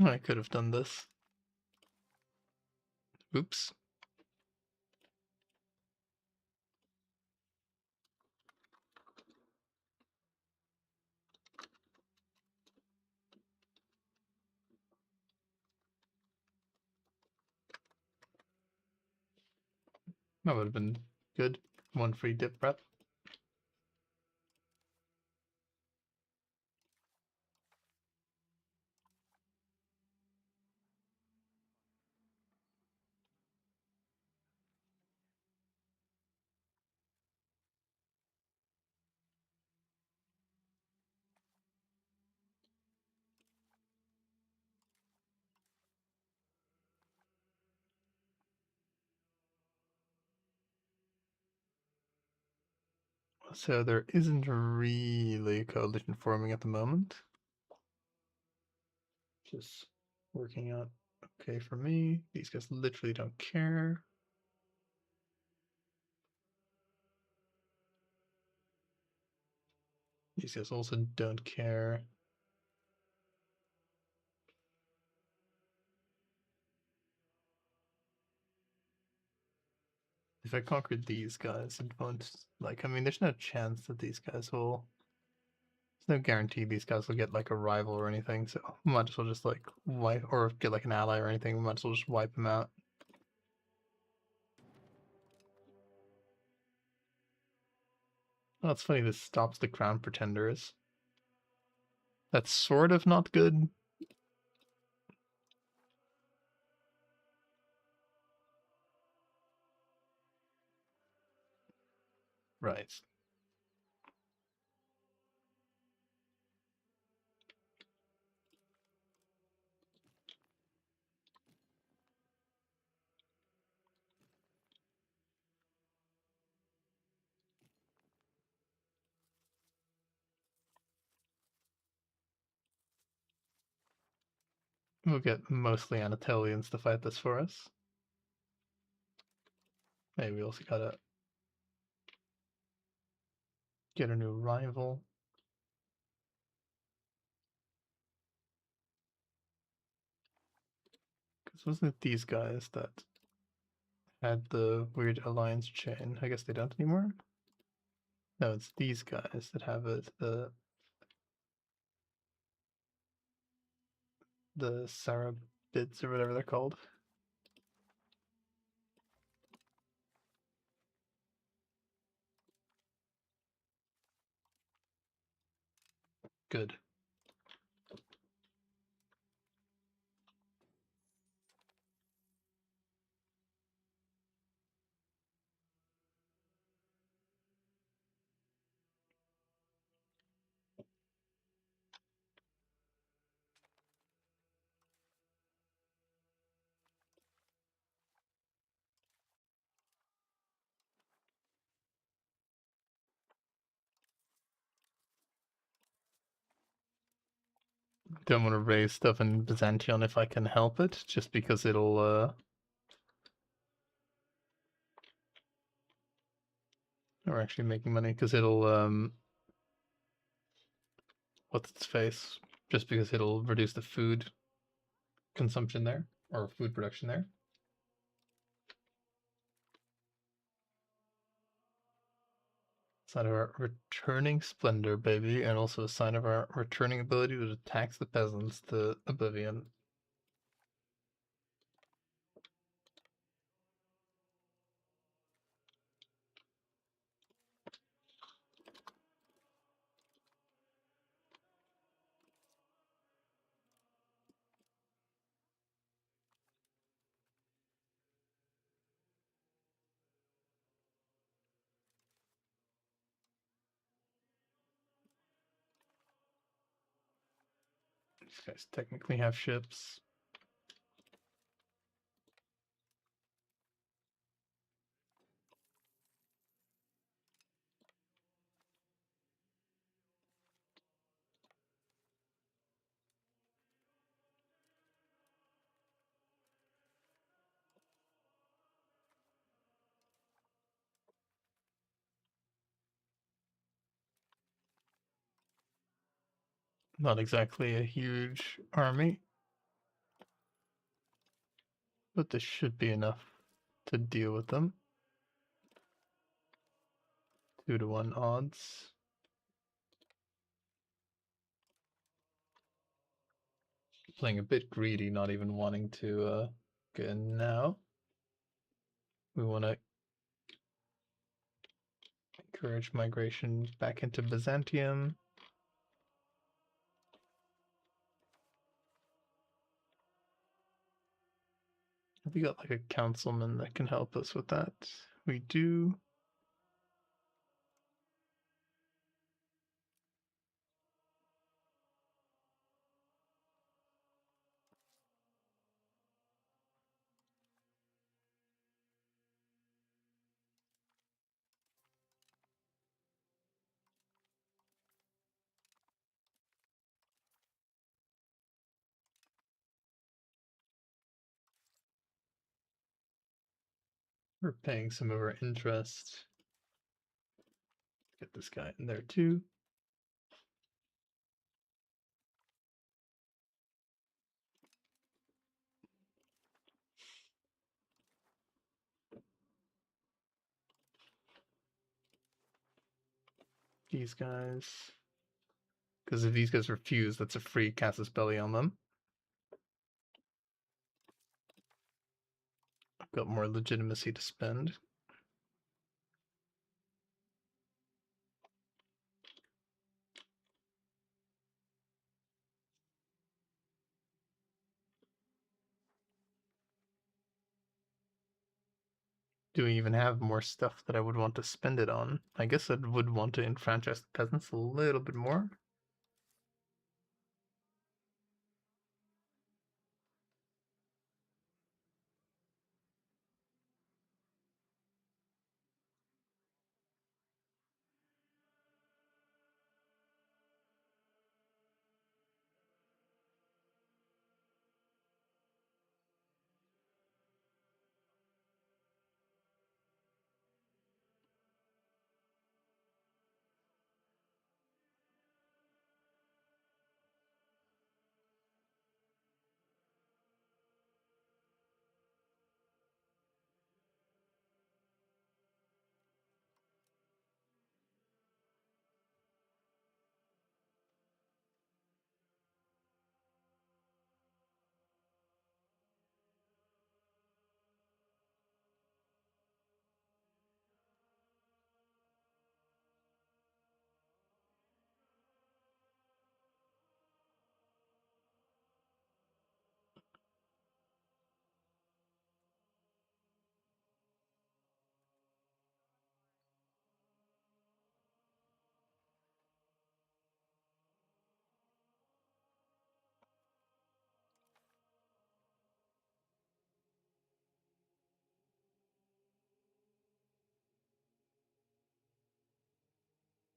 I could have done this. Oops. That would have been good. One free dip prep. So there isn't really a coalition forming at the moment. Just working out okay for me. These guys literally don't care. These guys also don't care. If I conquered these guys, it won't, like, I mean, there's no chance that these guys will, there's no guarantee these guys will get, like, a rival or anything, so we might as well just, like, wipe, or get, like, an ally or anything, we might as well just wipe them out. Oh, it's funny, this stops the crown pretenders. That's sort of not good. Right. We'll get mostly Anatolians to fight this for us. Maybe we also gotta get a new rival. Because wasn't it these guys that had the weird alliance chain? I guess they don't anymore? No, it's these guys that have it, the Sarabids or whatever they're called. Good. Don't want to raise stuff in Byzantium if I can help it, just because it'll we're actually making money because it'll what's its face? Just because it'll reduce the food consumption there or food production there. Sign of our returning splendor, baby, and also a sign of our returning ability to tax the peasants to oblivion. These guys technically have ships. Not exactly a huge army, but this should be enough to deal with them. 2-to-1 odds. Playing a bit greedy, not even wanting to get in now. We want to encourage migration back into Byzantium. Have we got like a councilman that can help us with that? We do. We're paying some of our interest. Get this guy in there too. These guys. Because if these guys refuse, that's a free casus belli on them. I've got more legitimacy to spend. Do we even have more stuff that I would want to spend it on? I guess I would want to enfranchise the peasants a little bit more.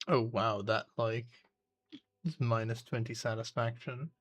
Oh wow, that like is minus 20 satisfaction.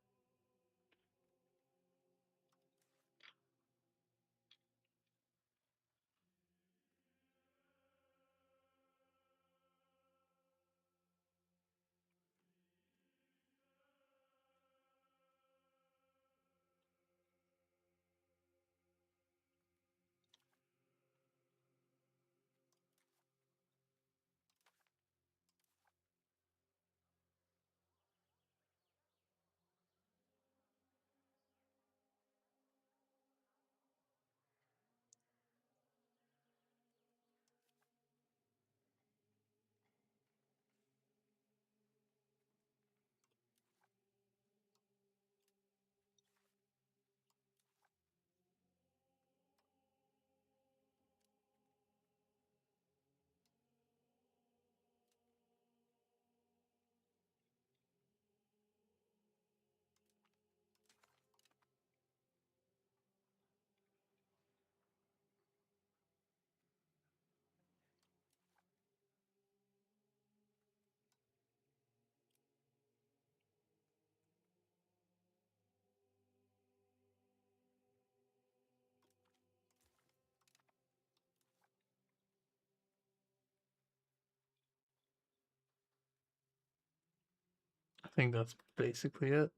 think that's basically it.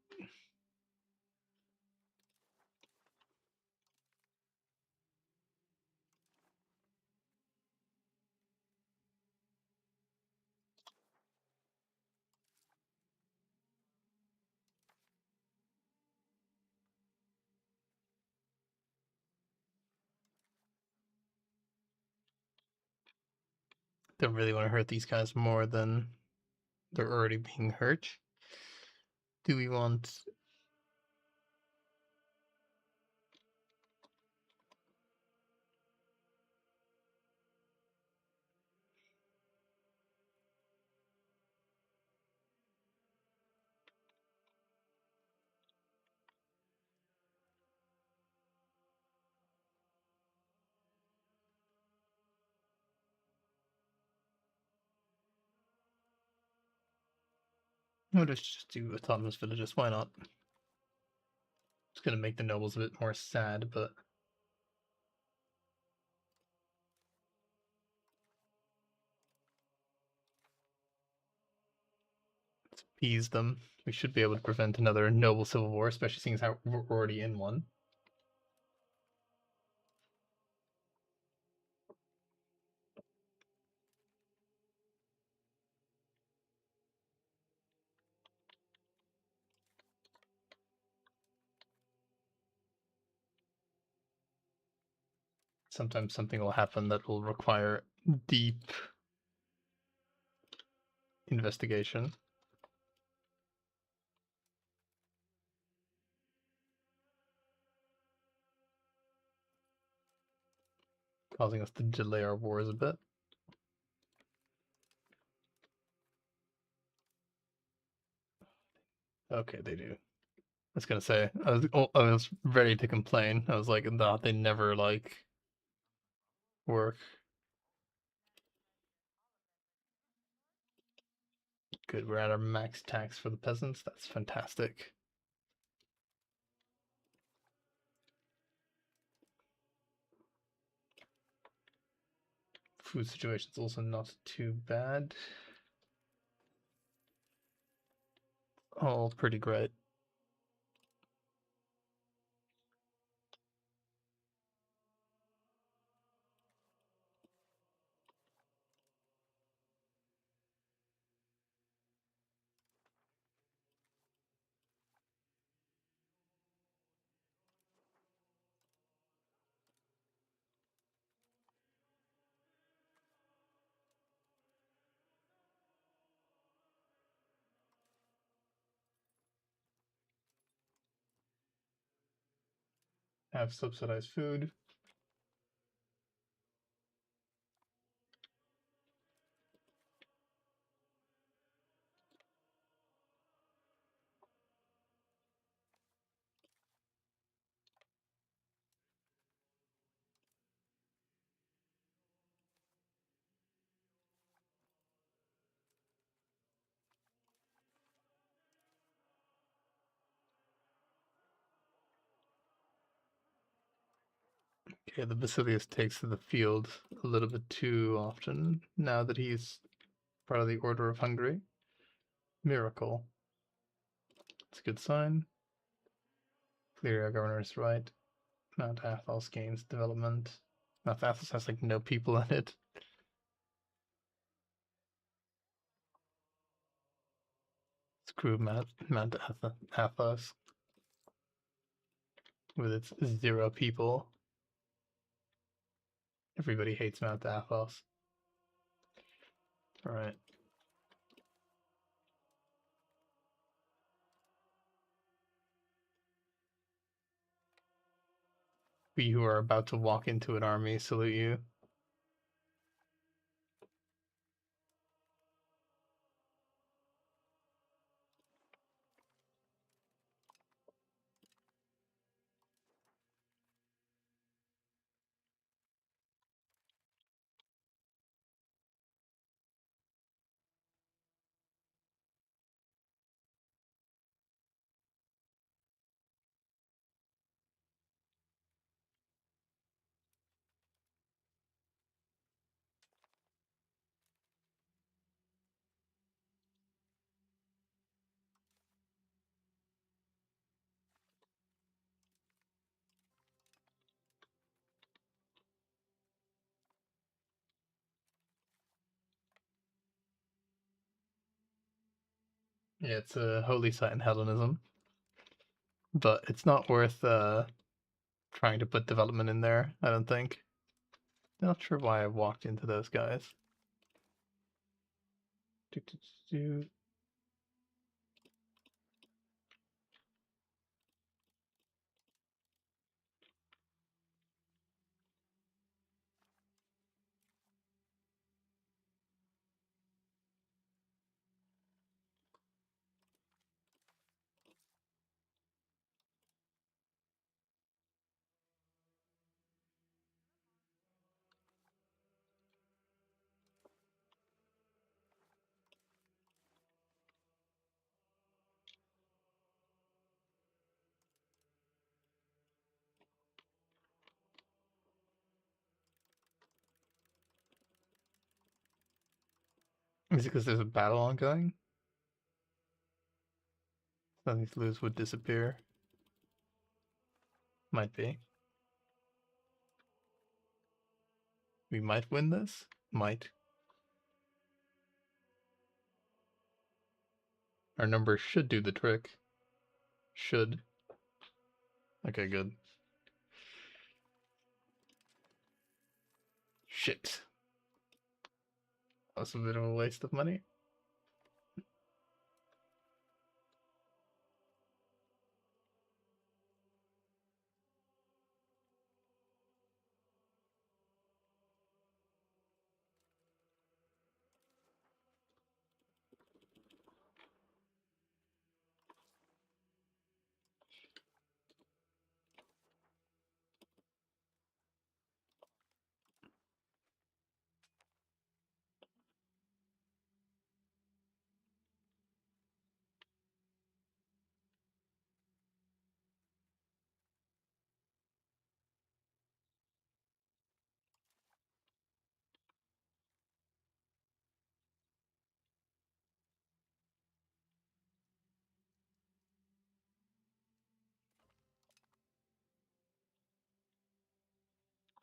Don't really want to hurt these guys more than they're already being hurt. Do we want... let's just do autonomous villages, why not? It's gonna make the nobles a bit more sad, but... let's appease them. We should be able to prevent another noble civil war, especially seeing as how we're already in one. Sometimes something will happen that will require deep investigation. Causing us to delay our wars a bit. Okay, they do. I was gonna say, I was ready to complain. I was like, nah, they never, like, work. Good, we're at our max tax for the peasants. That's fantastic. Food situation's also not too bad. All pretty great. Have subsidized food. Okay, the Basilius takes to the field a little bit too often now that he's part of the Order of Hungary. Miracle. It's a good sign. Clear our governor's right. Mount Athos gains development. Mount Athos has like no people in it. Screw Mount Athos with its 0 people. Everybody hates Mount Athos. Alright. We who are about to walk into an army salute you. Yeah, it's a holy site in Hellenism, but it's not worth trying to put development in there, I don't think. Not sure why I walked into those guys. Do, do, do. Is it because there's a battle ongoing? So these loos would disappear. Might be. We might win this. Might. Our numbers should do the trick. Should. Okay, good. Shit. That was a bit of a waste of money.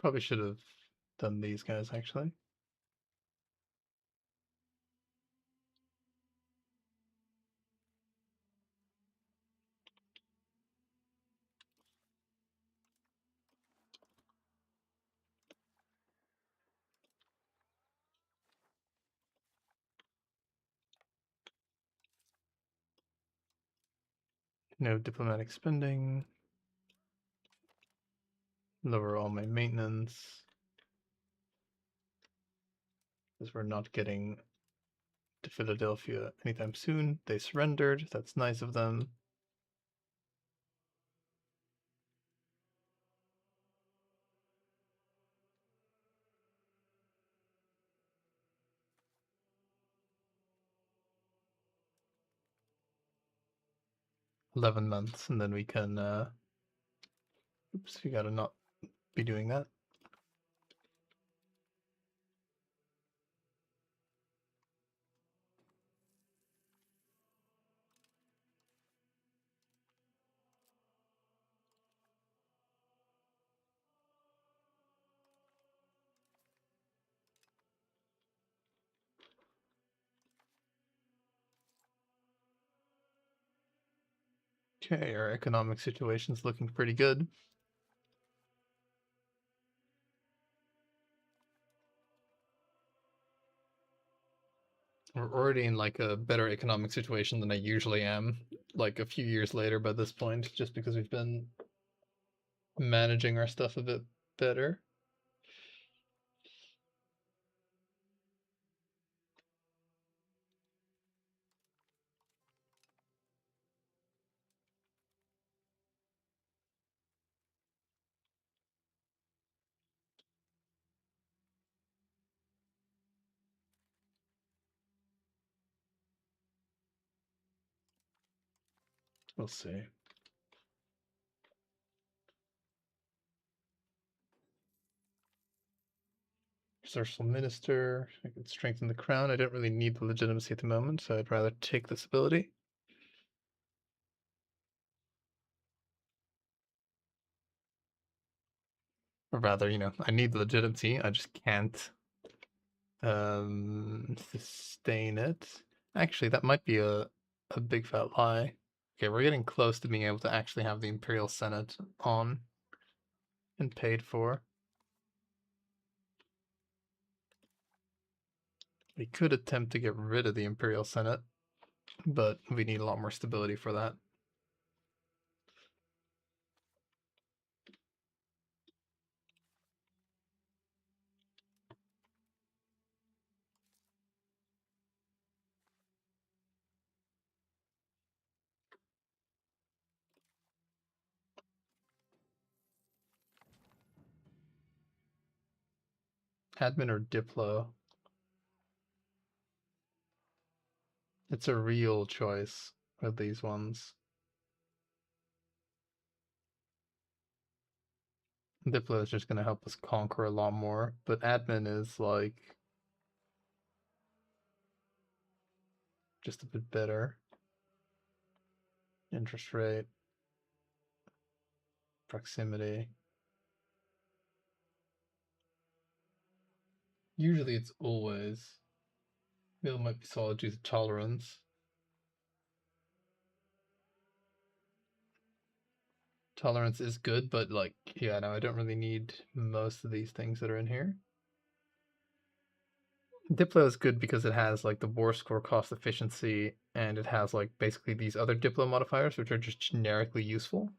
Probably should have done these guys, actually. No diplomatic spending. Lower all my maintenance. Because we're not getting to Philadelphia anytime soon. They surrendered. That's nice of them. $11 months, and then we can oops, we gotta not be doing that. Okay, our economic situation's looking pretty good. We're already in like a better economic situation than I usually am, like a few years later by this point, just because we've been managing our stuff a bit better. We'll see. Social minister, I could strengthen the crown. I don't really need the legitimacy at the moment, so I'd rather take this ability. Or rather, I need the legitimacy, I just can't sustain it. Actually, that might be a a big fat lie. Okay, we're getting close to being able to actually have the Imperial Senate on and paid for. We could attempt to get rid of the Imperial Senate, but we need a lot more stability for that. Admin or Diplo? It's a real choice with these ones. Diplo is just going to help us conquer a lot more, but admin is like just a bit better. Interest rate, proximity. Usually it's always. Middle might be solid due to tolerance. Tolerance is good, but like, yeah, no, I don't really need most of these things that are in here. Diplo is good because it has like the war score cost efficiency, and it has like basically these other Diplo modifiers, which are just generically useful.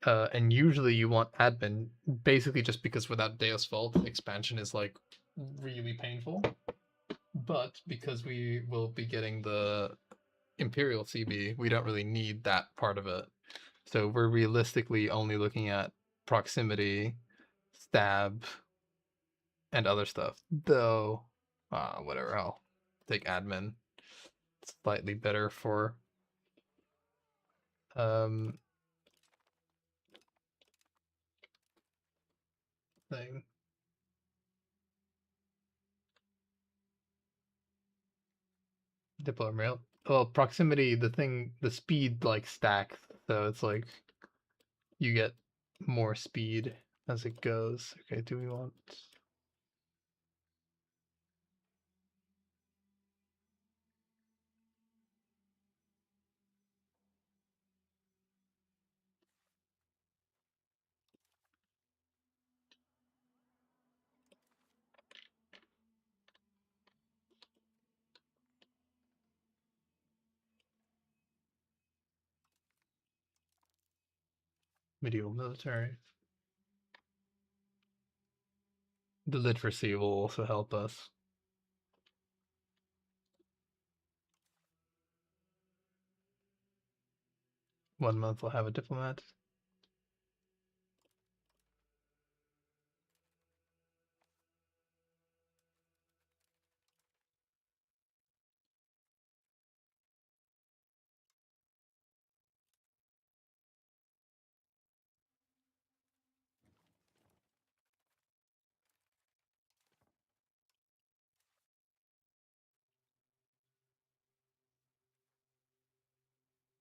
And usually you want admin, basically just because without Deus Vult, expansion is like really painful. But because we will be getting the Imperial CB, we don't really need that part of it. So we're realistically only looking at proximity, stab, and other stuff. Though, whatever, I'll take admin. Slightly better for thing. Diplo rail. Well, proximity, the speed like stacks, so it's like you get more speed as it goes. Okay, do we want medieval military? The literacy will also help us. 1 month we'll have a diplomat.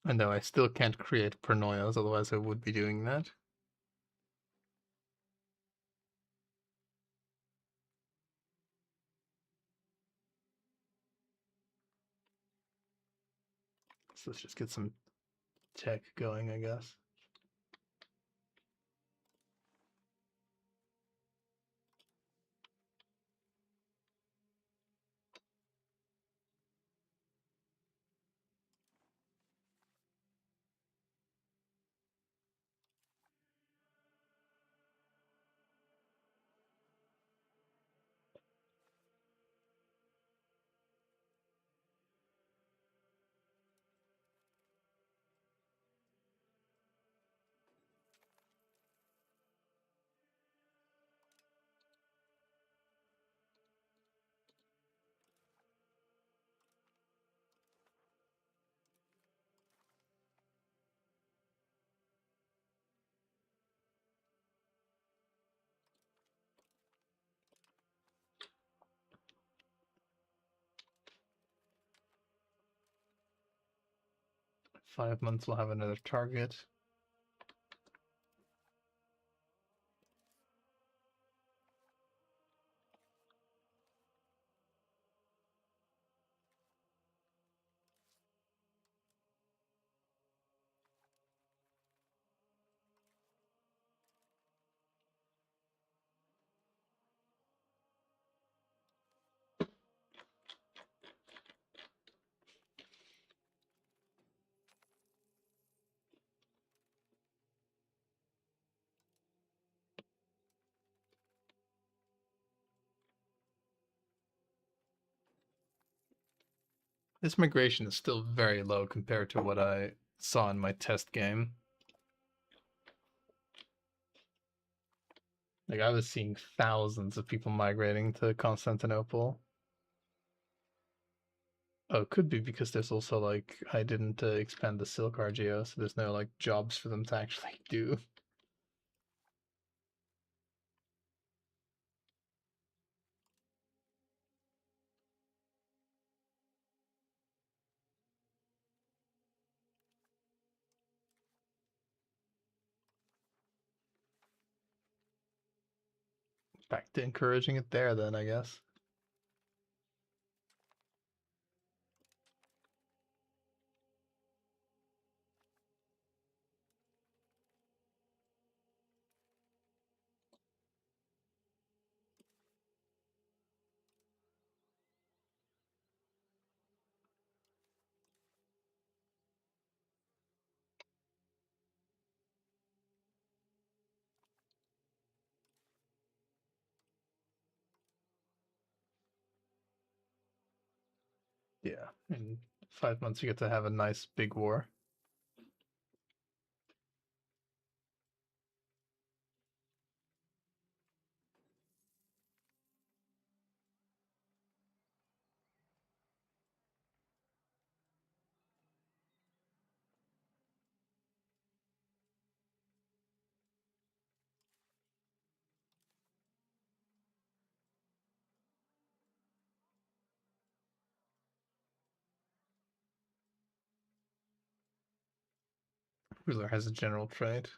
And no, I still can't create paranoias, otherwise I would be doing that. So let's just get some tech going, I guess. Five months we'll have another target. This migration is still very low compared to what I saw in my test game. Like, I was seeing thousands of people migrating to Constantinople. Oh, it could be because there's also, like, I didn't expand the Silk RGO, so there's no, like, jobs for them to actually do. Back to encouraging it there, then, I guess. Yeah, in 5 months you get to have a nice big war. Ruler has a general trade.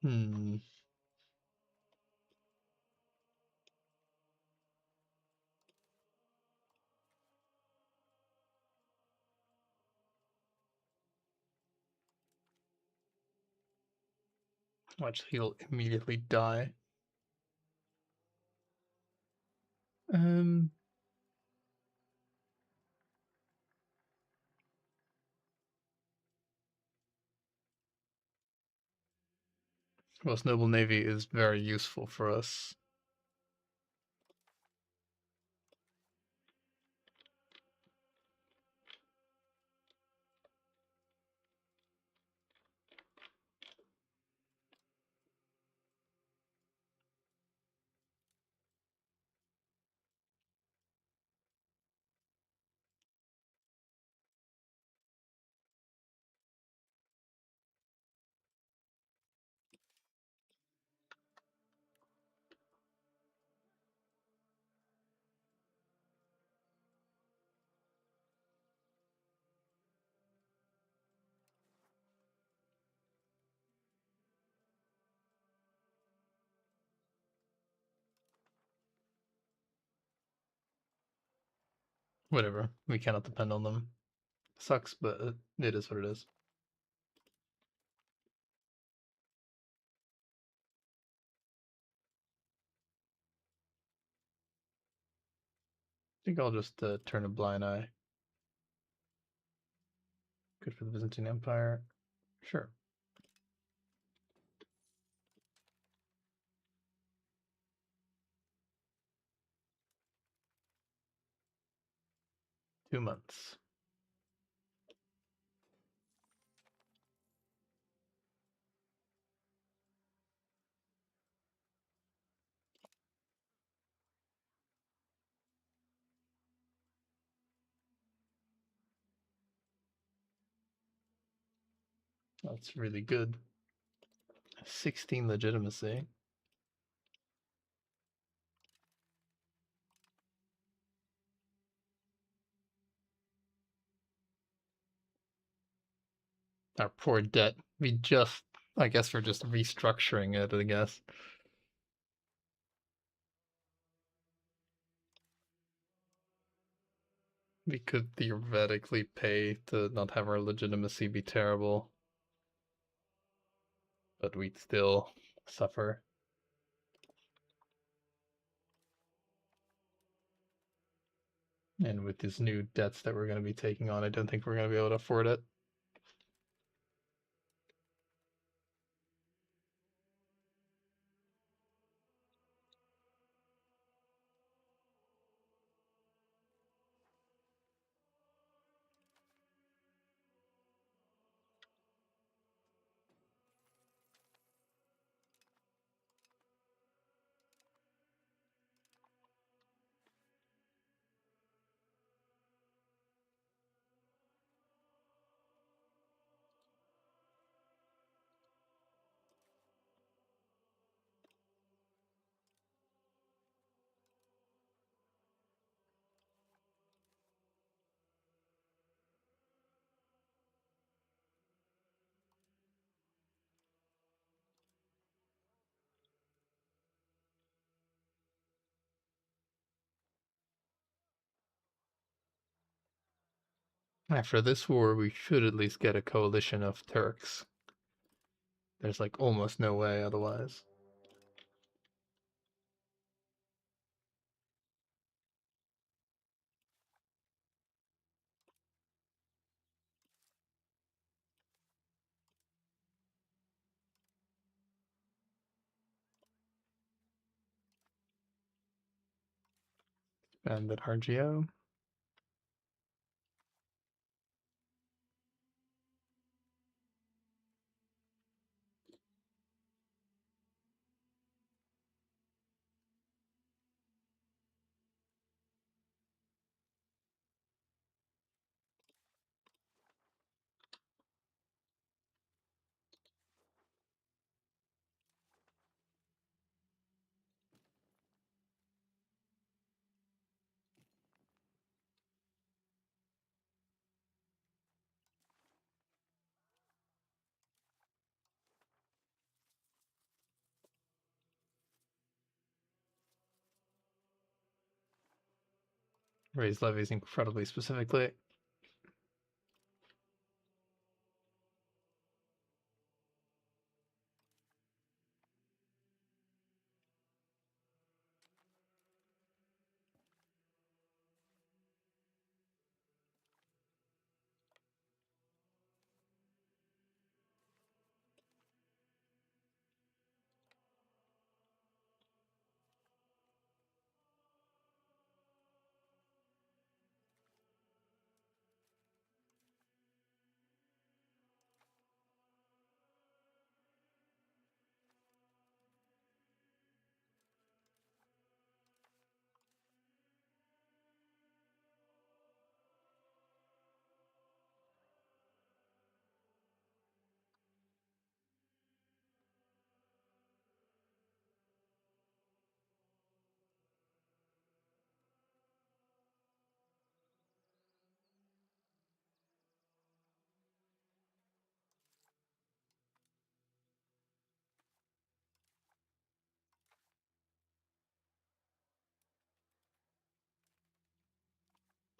Hmm. Watch, he'll immediately die. Um, Most Noble Navy is very useful for us. Whatever, we cannot depend on them. Sucks, but it is what it is. I think I'll just turn a blind eye. Good for the Byzantine Empire. Sure. $2 months. That's really good. 16 legitimacy. Our poor debt. I guess we're just restructuring it, I guess. We could theoretically pay to not have our legitimacy be terrible, but we'd still suffer. And with these new debts that we're going to be taking on, I don't think we're going to be able to afford it. After this war, we should at least get a coalition of Turks. There's like almost no way otherwise. And that RGO. Raise levies incredibly specifically.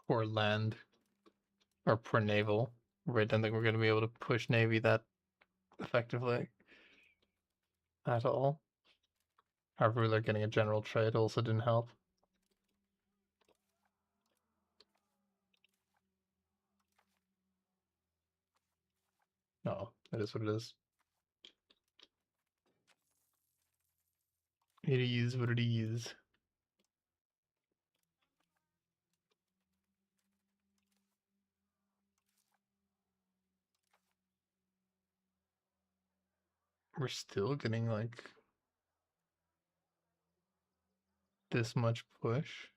Poor land. Or poor naval. I don't think we're going to be able to push navy that effectively at all. Our ruler getting a general trade also didn't help. No, it is what it is. It is what it is. We're still getting like this much push.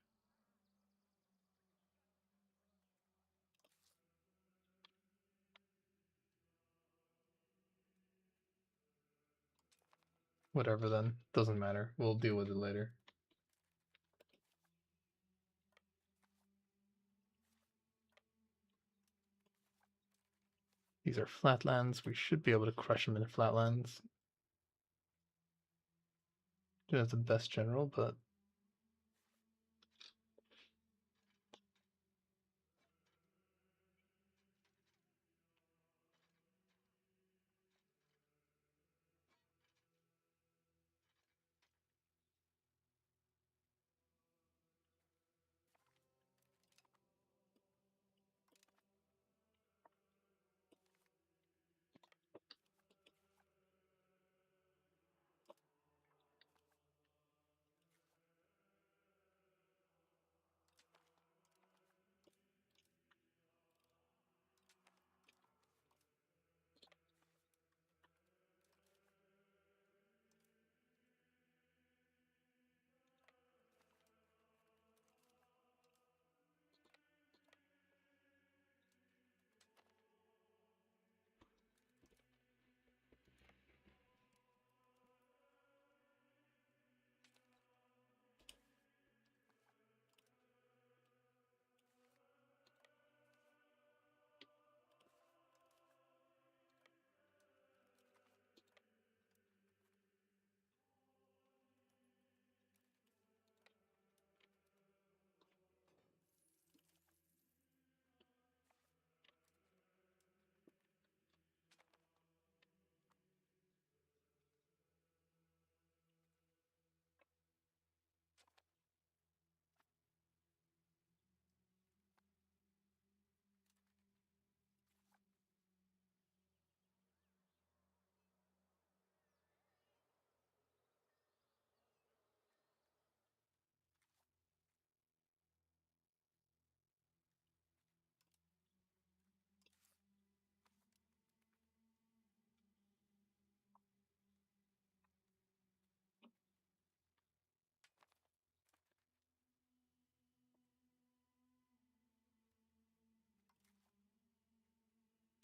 Whatever then. Doesn't matter. We'll deal with it later. These are flatlands. We should be able to crush them in flatlands. Don't have the best general, but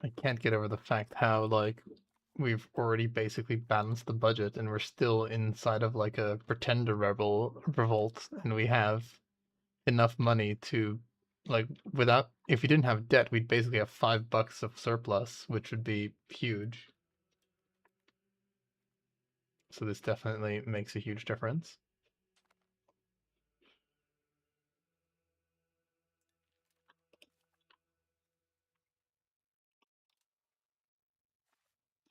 I can't get over the fact how, like, we've already basically balanced the budget and we're still inside of like a pretender revolt, and we have enough money to, like, without, if we didn't have debt, we'd basically have $5 of surplus, which would be huge. So this definitely makes a huge difference.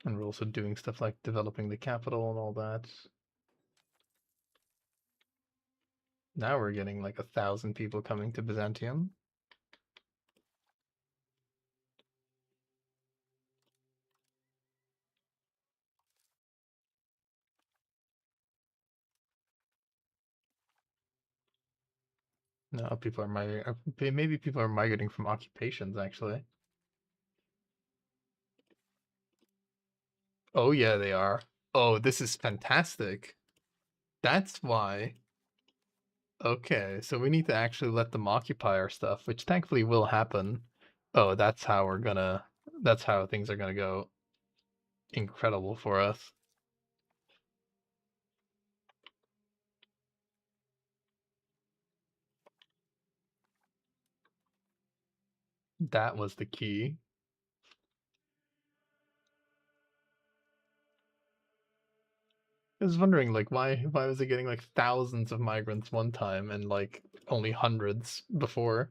And we're also doing stuff like developing the capital and all that. Now we're getting like 1,000 people coming to Byzantium. No, people are migrating. Maybe people are migrating from occupations, actually. Oh, yeah, they are. Oh, this is fantastic. That's why. Okay, so we need to actually let them occupy our stuff, which thankfully will happen. Oh, that's how we're gonna. That's how things are gonna go incredible for us. That was the key. I was wondering, like, why was it getting like thousands of migrants one time and like only hundreds before?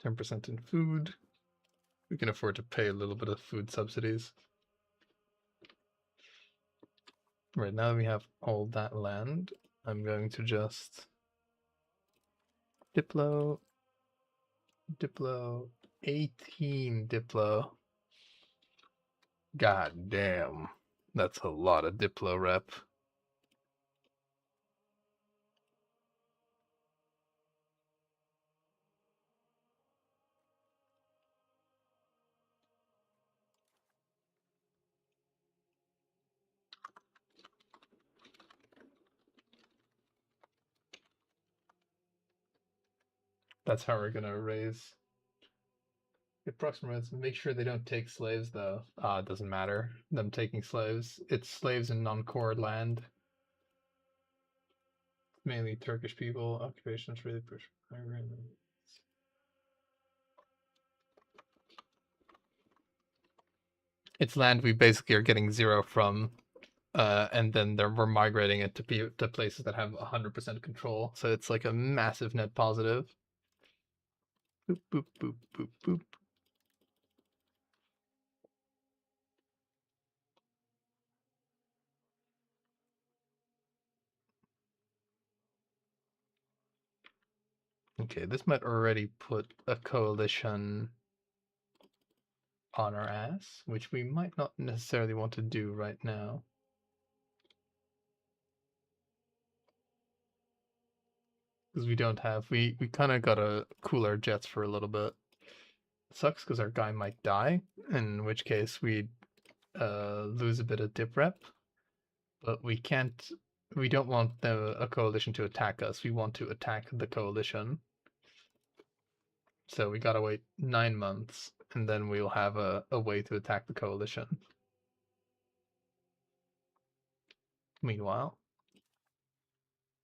10% in food. We can afford to pay a little bit of food subsidies. Right now we have all that land. I'm going to just Diplo, 18 Diplo. God damn. That's a lot of Diplo rep. That's how we're gonna raise approximates. Make sure they don't take slaves though. It doesn't matter. Them taking slaves. It's slaves in non-core land. Mainly Turkish people. Occupations really push. It's land we basically are getting zero from, and then we're migrating it to places that have 100% control. So it's like a massive net positive. Boop boop boop boop boop. Okay, this might already put a coalition on our ass, which we might not necessarily want to do right now. Because we don't have, we kind of gotta cool our jets for a little bit. It sucks because our guy might die, in which case we'd lose a bit of dip rep. But we can't, we don't want a coalition to attack us. We want to attack the coalition. So we gotta wait 9 months, and then we'll have a way to attack the coalition. Meanwhile,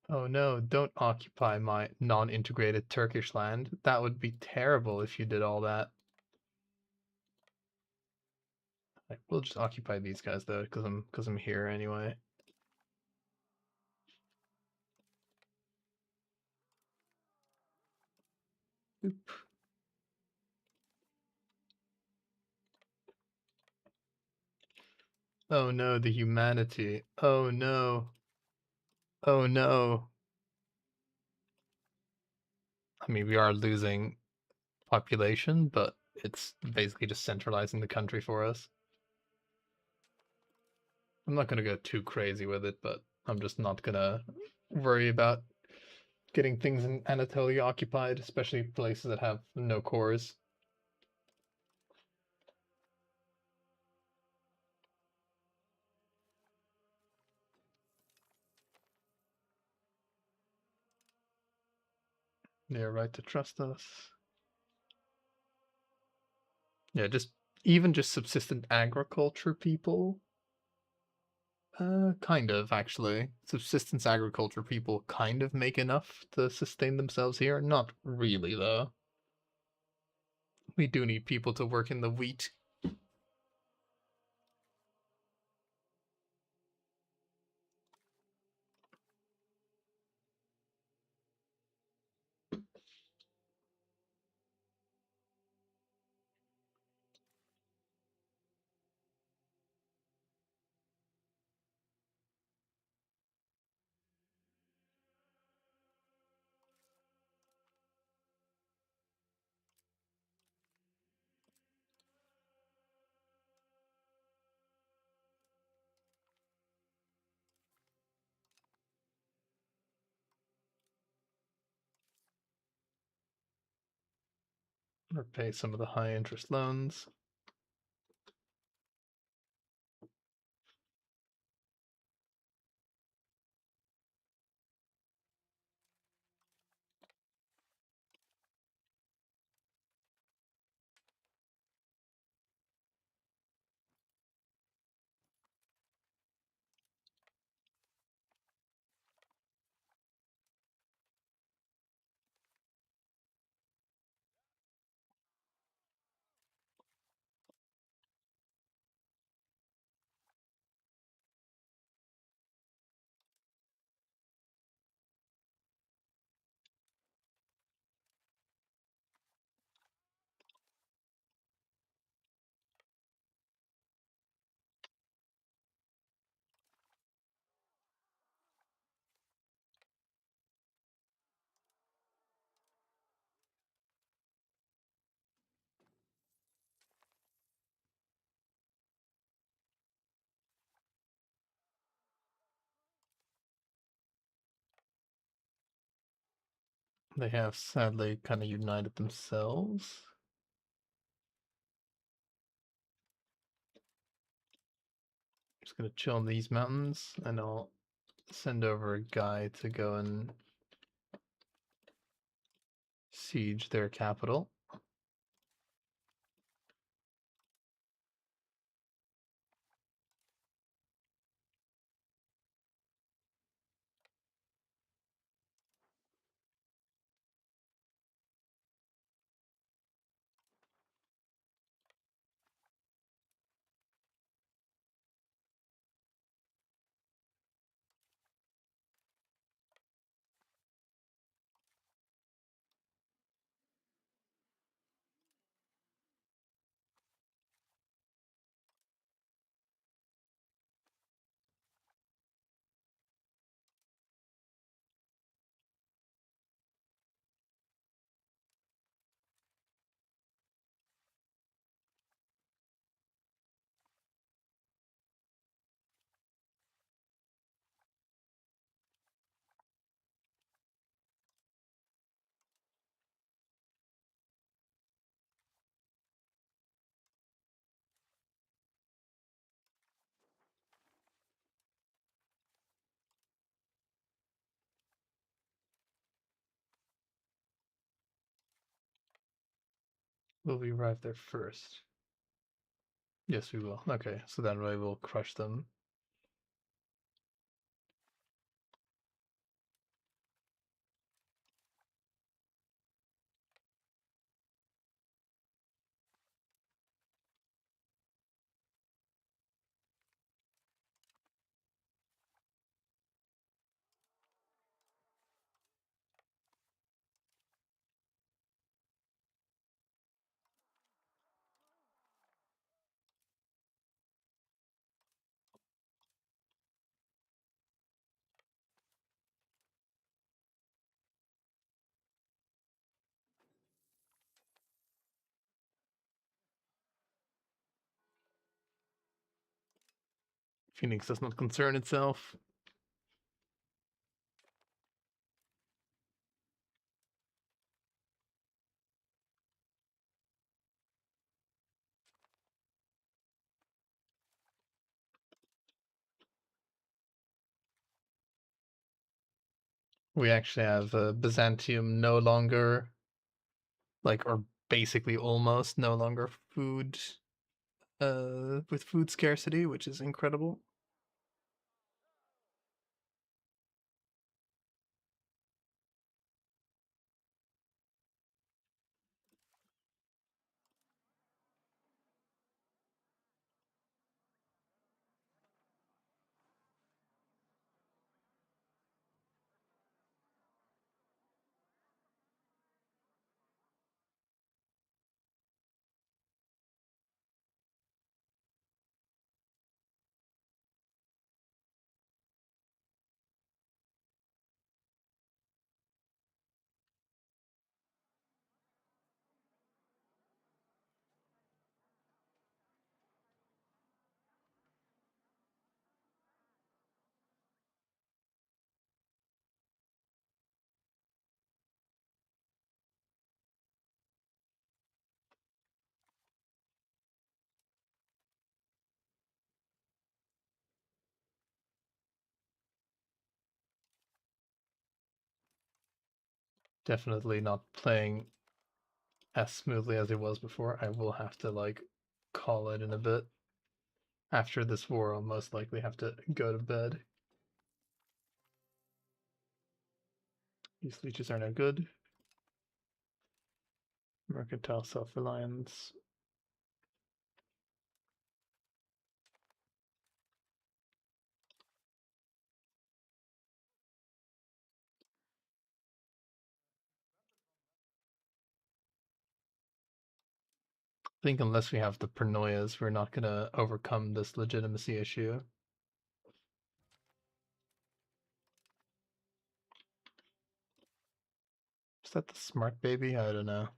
oh no, don't occupy my non-integrated Turkish land. That would be terrible if you did all that. We'll just occupy these guys though, because I'm here anyway. Oop. Oh no, the humanity. Oh no. Oh no. I mean, we are losing population, but it's basically just centralizing the country for us. I'm not gonna go too crazy with it, but I'm just not gonna worry about getting things in Anatolia occupied, especially places that have no cores. They're right to trust us. Yeah, just subsistent agriculture people. Kind of, actually. Subsistence agriculture people kind of make enough to sustain themselves here. Not really, though. We do need people to work in the wheat. Or pay some of the high interest loans. They have sadly kind of united themselves. Just gonna chill in these mountains, and I'll send over a guy to go and siege their capital. Will we arrive there first? Yes, we will. Okay, so then we will crush them. Phoenix does not concern itself. We actually have Byzantium no longer, like, or basically almost no longer food, with food scarcity, which is incredible. Definitely not playing as smoothly as it was before. I will have to like call it in a bit. After this war, I'll most likely have to go to bed. These leeches are no good. Mercantile self-reliance. I think unless we have the paranoias, we're not gonna overcome this legitimacy issue. Is that the smart baby? I don't know.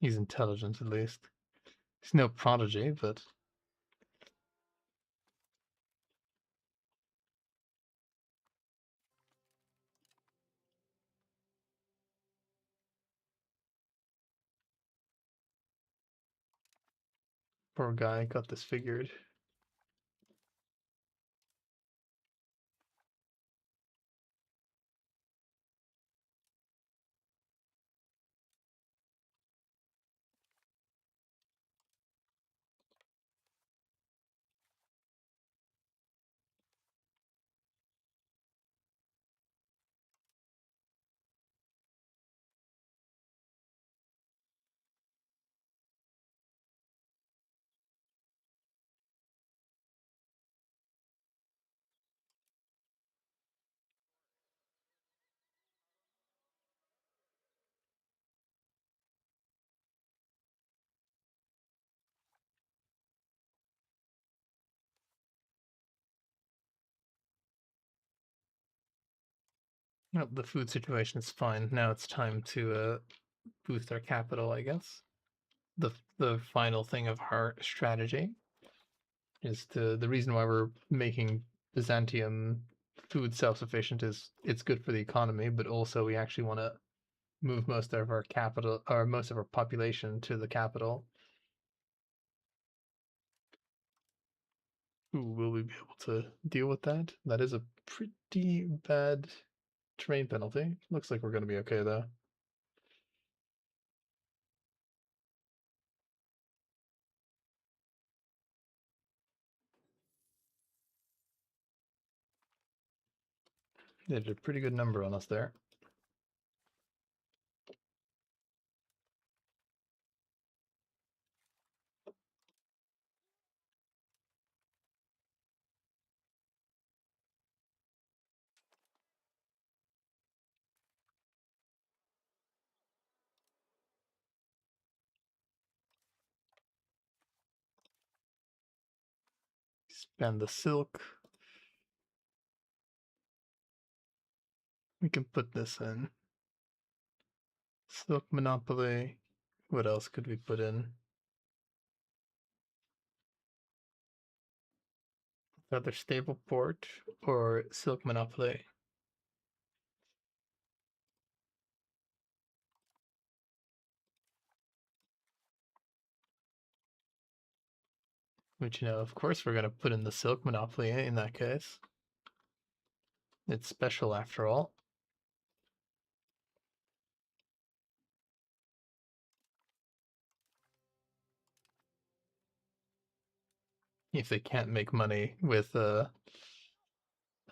He's intelligent at least. He's no prodigy, but poor guy got disfigured. Well, the food situation is fine. Now it's time to boost our capital, I guess. The final thing of our strategy is the reason why we're making Byzantium food self-sufficient is it's good for the economy, but also we actually want to move most of our capital or most of our population to the capital. Ooh, will we be able to deal with that? That is a pretty bad terrain penalty. Looks like we're going to be okay though. They did a pretty good number on us there. Spend the silk. We can put this in. Silk monopoly. What else could we put in? Either stable port or silk monopoly. Which, of course we're going to put in the silk monopoly in that case. It's special after all. If they can't make money with a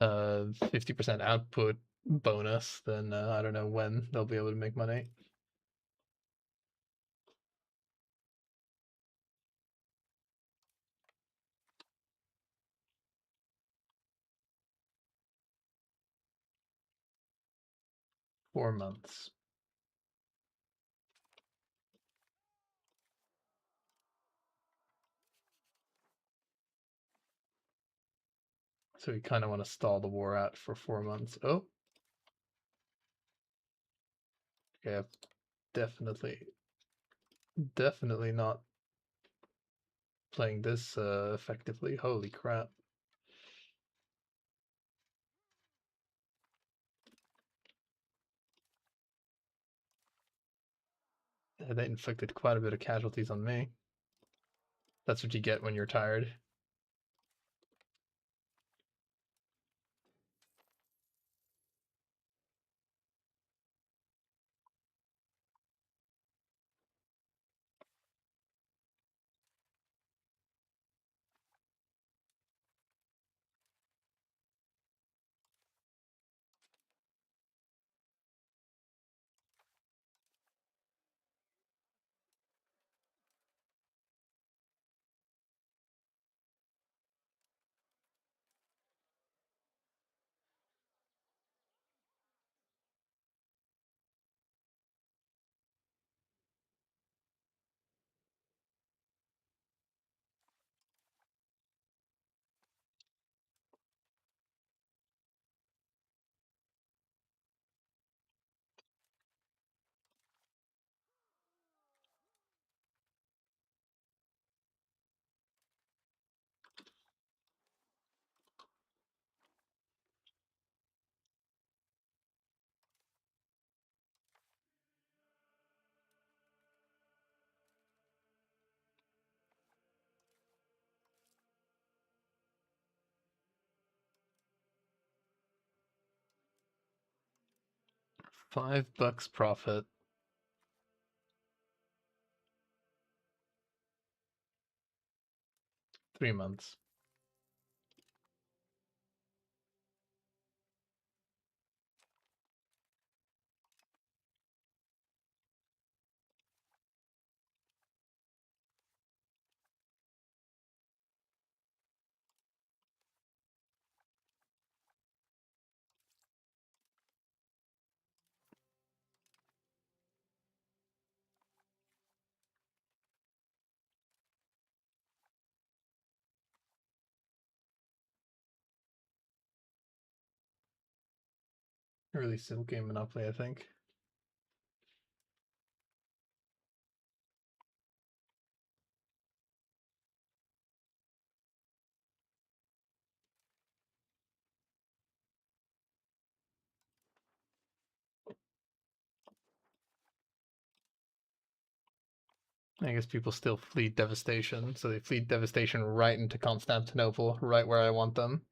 50% output bonus, then I don't know when they'll be able to make money. Four months. So we kind of want to stall the war out for 4 months. Oh, yeah, definitely not playing this effectively. Holy crap. They inflicted quite a bit of casualties on me. That's what you get when you're tired. 5 bucks profit. 3 months. Really simple game Monopoly, I think. I guess people still fleet devastation, so they fleet devastation right into Constantinople, right where I want them.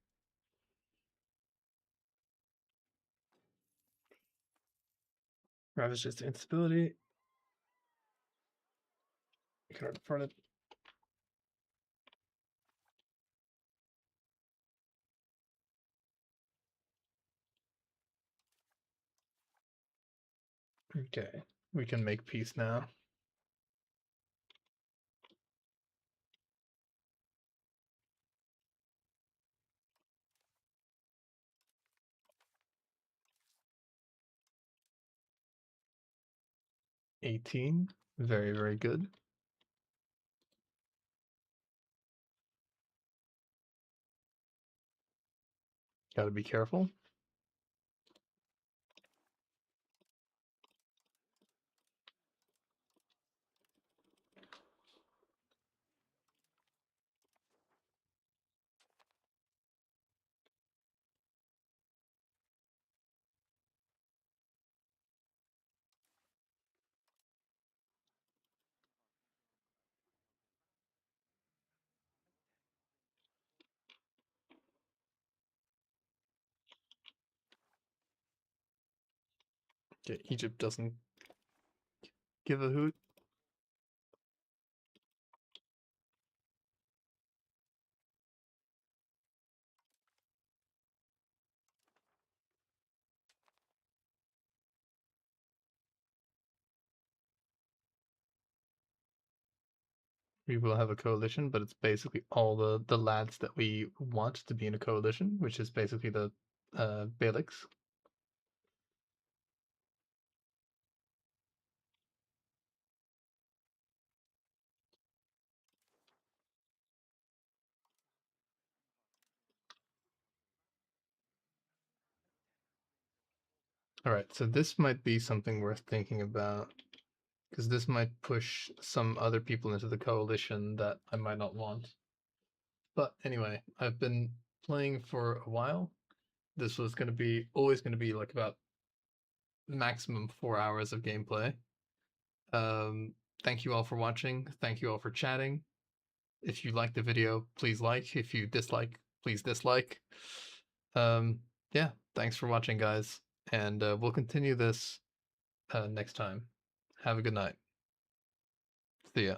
Ravage just instability. Card in front of. Okay, we can make peace now. $18, very, very good. Gotta be careful. Okay, Egypt doesn't give a hoot. We will have a coalition, but it's basically all the lads that we want to be in a coalition, which is basically the Beyliks. All right, so this might be something worth thinking about, because this might push some other people into the coalition that I might not want. But anyway, I've been playing for a while. This was going to be always going to be like about maximum 4 hours of gameplay. Thank you all for watching. Thank you all for chatting. If you like the video, please like. If you dislike, please dislike. Yeah, thanks for watching, guys. And we'll continue this next time. Have a good night. See ya.